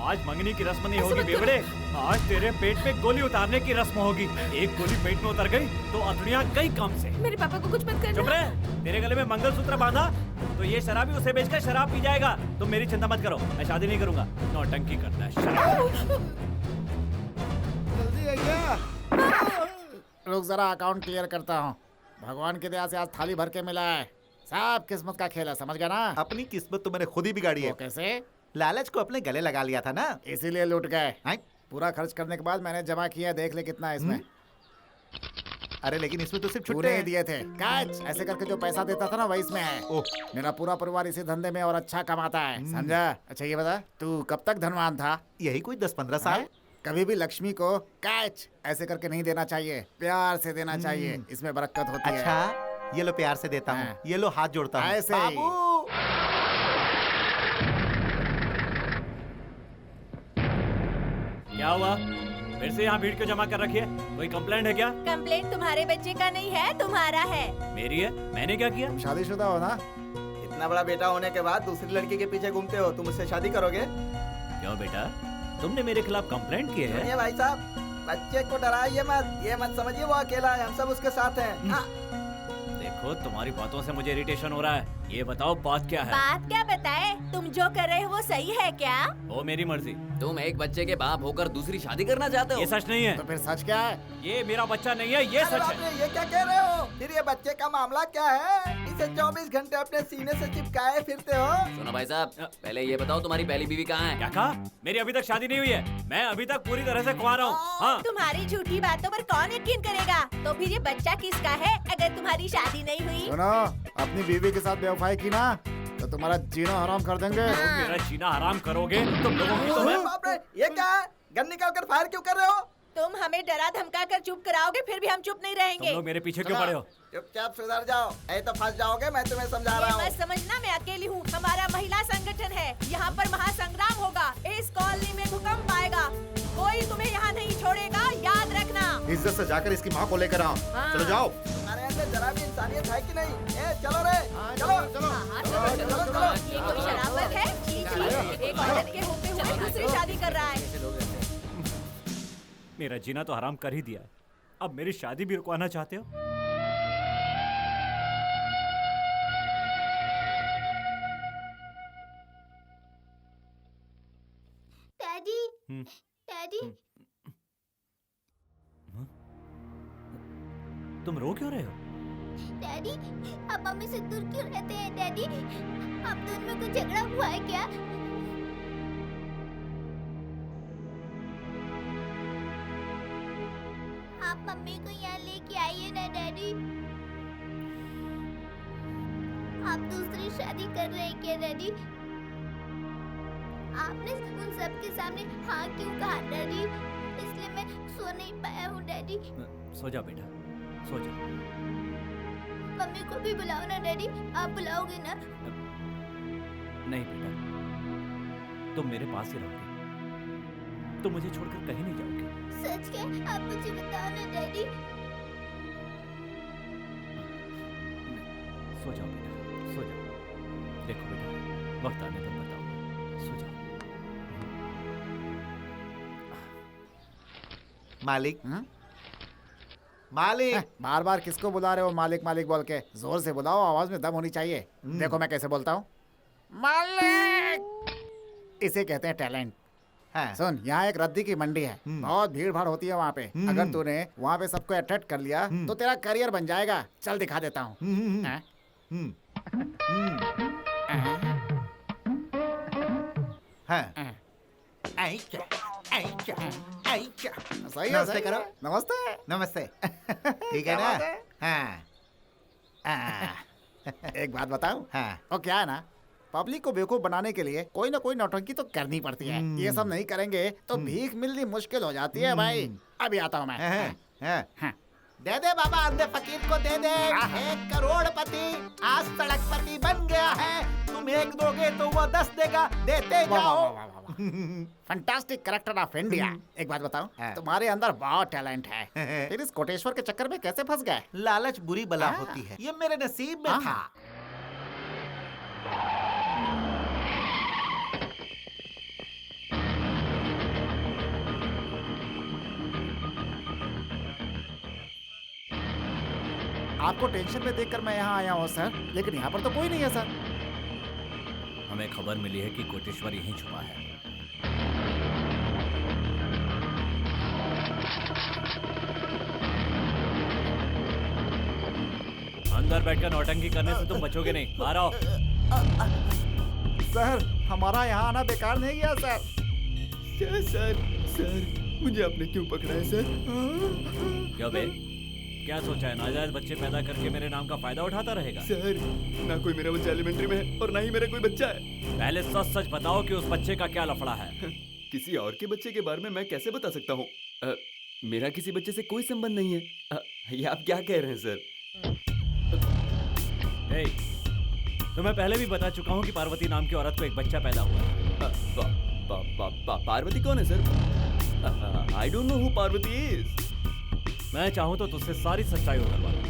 आज मंगनी की रस्म नहीं होगी बेवड़े। आज तेरे पेट पे गोली उतारने की रस्म होगी। एक गोली पेट में उतर गई तो अतड़ियाँ गई काम से। मेरे पापा को कुछ मत करना। चुप रहे। तेरे गले में मंगलसूत्र बांधा तो ये शराबी उसे बेचकर शराब पी जाएगा। तुम मेरी चिंता मत करो, मैं शादी नहीं करूंगा। नौटंकी करता है शराब। जल्दी है क्या? रुक जरा, अकाउंट क्लियर करता हूँ। भगवान की दया से आज थाली भर के मिला है। सब किस्मत का खेल है, समझ गया ना? अपनी किस्मत तो मैंने खुद ही बिगाड़ी है। कैसे? लालच को अपने गले लगा लिया था ना, इसीलिए लूट गए। पूरा खर्च करने के बाद मैंने जमा किया, देख ले कितना है इसमें। अरे लेकिन इसमें तो सिर्फ छुट्टे छुट्टे दिए थे। कैच ऐसे करके जो पैसा देता था ना वही इसमें है। मेरा पूरा परिवार इसी धंधे में और अच्छा कमाता है, समझा? अच्छा ये बता, तू कब तक धनवान था? यही कोई 10-15 साल। कभी भी लक्ष्मी को कैच ऐसे करके नहीं देना चाहिए, प्यार से देना चाहिए, इसमें बरकत होती है। अच्छा ये लो, प्यार से देता हूँ। ये लो, हाथ जोड़ता हूँ। ऐसे ही। क्या हुआ? फिर से यहाँ भीड़ क्यों जमा कर रखी है? कोई कंप्लेंट है क्या? कंप्लेंट तुम्हारे बच्चे का नहीं है, तुम्हारा है। मेरी है? मैंने क्या किया? शादीशुदा हो ना? इतना बड़ा बेटा होने के बाद दूसरी लड़की के पीछे घूमते हो, तुम उससे शादी करोगे? क्यों बेटा, तुमने मेरे खिलाफ कंप्लेंट की है? सुनिए भाई साहब, बच्चे को डराइए मत, ये मत समझिए वो अकेला है, हम सब उसके साथ हैं। देखो तुम्हारी बातों से मुझे इरिटेशन हो रहा है। ये बताओ बात क्या है? बात क्या बताए? तुम जो कर रहे हो वो सही है क्या? वो मेरी मर्जी। तुम एक बच्चे के बाप होकर दूसरी शादी करना चाहते हो? ये सच नहीं है। तो फिर सच क्या है? ये मेरा बच्चा नहीं है, ये सच है। ये क्या कह रहे हो? फिर ये बच्चे का मामला क्या है? इसे 24 घंटे अपने सीने से चिपकाए फिरते हो। सुनो भाई साहब, पहले ये बताओ तुम्हारी पहली बीवी कहाँ है? क्या कहा? मेरी अभी तक शादी नहीं हुई है। मैं अभी तक पूरी तरह से कुंवारा हूँ। हाँ। तुम्हारी झूठी बातों पर कौन यकीन करेगा? तो फिर ये बच्चा किसका है अगर तुम्हारी शादी नहीं हुई? सुनो, अपनी बीवी के साथ बेवफाई की ना तो तुम्हारा जीना हराम कर देंगे। मेरा जीना हराम करोगे तुम लोगों की तो मैं। बाप रे, ये क्या है? गन निकाल कर फायर क्यों कर रहे हो? तुम हमें डरा धमका कर चुप कराओगे, फिर भी हम चुप नहीं रहेंगे। तुम लोग मेरे पीछे क्यों पड़े हो? चुपचाप सुधर जाओ, नहीं तो फंस जाओगे। मैं तुम्हें समझा रहा हूँ। मत समझना मैं अकेली हूँ, हमारा महिला संगठन है। यहाँ पर महासंग्राम होगा। इस कॉलोनी में भूकंप आएगा, कोई तुम्हें यहाँ नहीं छोड़ेगा, याद रखना। इज्जत से जाकर इसकी माँ को लेकर आओ। चलो जाओ। अरे अंदर जरा भी इंसानियत है कि नहीं? चलो रे, चलो चलो। ये कोई शराबत है? एक औरत के होते हुए दूसरी शादी कर रहा है। मेरा जीना तो हराम कर ही दिया है, अब मेरी शादी भी रुकवाना चाहते हो? डैडी, डैडी तुम रो क्यों रहे हो? डैडी, आप मम्मी से दूर क्यों रहते हैं डैडी? आप दोनों में कुछ झगड़ा हुआ है क्या? आप मम्मी को यहाँ लेके आइए ना डैडी। आप दूसरी शादी कर रहे हैं क्या डैडी? आपने उन सब के सामने हाँ क्यों कहा डैडी? इसलिए मैं सो नहीं पाया हूँ डैडी। सो जा बेटा, सो जा। मम्मी को भी बुलाओ ना डैडी। आप बुलाओगे ना? नहीं बेटा, तुम मेरे पास ही रहोगे, तुम मुझे छोड़कर कहीं नहीं जाओगे। सच क्या? आप मुझे बताओ ना डैडी। सो जाओ बेटा, सो जाओ। देखो बेटा, वक्त आने पर बताओ, सो जाओ। मालिक, मालिक। बार बार किसको बुला रहे हो मालिक मालिक बोल के? जोर से बुलाओ, आवाज में दम होनी चाहिए। देखो मैं कैसे बोलता हूँ, मालिक। इसे कहते हैं टैलेंट। हाँ। सुन, यहाँ एक रद्दी की मंडी है, बहुत भीड़ भाड़ होती है वहाँ पे। अगर तूने वहाँ पे सबको अट्रैक्ट कर लिया तो तेरा करियर बन जाएगा। चल दिखा देता हूँ। सही है, नमस्ते सही करो। है। नमस्ते नमस्ते। ठीक है ना? हाँ। एक बात बताऊं? हाँ। और क्या है ना, पब्लिक को बेवकूफ बनाने के लिए कोई ना कोई नौटंकी तो करनी पड़ती है। ये सब नहीं करेंगे तो भीख मिलनी मुश्किल हो जाती है भाई। अभी आता हूँ मैं। हाँ। दे दे बाबा, अंधे फकीर को दे दे। 1 करोड़पति आज सड़कपति बन गया है। तुम 1 दोगे तो वो 10 देगा। देते जाओ। Fantastic character of India. एक बात बताऊं, तुम्हारे अंदर बहुत टैलेंट है। फिर इस कोटेश्वर के चक्कर में कैसे फंस गए? लालच बुरी बला होती है, ये मेरे नसीब में था। आपको टेंशन में देखकर मैं यहाँ आया हूँ सर, लेकिन यहाँ पर तो कोई नहीं है सर। हमें खबर मिली है कि कोटेश्वर यहीं छुपा है। अंदर बैठकर नौटंकी करने से तुम बचोगे नहीं। बाहर आओ। सर, हमारा यहाँ आना बेकार नहीं गया सर। सर, मुझे आपने क्यों पकड़ा है सर? क्यों बे? क्या सोचा है, नाजायज बच्चे पैदा करके मेरे नाम का फायदा उठाता रहेगा? सर, ना कोई मेरा बच्चा एलिमेंट्री में है और ना ही मेरा कोई बच्चा है। पहले सच सच बताओ कि उस बच्चे का क्या लफड़ा है। किसी और के बच्चे के बारे में मैं कैसे बता सकता हूँ? मेरा किसी बच्चे से कोई संबंध नहीं है। ये आप क्या कह रहे हैं सर? तो मैं पहले भी बता चुका हूँ कि पार्वती नाम की औरत को एक बच्चा पैदा हुआ है। पार्वती कौन है sir? I don't know who Parvati is. मैं चाहूँ तो तुझसे सारी सच्चाई उगलवा दूं।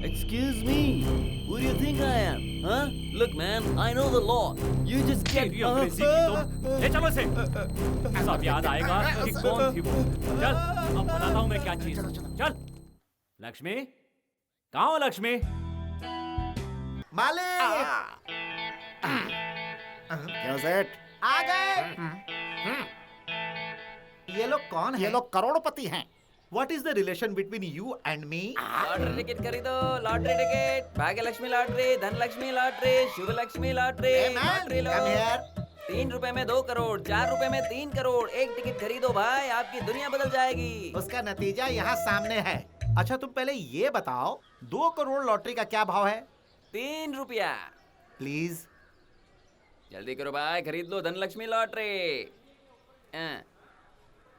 Excuse me, who do you think I am? Huh? Look, man, I know the law. You just get ले चलो इसे। सब याद आएगा कि कौन थी वो। चल, अब बताता हूँ मैं क्या चीज। चल। लक्ष्मी, कहाँ हो लक्ष्मी? मालिक। क्यों सेठ? आ गए। ये लोग कौन हैं? ये लोग करोड़पति हैं। What is the relation between you and me? Lottery ticket खरीदो, लॉटरी टिकट, भाग्य लक्ष्मी लॉटरी, धन लक्ष्मी लॉटरी, शुभ लक्ष्मी लॉटरी, लॉटरी लो। 3 रुपए में 2 करोड़, 4 रुपए में 3 करोड़। एक टिकट खरीदो भाई, आपकी दुनिया बदल जाएगी। उसका नतीजा यहाँ सामने है। अच्छा तुम पहले ये बताओ, 2 करोड़ लॉटरी का क्या भाव है? 3 रुपया। प्लीज जल्दी करो भाई, खरीद लो धन लक्ष्मी लॉटरी।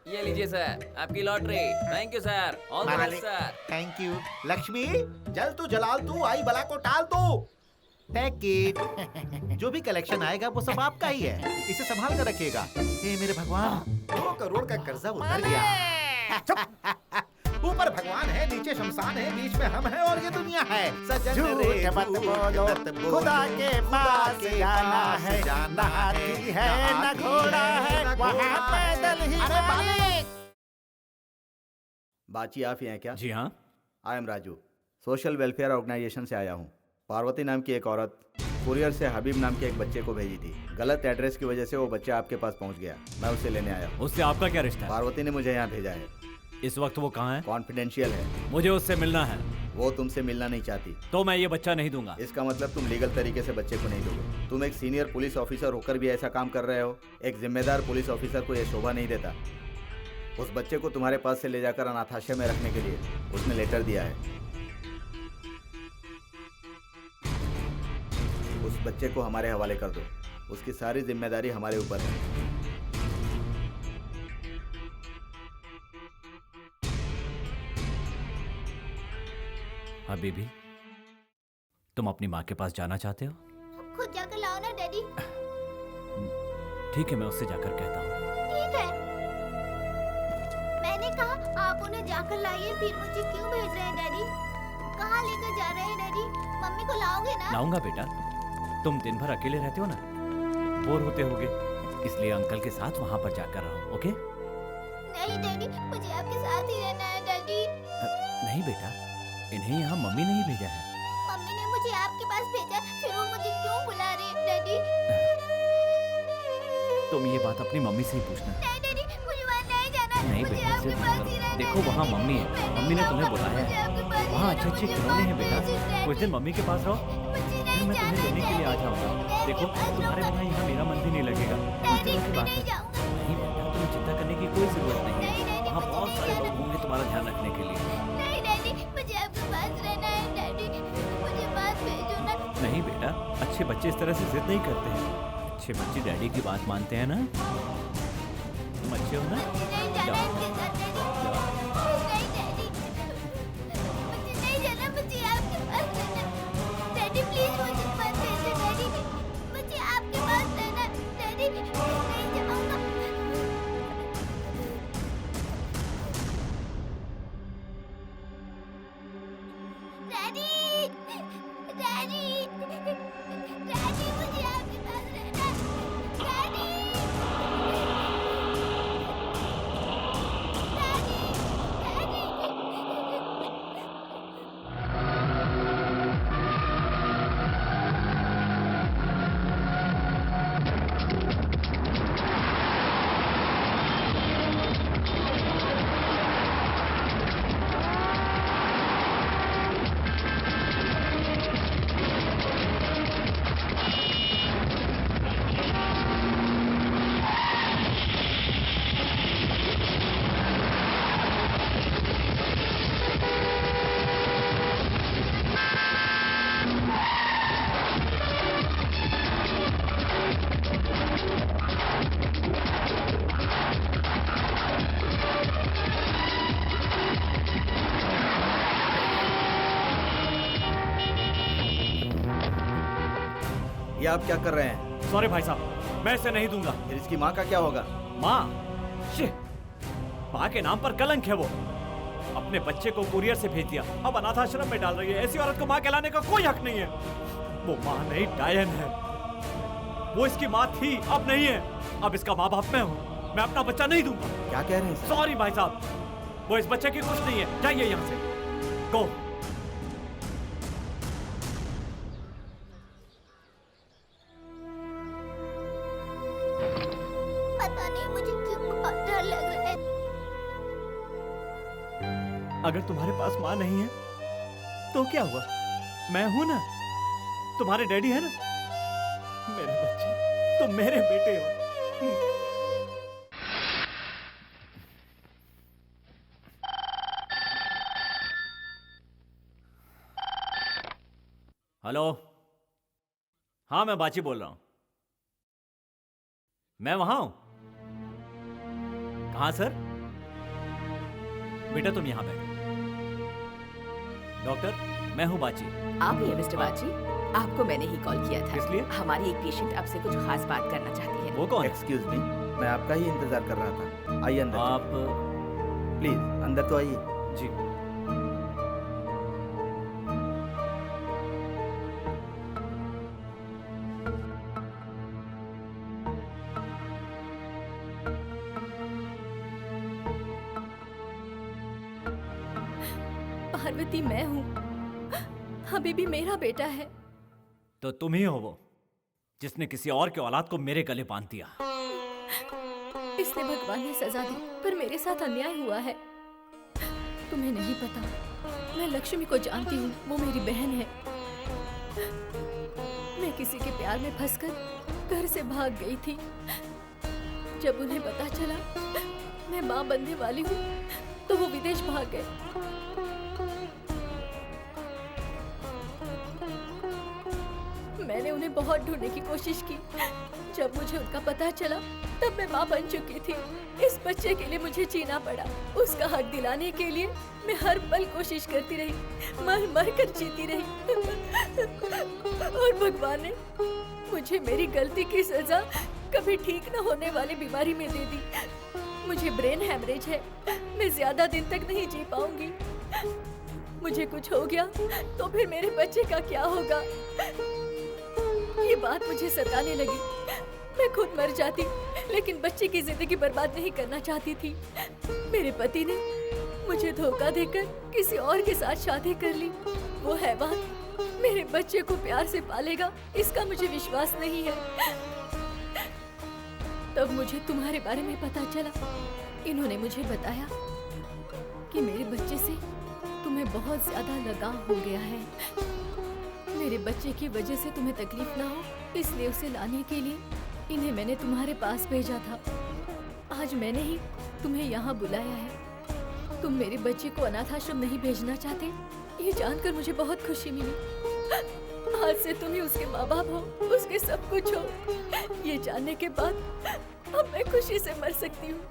ये लीजिए सर, आपकी lottery. Thank you sir, all the best sir. Thank you. Lakshmi, जल तू जलाल तू, आई बला को टाल तू। Take it. जो भी कलेक्शन आएगा वो सब आपका ही है, इसे संभाल कर रखिएगा। हे मेरे भगवान, 2 करोड़ का कर्जा उतर गया। ऊपर भगवान है, नीचे शमशान है, बीच में हम हैं और ये दुनिया है। सजन रे मत बोलो, खुदा के पास जाना है, ना हाथी है ना घोड़ा है, वहाँ पैदल ही। अरे मालिक! बाची आप ही हैं क्या? जी हाँ। I am Raju, social welfare organisation से आया हूँ। पार्वती नाम की एक औरत कुरियर से हबीब नाम के एक बच्चे को भेजी थी। गलत एड्रेस की वजह से वो बच्चा आपके पास पहुंच गया। मैं उसे लेने आया हूँ। उससे आपका क्या रिश्ता है? पार्वती ने मुझे यहाँ भेजा है। इस वक्त वो कहाँ है? कॉन्फिडेंशियल है। मुझे उससे मिलना है। वो तुमसे मिलना नहीं चाहती। तो मैं ये बच्चा नहीं दूंगा। इसका मतलब तुम लीगल तरीके से बच्चे को नहीं दोगे। तुम एक सीनियर पुलिस ऑफिसर होकर भी ऐसा काम कर रहे हो। एक जिम्मेदार पुलिस ऑफिसर को यह शोभा नहीं देता। उस बच्चे को तुम्हारे पास से ले जाकर अनाथाश्रम में रखने के लिए उसने लेटर दिया है। उस बच्चे को हमारे हवाले कर दो। उसकी सारी जिम्मेदारी हमारे ऊपर है। हबीबी, तुम अपनी माँ के पास जाना चाहते हो? खुद जाकर लाओ ना डैडी। ठीक है, मैं उससे जाकर कहता हूँ। ठीक है, मैंने कहा आप उन्हें जाकर लाइए, फिर मुझे क्यों भेज रहे हैं डैडी? कहाँ लेकर जा रहे हैं डैडी? मम्मी को लाओगे ना? लाऊंगा बेटा। तुम दिन भर अकेले रहते हो ना, बोर होते होगे, इसलिए अंकल के साथ वहाँ पर जाकर रहो। ओके? नहीं डैडी, मुझे आपके साथ ही रहना है डैडी। नहीं बेटा, इन्हें यहाँ मम्मी ने ही भेजा है। मम्मी ने मुझे आपके पास भेजा, फिर वो मुझे क्यों बुला रही है डैडी? तुम ये बात अपनी मम्मी से ही पूछना। नहीं डैडी, मुझे वहाँ नहीं जाना। नहीं मुझे बेटा, आपके पास ही रहना है। देखो वहाँ मम्मी है, मम्मी ने तुम्हें बुलाया है। वहाँ अच्छे अच्छे खिलौने हैं बेटा। कुछ दिन मम्मी के पास रहो, फिर मैं तुम्हें लेने के लिए आ जाऊंगा। देखो तुम्हारे बिना यहाँ मेरा मन भी नहीं लगेगा। डैडी, मैं बात नहीं है। जाऊंगा। नहीं बेटा, तुम्हें चिंता करने की कोई जरूरत नहीं है। वहाँ बहुत सारे लोग होंगे तुम्हारा ध्यान रखने के लिए। नहीं डैडी, मुझे आपके पास रहना है डैडी। मुझे पास भेजो ना। नहीं बेटा, अच्छे बच्चे इस तरह से जिद नहीं करते हैं। अच्छे बच्चे डैडी की बात मानते हैं ना। तुम अच्छे हो ना? नहीं जाना इनके साथ डैडी। नहीं डैडी, मुझे नहीं जाना। मुझे आपके पास रहना। डैडी प्लीज मुझे मत भेजो डैडी। मुझे आपके पास रहना डैडी। मैं नहीं जाऊंगा। डैडी, डैडी, डैडी मुझे आपके पास रहना। डैडी, ये आप क्या कर रहे हैं? सॉरी भाई साहब, मैं इसे नहीं दूंगा। फिर इसकी माँ का क्या होगा? माँ? शिट, माँ के नाम पर कलंक है वो। अपने बच्चे को कुरियर से भेज दिया, अब अनाथाश्रम में डाल रही है। ऐसी औरत को माँ कहलाने का कोई हक नहीं है। वो माँ नहीं, डायन है। वो इसकी माँ थी, अब नहीं है। अब इसका माँ बाप मैं हूँ। मैं अपना बच्चा नहीं दूंगा। क्या कह रहे हैं? सॉरी भाई साहब, वो इस बच्चे की कुछ नहीं है। जाइए यहाँ से, गो। पता नहीं मुझे क्यों बहुत डर लग रहा है। अगर तुम्हारे पास माँ नहीं है तो क्या हुआ? मैं हूं ना, तुम्हारे डैडी है ना। मेरे बच्चे, तुम मेरे बेटे हो। हेलो, हाँ मैं बाची बोल रहा हूं। मैं वहां हूं। कहां सर? बेटा तुम यहां बैठो। डॉक्टर, मैं हूं बाची। आप ही हैं मिस्टर बाची? आपको मैंने ही कॉल किया था। इसलिए? हमारी एक पेशेंट आपसे कुछ खास बात करना चाहती है। वो कौन? एक्सक्यूज मी, मैं आपका ही इंतजार कर रहा था। आइए अंदर। आप प्लीज अंदर तो आइए। जी। पार्वती मैं हूँ, हबीबी मेरा बेटा है। तो तुम ही हो वो जिसने किसी और के औलाद को मेरे गले बांध दिया। इसलिए भगवान ने सजा दी, पर मेरे साथ अन्याय हुआ है। तुम्हें नहीं पता, मैं लक्ष्मी को जानती हूँ, वो मेरी बहन है। मैं किसी के प्यार में फंसकर घर से भाग गई थी। जब उन्हें पता चला मैं माँ बनने वाली हूँ तो वो विदेश भाग गए। मैंने उन्हें बहुत ढूंढने की कोशिश की। जब मुझे उनका पता चला तब मैं माँ बन चुकी थी। इस बच्चे के लिए मुझे जीना पड़ा। उसका हक दिलाने के लिए मैं हर पल कोशिश करती रही, मर मर कर जीती रही। और भगवान ने मुझे मेरी गलती की सजा कभी ठीक न होने वाली बीमारी में दे दी। मुझे ब्रेन हैमरेज है, मैं ज्यादा दिन तक नहीं जी पाऊंगी। मुझे कुछ हो गया तो फिर मेरे बच्चे का क्या होगा? ये बात मुझे सताने लगी। मैं खुद मर जाती, लेकिन बच्चे की जिंदगी बर्बाद नहीं करना चाहती थी। मेरे पति ने मुझे धोखा देकर किसी और के साथ शादी कर ली। वो हैवान मेरे बच्चे को प्यार से पालेगा, इसका मुझे विश्वास नहीं है। तब मुझे तुम्हारे बारे में पता चला। इन्होंने मुझे बताया कि मेरे बच्चे से तुम्हें बहुत ज्यादा लगाव हो गया है। मेरे बच्चे की वजह से तुम्हें तकलीफ ना हो, इसलिए उसे लाने के लिए इन्हें मैंने तुम्हारे पास भेजा था। आज मैंने ही तुम्हें यहाँ बुलाया है। तुम मेरे बच्चे को अनाथ आश्रम नहीं भेजना चाहते, ये जानकर मुझे बहुत खुशी मिली। आज से तुम ही उसके माँ बाप हो, उसके सब कुछ हो। ये जानने के बाद अब मैं खुशी से मर सकती हूँ।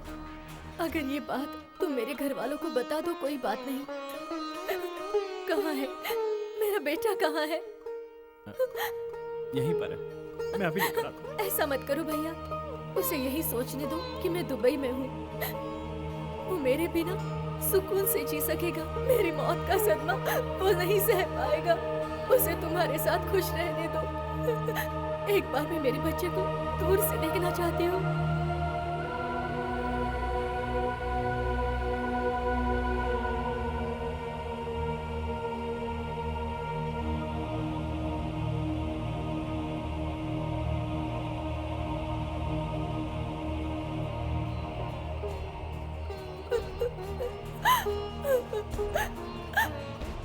अगर ये बात तुम मेरे घर वालों को बता दो, कोई बात नहीं। कहाँ है मेरा बेटा? कहाँ है? यहीं पर है, मैं अभी लेकर आता हूँ। ऐसा मत करो भैया, उसे यही सोचने दो कि मैं दुबई में हूँ। वो मेरे बिना सुकून से जी सकेगा। मेरी मौत का सदमा वो नहीं सह पाएगा। उसे तुम्हारे साथ खुश रहने दो। एक बार मैं मेरे बच्चे को दूर से देखना चाहती हूँ।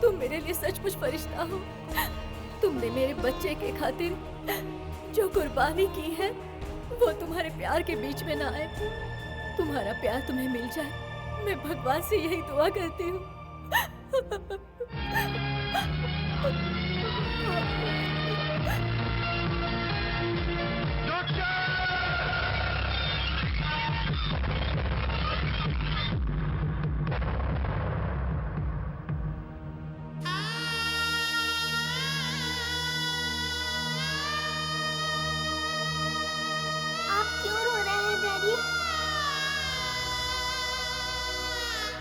तुम मेरे लिए सचमुच फरिश्ता हो। तुमने मेरे बच्चे के खातिर जो कुर्बानी की है वो तुम्हारे प्यार के बीच में ना आए। तुम्हारा प्यार तुम्हें मिल जाए, मैं भगवान से यही दुआ करती हूँ।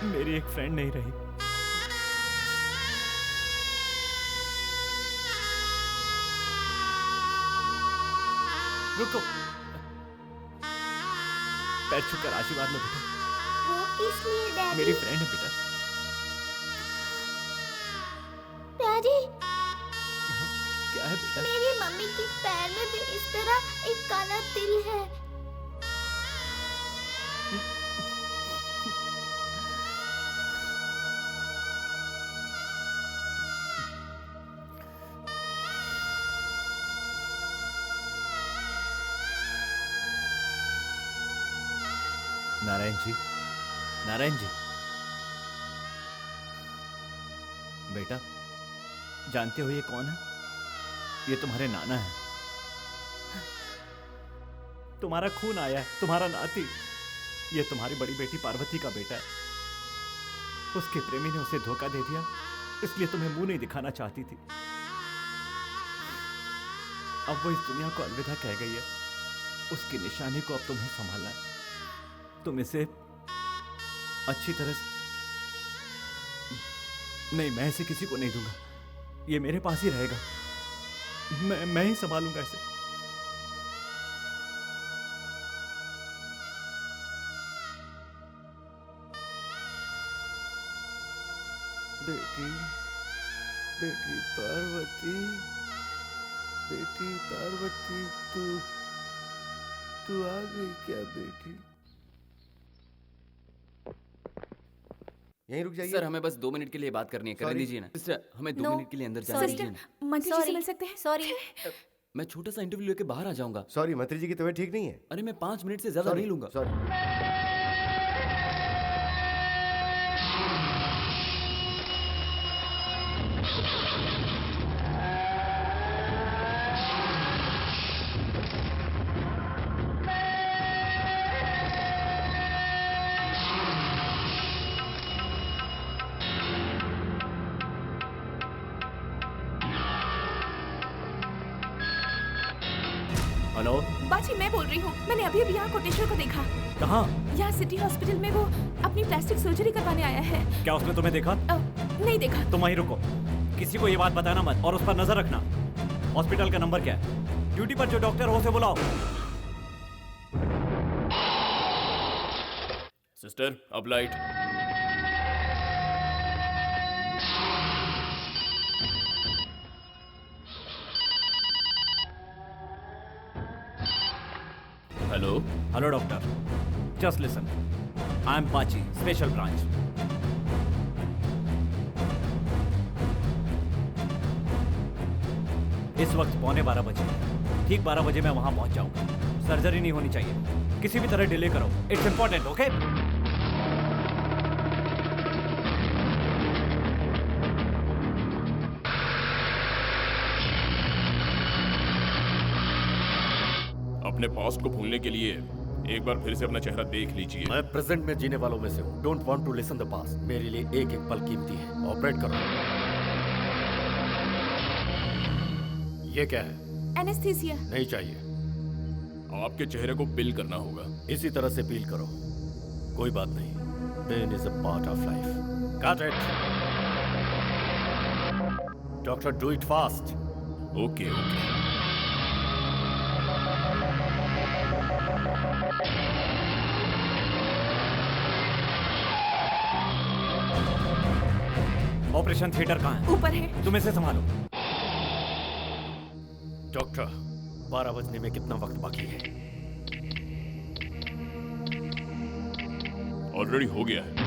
मेरी एक फ्रेंड नहीं रही। रुको, पैर छूकर आशीर्वाद लो बेटा। वो किस लिए डैडी? मेरी फ्रेंड है बेटा। डैडी, क्या है बेटा? मेरी मम्मी के पैर में भी इस तरह एक काला तिल है। नारायण जी, नारायण जी, बेटा जानते हो ये कौन है? ये तुम्हारे नाना है। तुम्हारा खून आया है, तुम्हारा नाती। ये तुम्हारी बड़ी बेटी पार्वती का बेटा है। उसके प्रेमी ने उसे धोखा दे दिया, इसलिए तुम्हें मुंह नहीं दिखाना चाहती थी। अब वो इस दुनिया को अलविदा कह गई है। उसकी निशानी को अब तुम्हें संभालना है। तुम इसे अच्छी तरह से... नहीं, मैं इसे किसी को नहीं दूंगा। ये मेरे पास ही रहेगा। मैं ही संभालूंगा इसे। बेटी, बेटी पार्वती, बेटी पार्वती, तू आ गई क्या बेटी? यहीं रुक जाइए। सर हमें बस 2 मिनट के लिए बात करनी है, करने Sorry. दीजिए ना। सिस्टर हमें 2 No. मिनट के लिए अंदर जाने दीजिए ना। मंत्री जी से मिल सकते हैं? सॉरी। मैं छोटा सा इंटरव्यू लेके बाहर आ जाऊंगा। सॉरी, मंत्री जी की तबीयत ठीक नहीं है। अरे मैं 5 मिनट से ज्यादा नहीं लूंगा। सॉरी। हेलो, बाजी मैं बोल रही हूँ। मैंने अभी अभी यहाँ कोटेश्वर को देखा। कहाँ? यहाँ सिटी हॉस्पिटल में वो अपनी प्लास्टिक सर्जरी करवाने आया है। क्या उसने तुम्हें देखा? नहीं देखा। तुम वहीं रुको, किसी को ये बात बताना मत और उस पर नजर रखना। हॉस्पिटल का नंबर क्या है? ड्यूटी पर जो डॉक्टर हो उसे बुलाओ। सिस्टर अब light. Hello hello doctor, just listen, I am पाची, स्पेशल ब्रांच। इस वक्त 11:15 बजे, ठीक 12 बजे मैं वहां पहुंच जाऊंगा। सर्जरी नहीं होनी चाहिए, किसी भी तरह डिले करो, इट्स इंपॉर्टेंट, ओके? अपने पास्ट को भूलने के लिए एक बार फिर से अपना चेहरा देख लीजिए। मैं प्रेजेंट में जीने वालों में से हूँ। Don't want to listen the past. मेरे लिए एक एक पल कीमती है। ऑपरेट करो। ये क्या है? एनेस्थीसिया। नहीं चाहिए। आपके चेहरे को बिल करना होगा। इसी तरह से पील करो। कोई बात नहीं। Pain is a part of life. Got it. Doctor do it fast. Okay okay. Operation theatre कहाँ है? ऊपर है। तुम इसे संभालो। डॉक्टर 12 बजने में कितना वक्त बाकी है? ऑलरेडी हो गया है।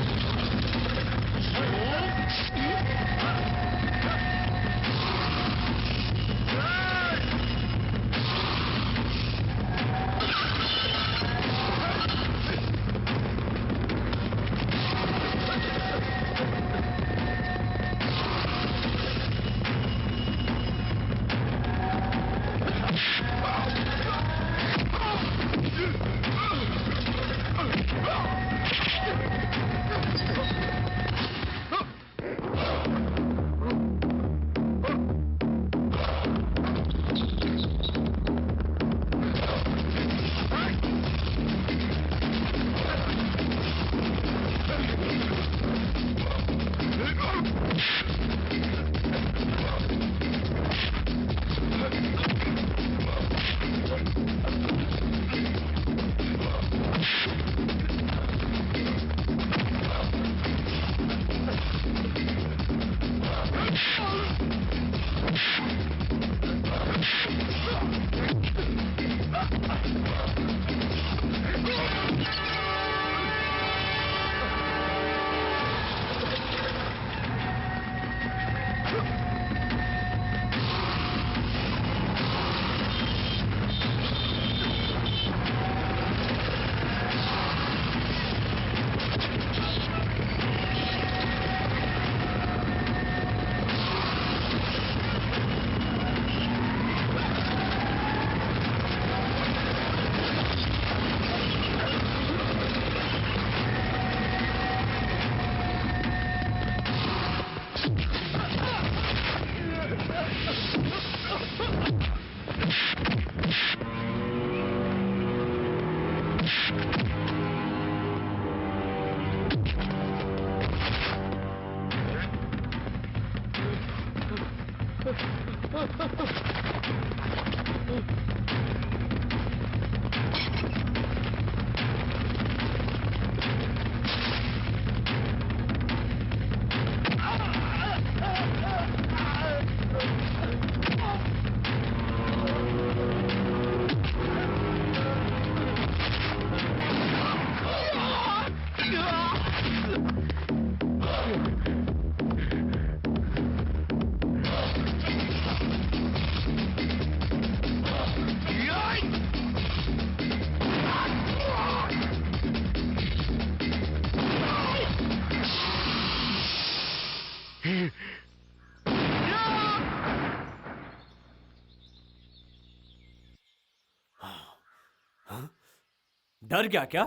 डर गया क्या?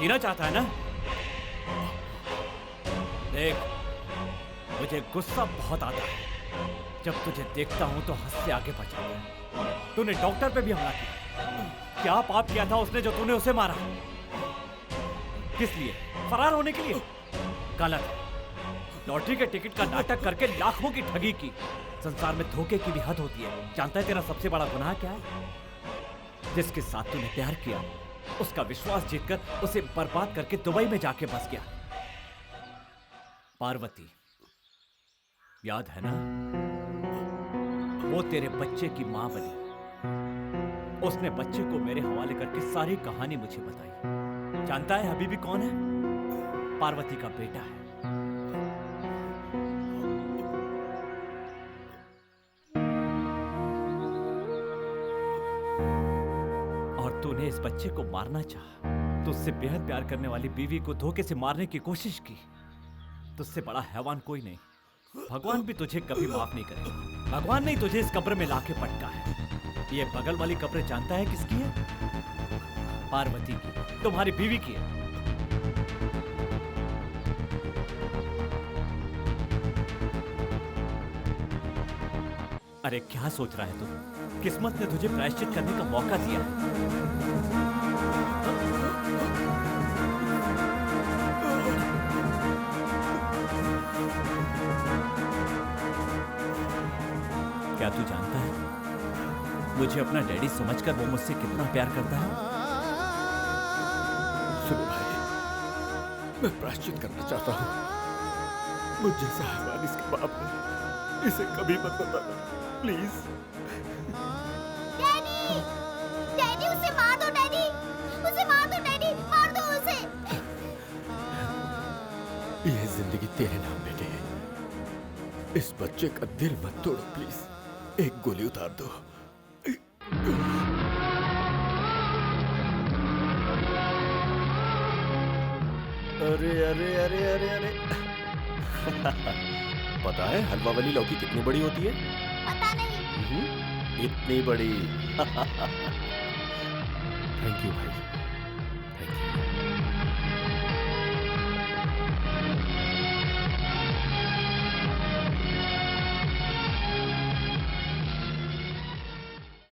जीना चाहता है ना? देख, मुझे गुस्सा बहुत आता है जब तुझे देखता हूं तो हंस से आगे बढ़ जाता है। तूने डॉक्टर पे भी हमला किया। क्या पाप किया था उसने जो तूने उसे मारा? किस लिए? फरार होने के लिए? गलत है। लॉटरी के टिकट का नाटक करके लाखों की ठगी की। संसार में धोखे की भी हद होती है। जानता है तेरा सबसे बड़ा गुनाह क्या है? जिसके साथ तूने प्यार किया, उसका विश्वास जीतकर उसे बर्बाद करके दुबई में जाके बस गया। पार्वती, याद है ना? वो तेरे बच्चे की मां बनी। उसने बच्चे को मेरे हवाले करके सारी कहानी मुझे बताई। जानता है हबीबी कौन है? पार्वती का बेटा है। और तूने इस बच्चे को मारना चाहा। तुझसे बेहद प्यार करने वाली बीवी को धोखे से मारने की कोशिश की। तुझसे बड़ा हैवान कोई नहीं। भगवान भी तुझे कभी माफ नहीं करेगा। भगवान ने तुझे इस कब्र में लाके पटका है। ये बगल वाली कब्र जानता है किसकी है? पार्वती की, तुम्हारी बीवी की है। अरे क्या सोच रहा है तू? किस्मत ने तुझे प्रायश्चित करने का मौका दिया है। क्या तू जानता है मुझे अपना डैडी समझकर वो मुझसे कितना प्यार करता है? सुनो भाई, मैं प्रायश्चित करना चाहता हूँ। मुझ जैसा हैवान इसके बाप है, इसे कभी मत बताना प्लीज। डैडी, डैडी उसे मार दो डैडी, उसे मार दो डैडी, मार दो उसे। ये जिंदगी तेरे नाम बेटे है। इस बच्चे का दिल मत तोड़ो प्लीज। एक गोली उतार दो। अरे अरे अरे अरे अरे पता है हलवा वाली लौकी कितनी बड़ी होती है? पता नहीं। इतनी बड़ी। थैंक यू भाई।